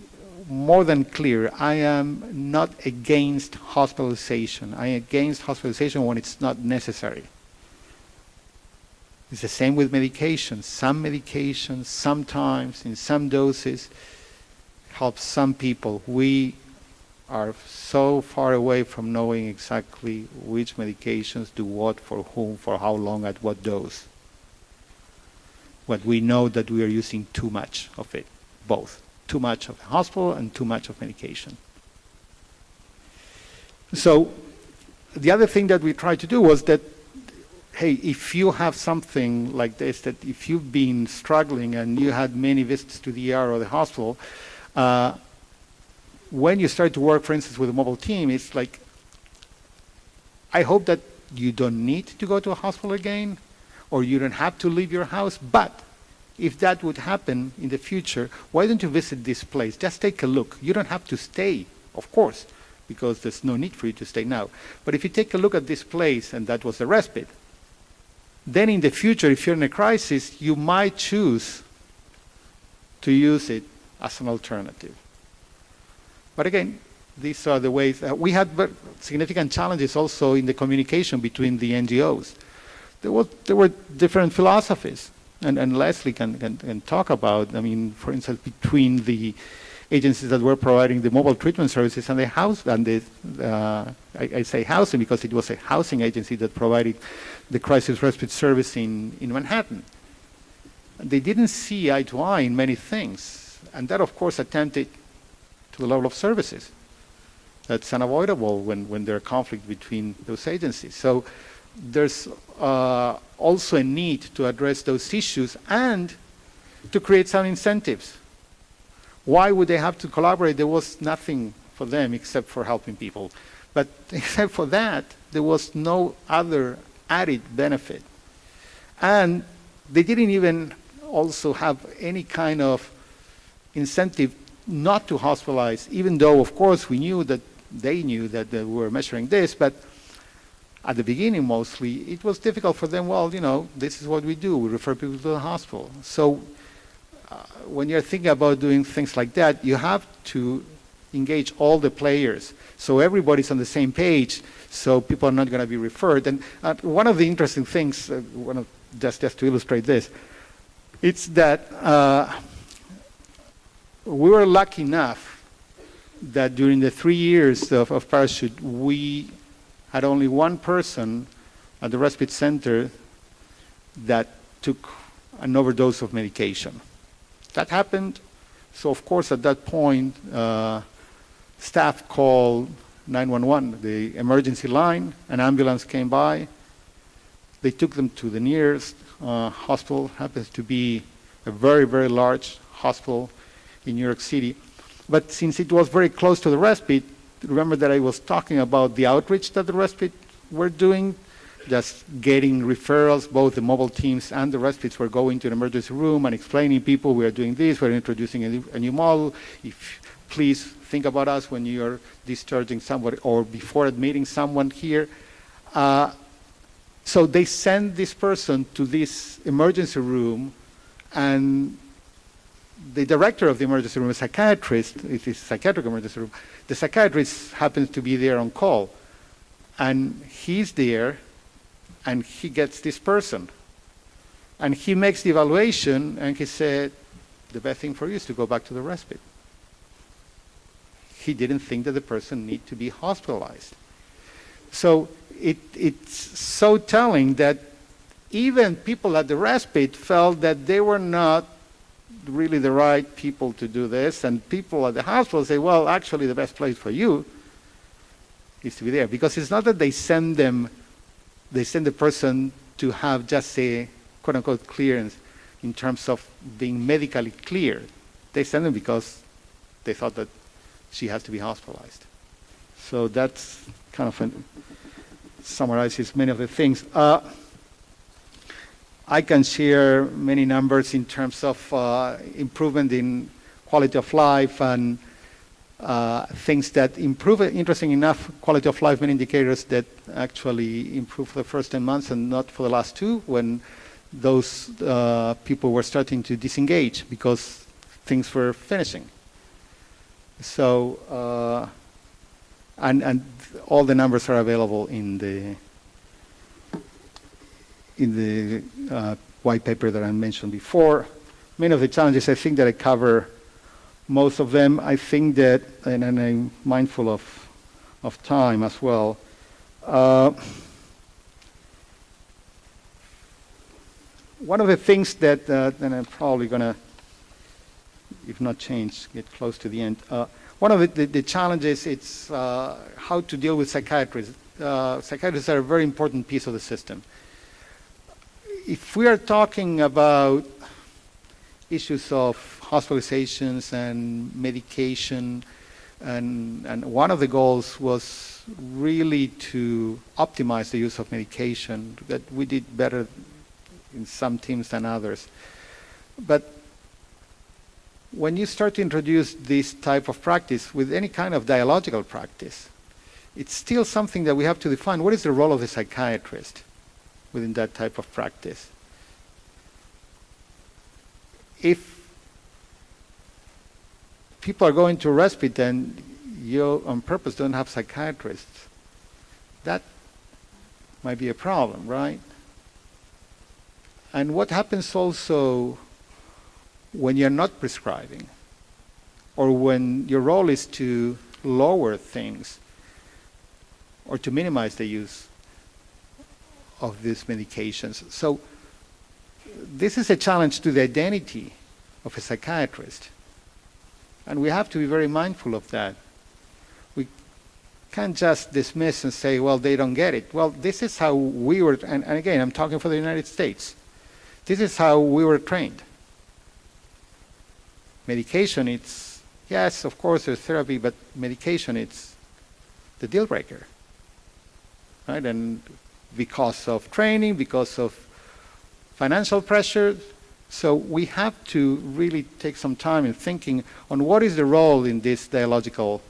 more than clear. I am not against hospitalization. I am against hospitalization when it's not necessary. It's the same with medications. Some medications, sometimes, in some doses, help some people. We are so far away from knowing exactly which medications do what, for whom, for how long, at what dose. But we know that we are using too much of it, both. Too much of the hospital and too much of medication. So the other thing that we tried to do was that, hey, if you have something like this, that if you've been struggling and you had many visits to the ER or the hospital, when you start to work, for instance, with a mobile team, it's like, I hope that you don't need to go to a hospital again, or you don't have to leave your house, but if that would happen in the future, why don't you visit this place? Just take a look. You don't have to stay, of course, because there's no need for you to stay now. But if you take a look at this place, and that was the respite, then in the future, if you're in a crisis, you might choose to use it as an alternative. But again, these are the ways. We had significant challenges also in the communication between the NGOs. There were different philosophies, and Leslie can talk about, I mean, for instance, between the agencies that were providing the mobile treatment services and the house, and I say housing because it was a housing agency that provided the crisis respite service in Manhattan. They didn't see eye to eye in many things, and that of course attempted to the level of services. That's unavoidable when there are conflict between those agencies. So there's also a need to address those issues and to create some incentives. Why would they have to collaborate? There was nothing for them except for helping people. But except for that, there was no other added benefit. And they didn't even also have any kind of incentive not to hospitalize, even though, of course, we knew that they knew that we were measuring this, but at the beginning, mostly, it was difficult for them. Well, you know, this is what we do. We refer people to the hospital. So when you're thinking about doing things like that, you have to engage all the players. So everybody's on the same page, so people are not going to be referred. And one of the interesting things, just to illustrate this, it's that we were lucky enough that during the 3 years of Parachute, we had only one person at the Respite Center that took an overdose of medication. That happened, so of course at that point, staff called 911, the emergency line. An ambulance came by. They took them to the nearest hospital. Happens to be a very, very large hospital in New York City. But since it was very close to the Respite, remember that I was talking about the outreach that the Respite were doing, just getting referrals. Both the mobile teams and the Respites were going to an emergency room and explaining people, we are doing this, we're introducing a new model. Please think about us when you're discharging somebody or before admitting someone here. So they send this person to this emergency room, and the director of the emergency room, a psychiatrist, it is a psychiatric emergency room, the psychiatrist happens to be there on call. And he's there, and he gets this person. And he makes the evaluation, and he said, the best thing for you is to go back to the Respite. He didn't think that the person needed to be hospitalized. So it's so telling that even people at the Respite felt that they were not really the right people to do this, and people at the hospital say, well, actually the best place for you is to be there. Because it's not that they send the person to have just a quote-unquote clearance in terms of being medically cleared. They send them because they thought that she has to be hospitalized. So that's kind of summarizes many of the things. I can share many numbers in terms of improvement in quality of life and things that improve. Interesting enough, quality of life, many indicators that actually improve for the first 10 months and not for the last 2, when those people were starting to disengage because things were finishing. So, and all the numbers are available in the white paper that I mentioned before. Many of the challenges, I think that I cover most of them. I think that, and I'm mindful of time as well. One of the things that, and I'm probably going to, if not change, get close to the end. One of the challenges, it's how to deal with psychiatrists. Psychiatrists are a very important piece of the system. If we are talking about issues of hospitalizations and medication, and one of the goals was really to optimize the use of medication, that we did better in some teams than others. But when you start to introduce this type of practice with any kind of dialogical practice, it's still something that we have to define. What is the role of the psychiatrist? within that type of practice. If people are going to respite and you on purpose don't have psychiatrists, that might be a problem, right? And what happens also when you're not prescribing, or when your role is to lower things or to minimize the use of these medications. So this is a challenge to the identity of a psychiatrist. And we have to be very mindful of that. We can't just dismiss and say, well, they don't get it. Well, this is how we were, and again, I'm talking for the United States. This is how we were trained. Medication, it's, yes, of course, there's therapy, but medication, it's the deal breaker, right? And because of training, because of financial pressure, so we have to really take some time in thinking on what is the role in these dialogical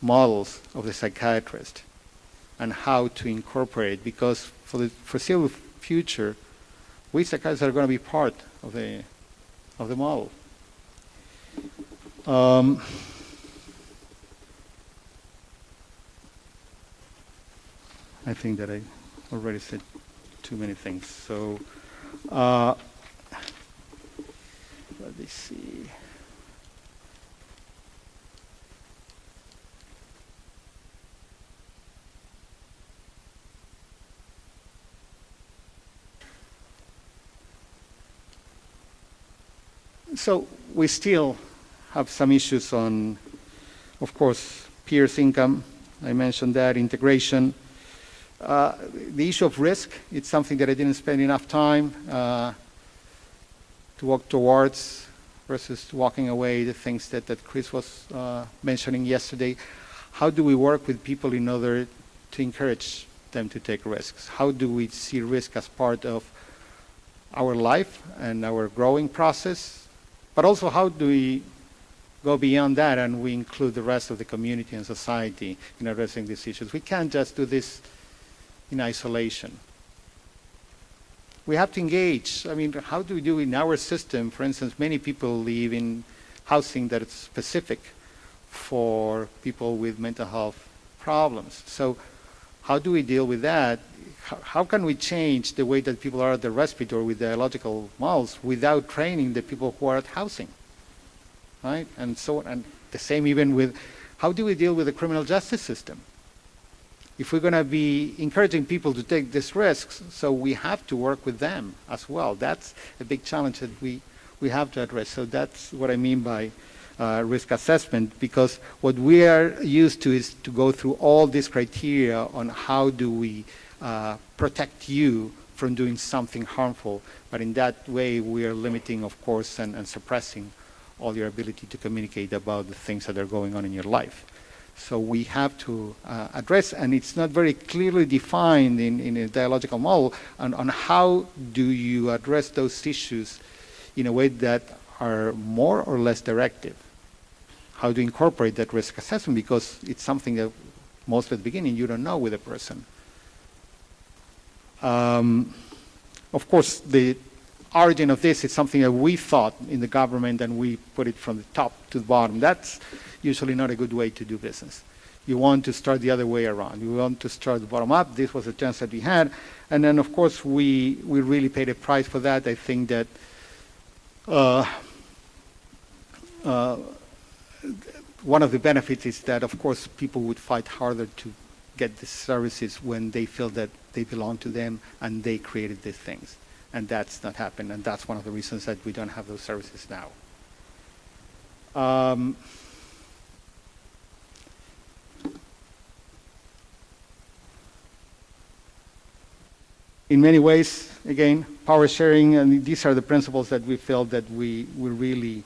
models of the psychiatrist and how to incorporate, because for the foreseeable future, we psychiatrists are going to be part of the model. I think that I already said too many things. So let me see. So we still have some issues on, of course, peers' income. I mentioned that, integration. The issue of risk, it's something that I didn't spend enough time to walk towards versus walking away, the things that Chris was mentioning yesterday. How do we work with people in order to encourage them to take risks? How do we see risk as part of our life and our growing process? But also, how do we go beyond that and we include the rest of the community and society in addressing these issues? We can't just do this in isolation. We have to engage. I mean, how do we do in our system? For instance, many people live in housing that is specific for people with mental health problems. So how do we deal with that? How can we change the way that people are at the respite or with dialogical models without training the people who are at housing, right? And so, and the same even with, how do we deal with the criminal justice system? If we're going to be encouraging people to take these risks, so we have to work with them as well. That's a big challenge that we have to address. So that's what I mean by risk assessment, because what we are used to is to go through all these criteria on how do we protect you from doing something harmful, but in that way we are limiting, of course, and suppressing all your ability to communicate about the things that are going on in your life. So we have to address, and it's not very clearly defined in a dialogical model, on how do you address those issues in a way that are more or less directive. How to incorporate that risk assessment, because it's something that most at the beginning you don't know with a person. Of course, the origin of this is something that we thought in the government, and we put it from the top to the bottom. That's usually not a good way to do business. You want to start the other way around. You want to start the bottom up. This was a chance that we had. And then, of course, we really paid a price for that. I think that one of the benefits is that, of course, people would fight harder to get the services when they feel that they belong to them and they created these things. And that's not happened, and that's one of the reasons that we don't have those services now. In many ways, again, power sharing, and these are the principles that we feel that we really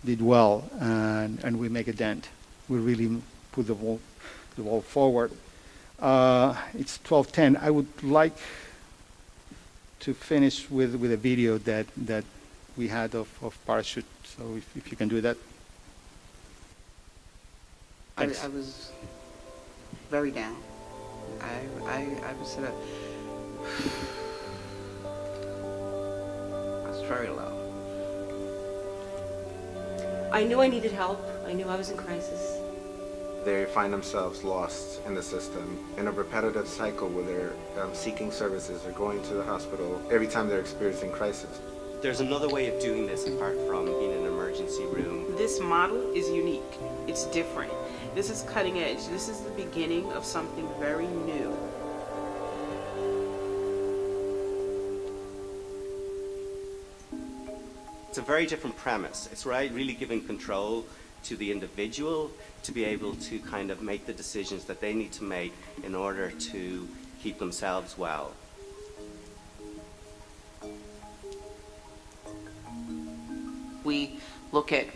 did well, and we make a dent. We really put the ball forward. It's 12:10. I would like to finish with a video that we had of Parachute. So if you can do that. I was very down. I was very low. I knew I needed help. I knew I was in crisis. They find themselves lost in the system in a repetitive cycle where they're seeking services or going to the hospital every time they're experiencing crisis. There's another way of doing this apart from being in an emergency room. This model is unique. It's different. This is cutting edge. This is the beginning of something very new. It's a very different premise. It's really giving control to the individual to be able to kind of make the decisions that they need to make in order to keep themselves well. We look at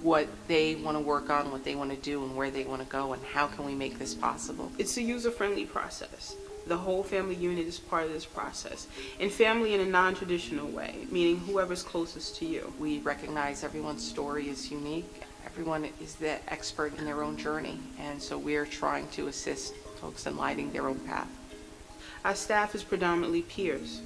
what they want to work on, what they want to do, and where they want to go, and how can we make this possible. It's a user-friendly process. The whole family unit is part of this process. And family in a non-traditional way, meaning whoever's closest to you. We recognize everyone's story is unique. Everyone is the expert in their own journey, and so we're trying to assist folks in lighting their own path. Our staff is predominantly peers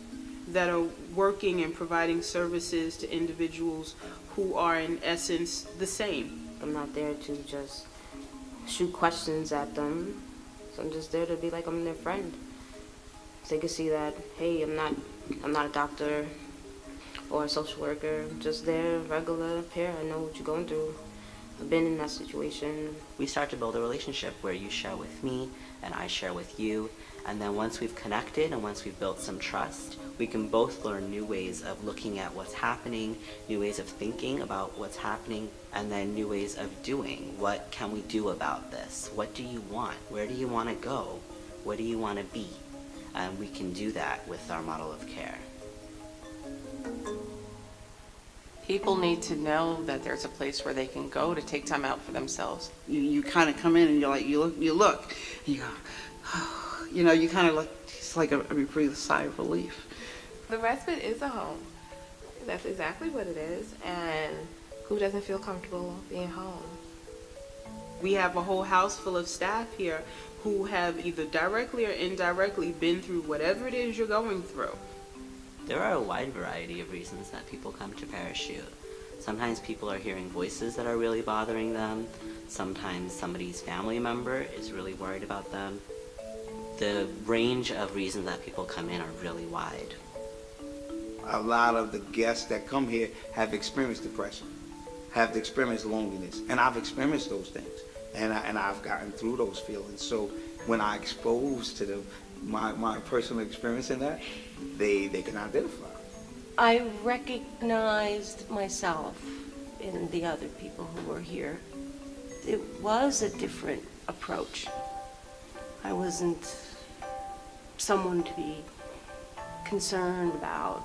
that are working and providing services to individuals who are in essence the same. I'm not there to just shoot questions at them. So I'm just there to be like I'm their friend. So they can see that, hey, I'm not a doctor or a social worker. I'm just their regular peer. I know what you're going through. I've been in that situation. We start to build a relationship where you share with me and I share with you. And then once we've connected and once we've built some trust, we can both learn new ways of looking at what's happening, new ways of thinking about what's happening, and then new ways of doing. What can we do about this? What do you want? Where do you want to go? What do you want to be? And we can do that with our model of care. People need to know that there's a place where they can go to take time out for themselves. You kind of come in and you're like, you look, and you go, oh, you know, you kind of like, it's like a breathe sigh of relief. The respite is a home. That's exactly what it is. And who doesn't feel comfortable being home? We have a whole house full of staff here who have either directly or indirectly been through whatever it is you're going through. There are a wide variety of reasons that people come to Parachute. Sometimes people are hearing voices that are really bothering them. Sometimes somebody's family member is really worried about them. The range of reasons that people come in are really wide. A lot of the guests that come here have experienced depression, have experienced loneliness, and I've experienced those things, and I've gotten through those feelings. So when I expose to them my personal experience in that, they can identify. I recognized myself in the other people who were here. It was a different approach. I wasn't someone to be concerned about.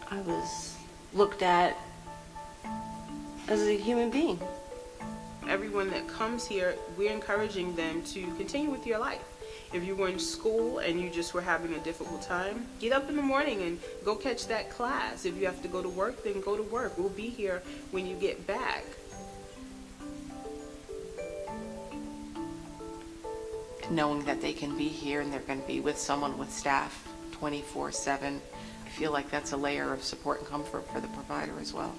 I was looked at as a human being. Everyone that comes here, we're encouraging them to continue with your life. If you were in school and you just were having a difficult time, get up in the morning and go catch that class. If you have to go to work, then go to work. We'll be here when you get back. Knowing that they can be here and they're going to be with someone, with staff 24/7, I feel like that's a layer of support and comfort for the provider as well.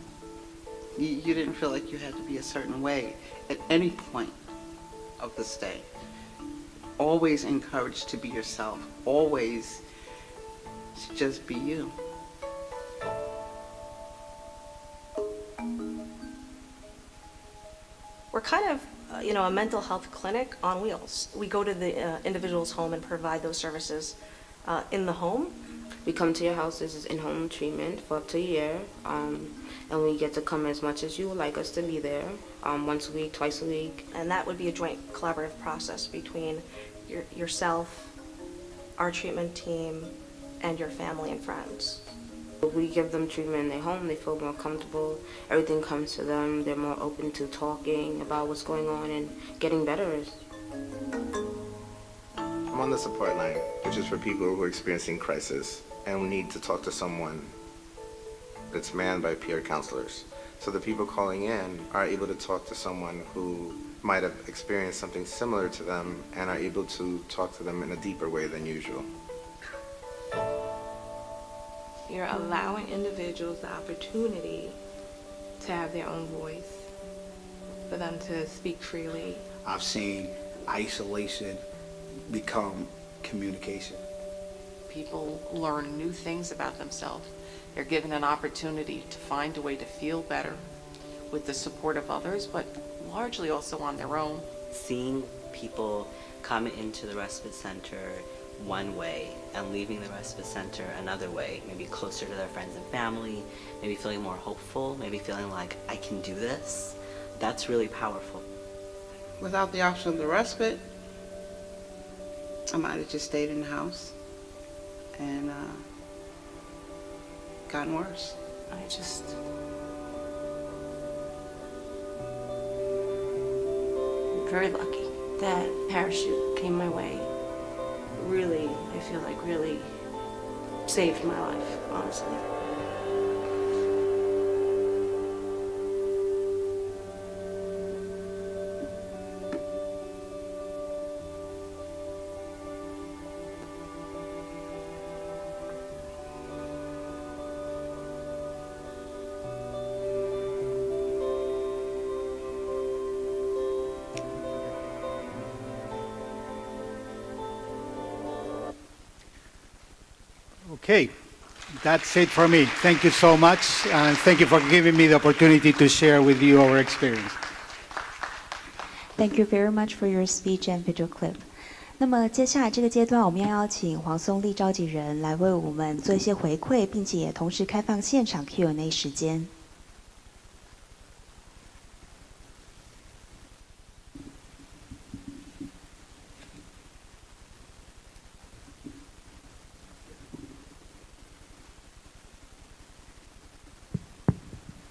You didn't feel like you had to be a certain way at any point of the stay. Always encouraged to be yourself. Always to just be you. We're kind of, a mental health clinic on wheels. We go to the individual's home and provide those services in the home. We come to your house. This is in-home treatment for up to a year. And we get to come as much as you would like us to be there, once a week, twice a week. And that would be a joint collaborative process between yourself, our treatment team, and your family and friends. We give them treatment in their home. They feel more comfortable. Everything comes to them. They're more open to talking about what's going on and getting better. I'm on the support line, which is for people who are experiencing crisis and need to talk to someone. It's manned by peer counselors. So the people calling in are able to talk to someone who might have experienced something similar to them and are able to talk to them in a deeper way than usual. You're allowing individuals the opportunity to have their own voice, for them to speak freely. I've seen isolation become communication. People learn new things about themselves. They're given an opportunity to find a way to feel better with the support of others, but largely also on their own. Seeing people come into the respite center one way and leaving the respite center another way, maybe closer to their friends and family, maybe feeling more hopeful, maybe feeling like I can do this, that's really powerful. Without the option of the respite, I might have just stayed in the house and gotten worse. I'm very lucky that parachute came my way. Really, I feel like really saved my life, honestly. Okay, that's it for me. Thank you so much, and thank you for giving me the opportunity to share with you our experience. Thank you very much for your speech and video clip. 那么接下来这个阶段，我们要邀请黄松丽召集人来为我们做一些回馈，并且也同时开放现场 Q&A 时间。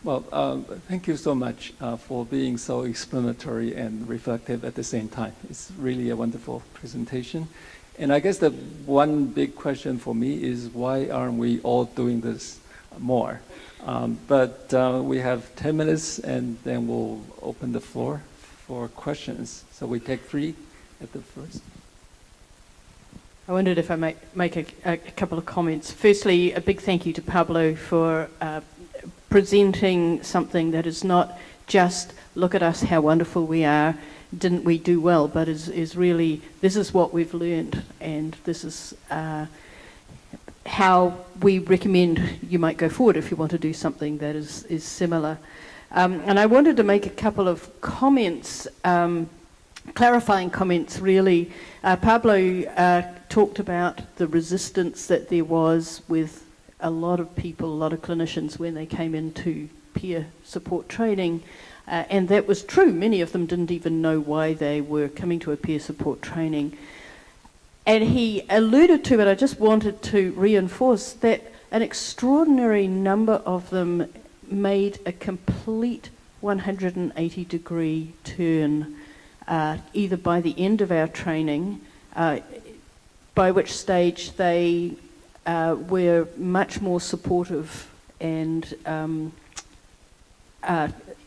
Well, thank you so much for being so explanatory and reflective at the same time. It's really a wonderful presentation. And I guess the one big question for me is why aren't we all doing this more? But we have 10 minutes and then we'll open the floor for questions. So we take 3 at the first. I wondered if I might make a couple of comments. Firstly, a big thank you to Pablo for presenting something that is not just look at us, how wonderful we are, didn't we do well, but is really, this is what we've learned, and this is how we recommend you might go forward if you want to do something that is similar. And I wanted to make a couple of comments, clarifying comments really. Pablo talked about the resistance that there was with a lot of people, a lot of clinicians when they came into peer support training, and that was true. Many of them didn't even know why they were coming to a peer support training. And he alluded to it, I just wanted to reinforce that an extraordinary number of them made a complete 180-degree turn, either by the end of our training, by which stage they were much more supportive and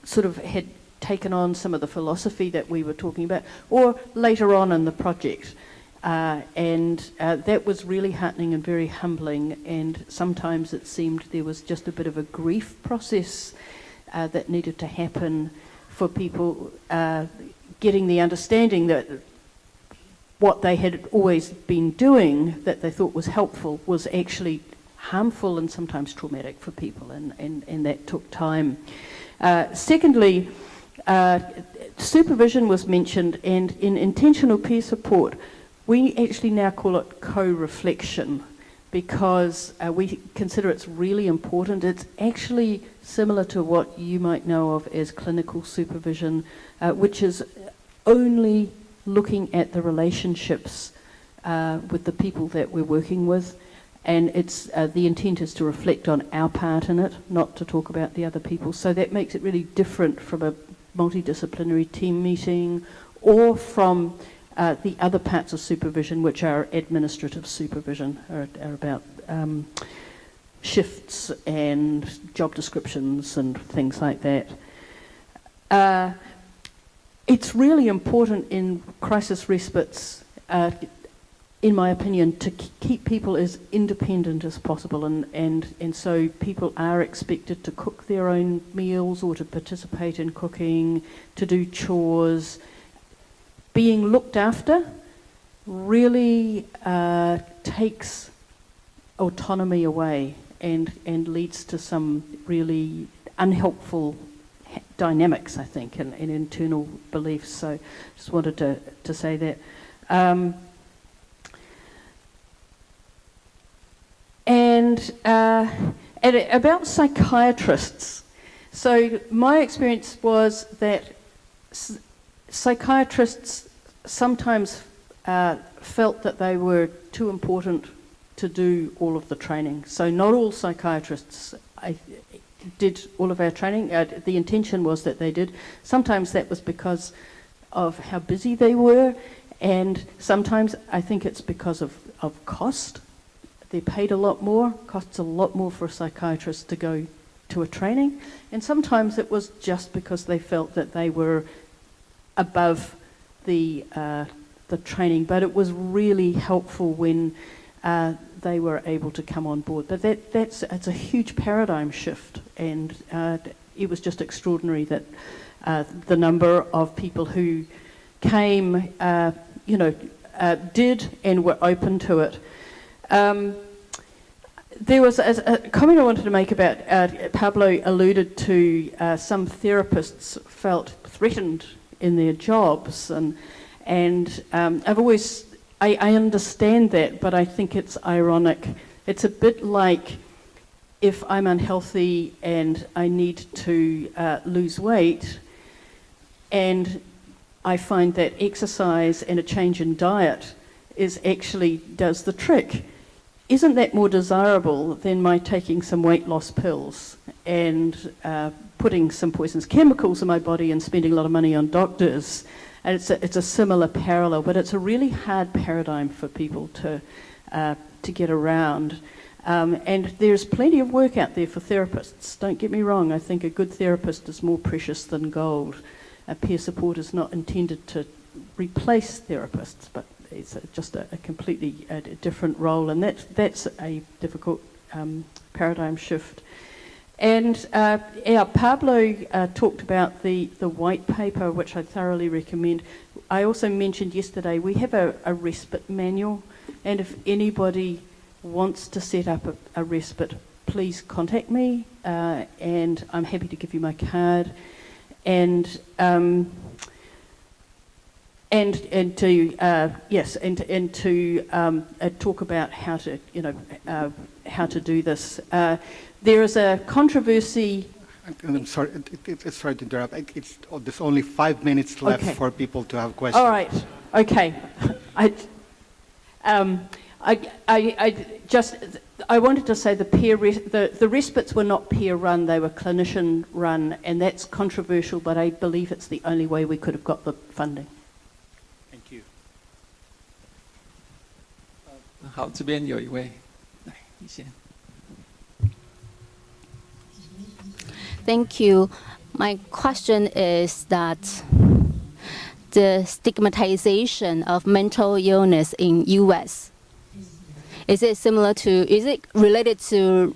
sort of had taken on some of the philosophy that we were talking about, or later on in the project. And that was really heartening and very humbling, and sometimes it seemed there was just a bit of a grief process that needed to happen for people getting the understanding that what they had always been doing that they thought was helpful was actually harmful and sometimes traumatic for people, and that took time. Secondly, supervision was mentioned, and in intentional peer support, we actually now call it co-reflection because we consider it's really important. It's actually similar to what you might know of as clinical supervision, which is only looking at the relationships with the people that we're working with, and it's the intent is to reflect on our part in it, not to talk about the other people. So that makes it really different from a multidisciplinary team meeting or from the other parts of supervision, which are administrative supervision, are about shifts and job descriptions and things like that. It's really important in crisis respites in my opinion, to keep people as independent as possible, and so people are expected to cook their own meals or to participate in cooking, to do chores. Being looked after really takes autonomy away and leads to some really unhelpful dynamics, I think, and internal beliefs. So just wanted to say that. And about psychiatrists. So my experience was that psychiatrists sometimes felt that they were too important to do all of the training. So not all psychiatrists did all of our training. The intention was that they did. Sometimes that was because of how busy they were, and sometimes I think it's because of cost. They're paid a lot more, costs a lot more for a psychiatrist to go to a training, and sometimes it was just because they felt that they were above the training, but it was really helpful when they were able to come on board. But it's a huge paradigm shift, and it was just extraordinary that the number of people who came, did and were open to it. There was a comment I wanted to make about, Pablo alluded to some therapists felt threatened in their jobs, and I've always, I understand that, but I think it's ironic. It's a bit like if I'm unhealthy and I need to lose weight, and I find that exercise and a change in diet does the trick. Isn't that more desirable than my taking some weight loss pills and putting some poisonous chemicals in my body and spending a lot of money on doctors? And it's a similar parallel, but it's a really hard paradigm for people to get around. And there's plenty of work out there for therapists. Don't get me wrong, I think a good therapist is more precious than gold. Peer support is not intended to replace therapists, but it's just a completely different role, and that's a difficult paradigm shift. And Pablo talked about the white paper, which I thoroughly recommend. I also mentioned yesterday we have a respite manual, and if anybody wants to set up a respite, please contact me, and I'm happy to give you my card. And to talk about how to do this. There is a controversy. I'm sorry, sorry to interrupt. There's only 5 minutes left for people to have questions. All right. Okay. I wanted to say the respites were not peer run, they were clinician run, and that's controversial, but I believe it's the only way we could have got the funding. Thank you. 好，这边有一位，来，你先。Thank you. My question is that the stigmatization of mental illness in U.S. Is it related to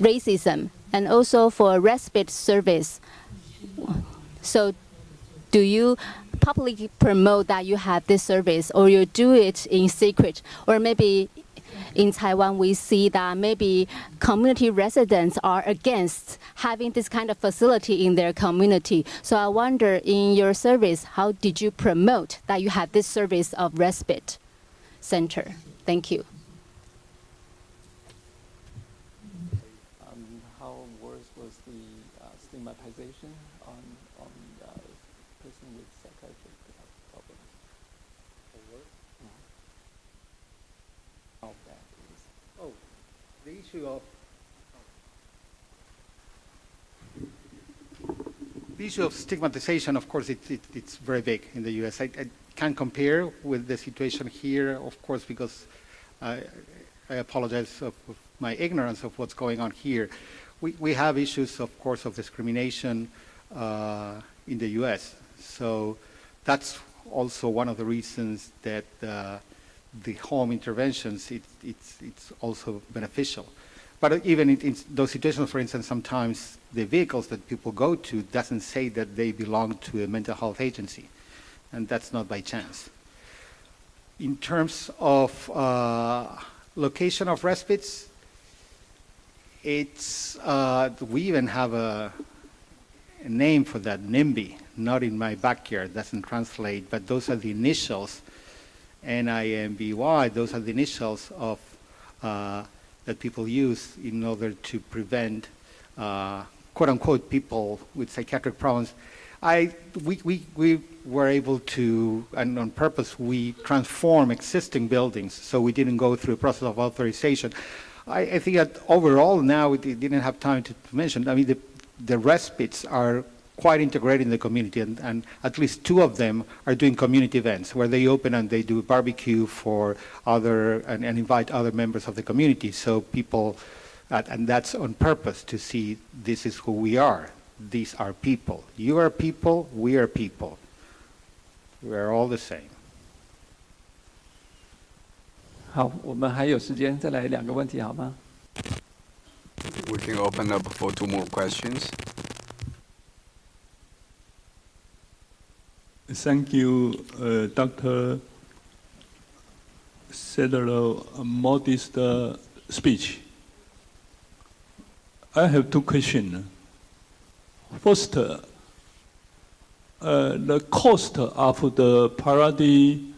racism? And also for respite service, so do you publicly promote that you have this service, or you do it in secret? Or maybe in Taiwan we see that maybe community residents are against having this kind of facility in their community. So I wonder, in your service, how did you promote that you have this service of respite center? Thank you. How worse was the stigmatization on person with psychiatric problems? How bad is? Oh, the issue of stigmatization, of course, it's very big in the U.S. I can't compare with the situation here, of course, because I apologize of my ignorance of what's going on here. We have issues, of course, of discrimination in the U.S. So that's also one of the reasons that the home interventions, it's also beneficial. But even in those situations, for instance, sometimes the vehicles that people go to doesn't say that they belong to a mental health agency, and that's not by chance. In terms of location of respites, it's we even have a name for that, NIMBY, not in my backyard, doesn't translate, but those are the initials, NIMBY, those are the initials of that people use in order to prevent, quote-unquote, people with psychiatric problems. We were able to, and on purpose, we transform existing buildings, so we didn't go through a process of authorization. I think that overall now, we didn't have time to mention, I mean, the respites are quite integrated in the community, and at least 2 of them are doing community events where they open and they do a barbecue for other, and invite other members of the community. So people, and that's on purpose to see this is who we are. These are people. You are people, we are people. We are all the same. 好，我们还有时间，再来2个问题，好吗？ We can open up for 2 more questions. Thank you, Dr. Sadler, modest speech. I have 2 questions. First, the cost of the parody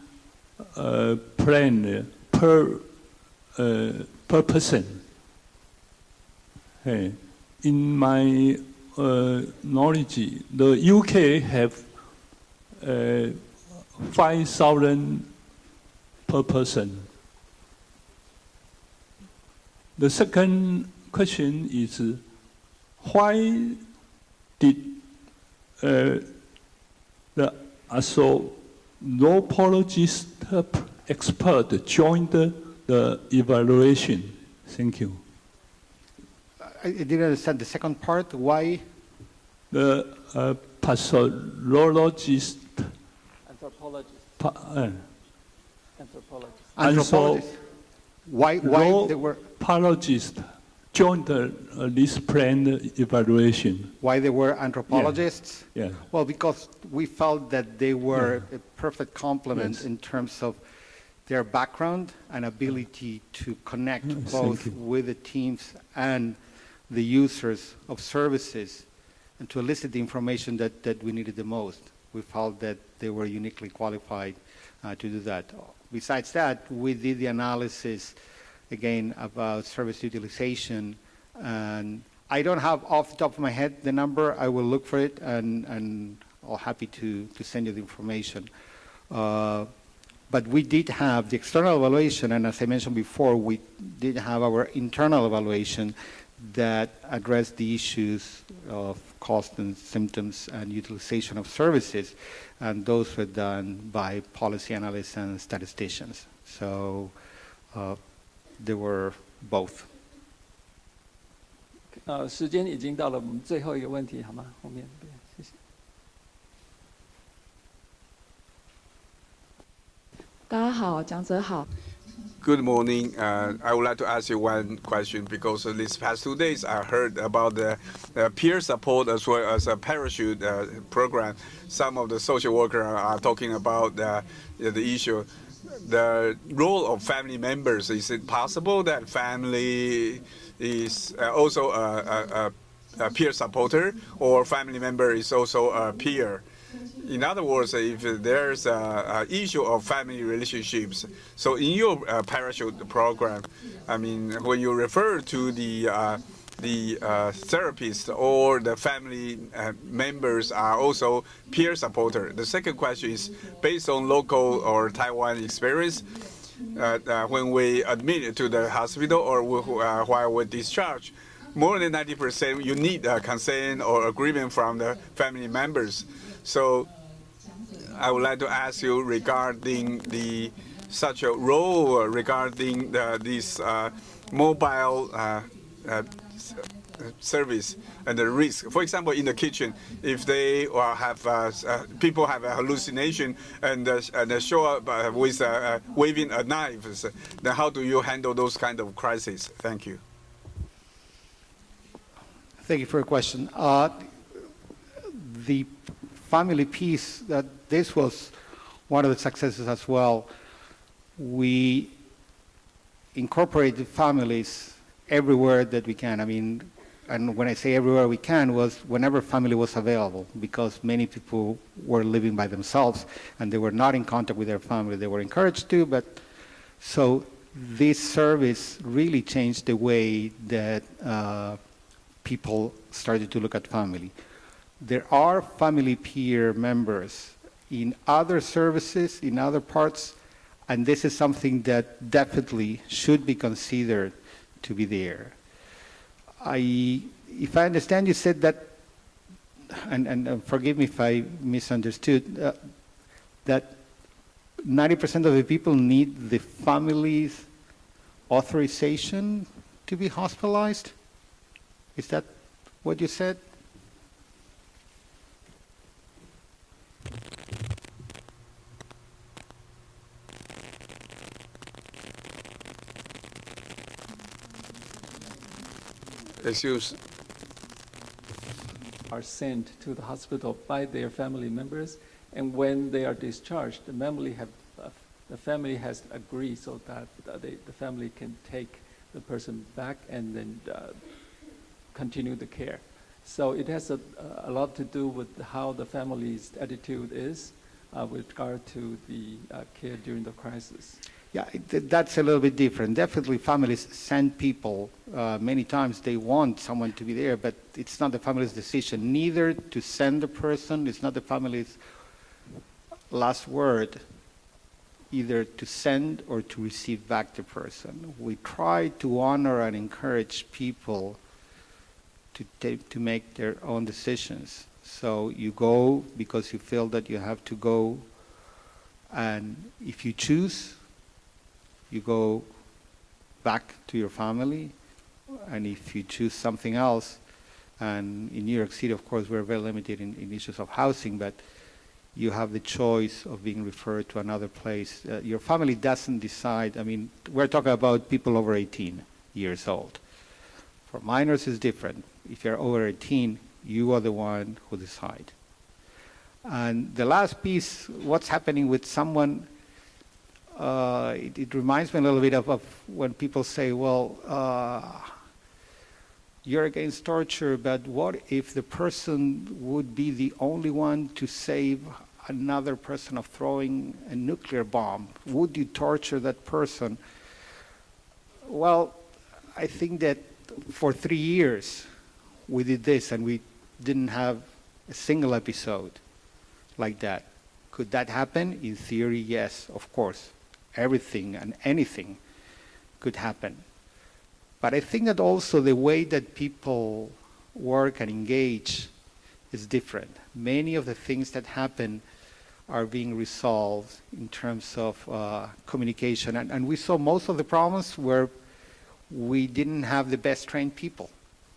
plan per person. Hey, in my knowledge, the UK have 5,000 per person. The second question is, why did the anthropologist expert join the evaluation? Thank you. I didn't understand the second part. Why? The pathologist. Anthropologist. Why they were anthropologists joined this planned evaluation? Why they were anthropologists? Yeah. Well, because we felt that they were a perfect complement in terms of their background and ability to connect both with the teams and the users of services, and to elicit the information that we needed the most. We felt that they were uniquely qualified to do that. Besides that, we did the analysis, again, about service utilization, and I don't have off the top of my head the number. I will look for it, and I'll happy to send you the information. But we did have the external evaluation, and as I mentioned before, we did have our internal evaluation that addressed the issues of cost and symptoms and utilization of services, and those were done by policy analysts and statisticians. So they were both. 时间已经到了，我们最后一个问题，好吗？后面，谢谢。大家好，讲者好。Good morning. I would like to ask you 1 question, because these past 2 days I heard about the peer support as well as a parachute program. Some of the social workers are talking about the issue, the role of family members. Is it possible that family is also a peer supporter, or family member is also a peer? In other words, if there's an issue of family relationships, so in your parachute program, I mean, when you refer to the therapist or the family members are also peer supporter. The second question is based on local or Taiwan experience. When we admit to the hospital or while we discharge, more than 90% you need consent or agreement from the family members. So I would like to ask you regarding such a role regarding this mobile service and the risk. For example, in the kitchen, if they have people have a hallucination and show up with waving a knife, then how do you handle those kind of crises? Thank you. Thank you for your question. The family piece, this was one of the successes as well. We incorporated families everywhere that we can. I mean, and when I say everywhere we can, was whenever family was available, because many people were living by themselves and they were not in contact with their family. They were encouraged to, but so this service really changed the way that people started to look at family. There are family peer members in other services, in other parts, and this is something that definitely should be considered to be there. If I understand, you said that, and forgive me if I misunderstood, that 90% of the people need the family's authorization to be hospitalized? Is that what you said? Excuse. Are sent to the hospital by their family members, and when they are discharged, the family has agreed so that the family can take the person back and then continue the care. So it has a lot to do with how the family's attitude is with regard to the care during the crisis. Yeah, that's a little bit different. Definitely families send people. Many times they want someone to be there, but it's not the family's decision neither to send the person. It's not the family's last word, either to send or to receive back the person. We try to honor and encourage people to make their own decisions. So you go because you feel that you have to go, and if you choose, you go back to your family, and if you choose something else, and in New York City, of course, we're very limited in issues of housing, but you have the choice of being referred to another place. Your family doesn't decide. I mean, we're talking about people over 18 years old. For minors, it's different. If you're over 18, you are the one who decide. And the last piece, what's happening with someone, it reminds me a little bit of when people say, well, you're against torture, but what if the person would be the only one to save another person of throwing a nuclear bomb? Would you torture that person? Well, I think that for 3 years we did this and we didn't have a single episode like that. Could that happen? In theory, yes, of course. Everything and anything could happen. But I think that also the way that people work and engage is different. Many of the things that happen are being resolved in terms of communication. And we saw most of the problems where we didn't have the best trained people,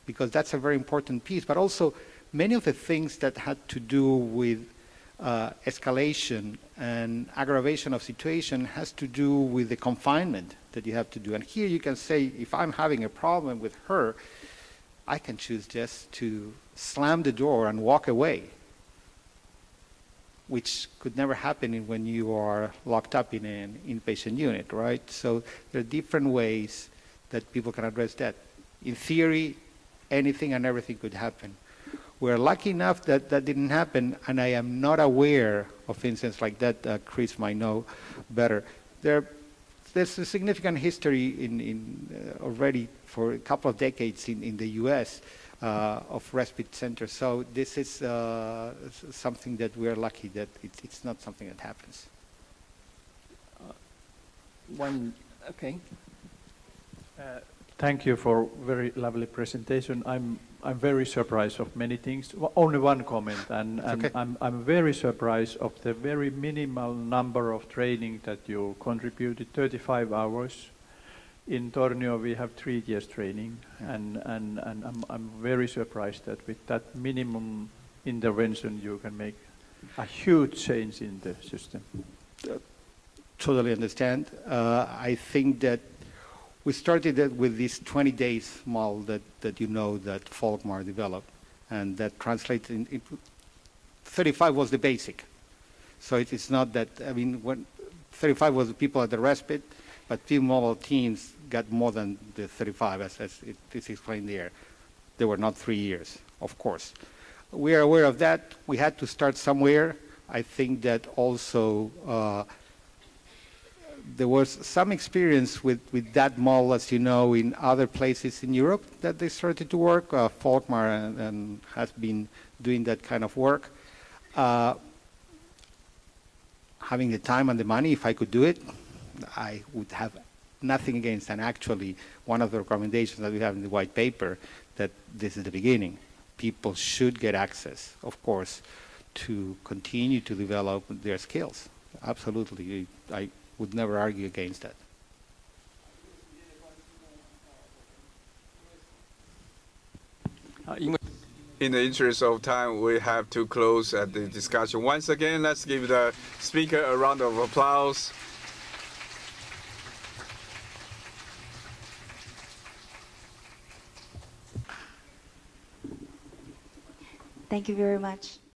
because that's a very important piece. But also many of the things that had to do with escalation and aggravation of situation has to do with the confinement that you have to do. And here you can say, if I'm having a problem with her, I can choose just to slam the door and walk away, which could never happen when you are locked up in an inpatient unit, right? So there are different ways that people can address that. In theory, anything and everything could happen. We're lucky enough that that didn't happen, and I am not aware of incidents like that. Chris might know better. There's a significant history in already for a couple of decades in the U.S. Of respite centers. So this is something that we're lucky that it's not something that happens. Okay. Thank you for very lovely presentation. I'm very surprised of many things. Only one comment, and Okay. I'm very surprised of the very minimal number of training that you contributed, 35 hours. In Tornio, we have 3 years training, and I'm very surprised that with that minimum intervention, you can make a huge change in the system. Totally understand. I think that we started with this 20 days model that you know that Volkmar developed, and that translates into 35 was the basic. So it is not that, I mean, when 35 was the people at the respite, but field mobile teams got more than the 35, as it is explained there. They were not 3 years, of course. We are aware of that. We had to start somewhere. I think that also there was some experience with that model, as you know, in other places in Europe that they started to work. Volkmar and has been doing that kind of work. Having the time and the money, if I could do it, I would have nothing against. And actually, one of the recommendations that we have in the white paper, that this is the beginning. People should get access, of course, to continue to develop their skills. Absolutely. I would never argue against that. In the interest of time, we have to close the discussion. Once again, let's give the speaker a round of applause. Thank you very much.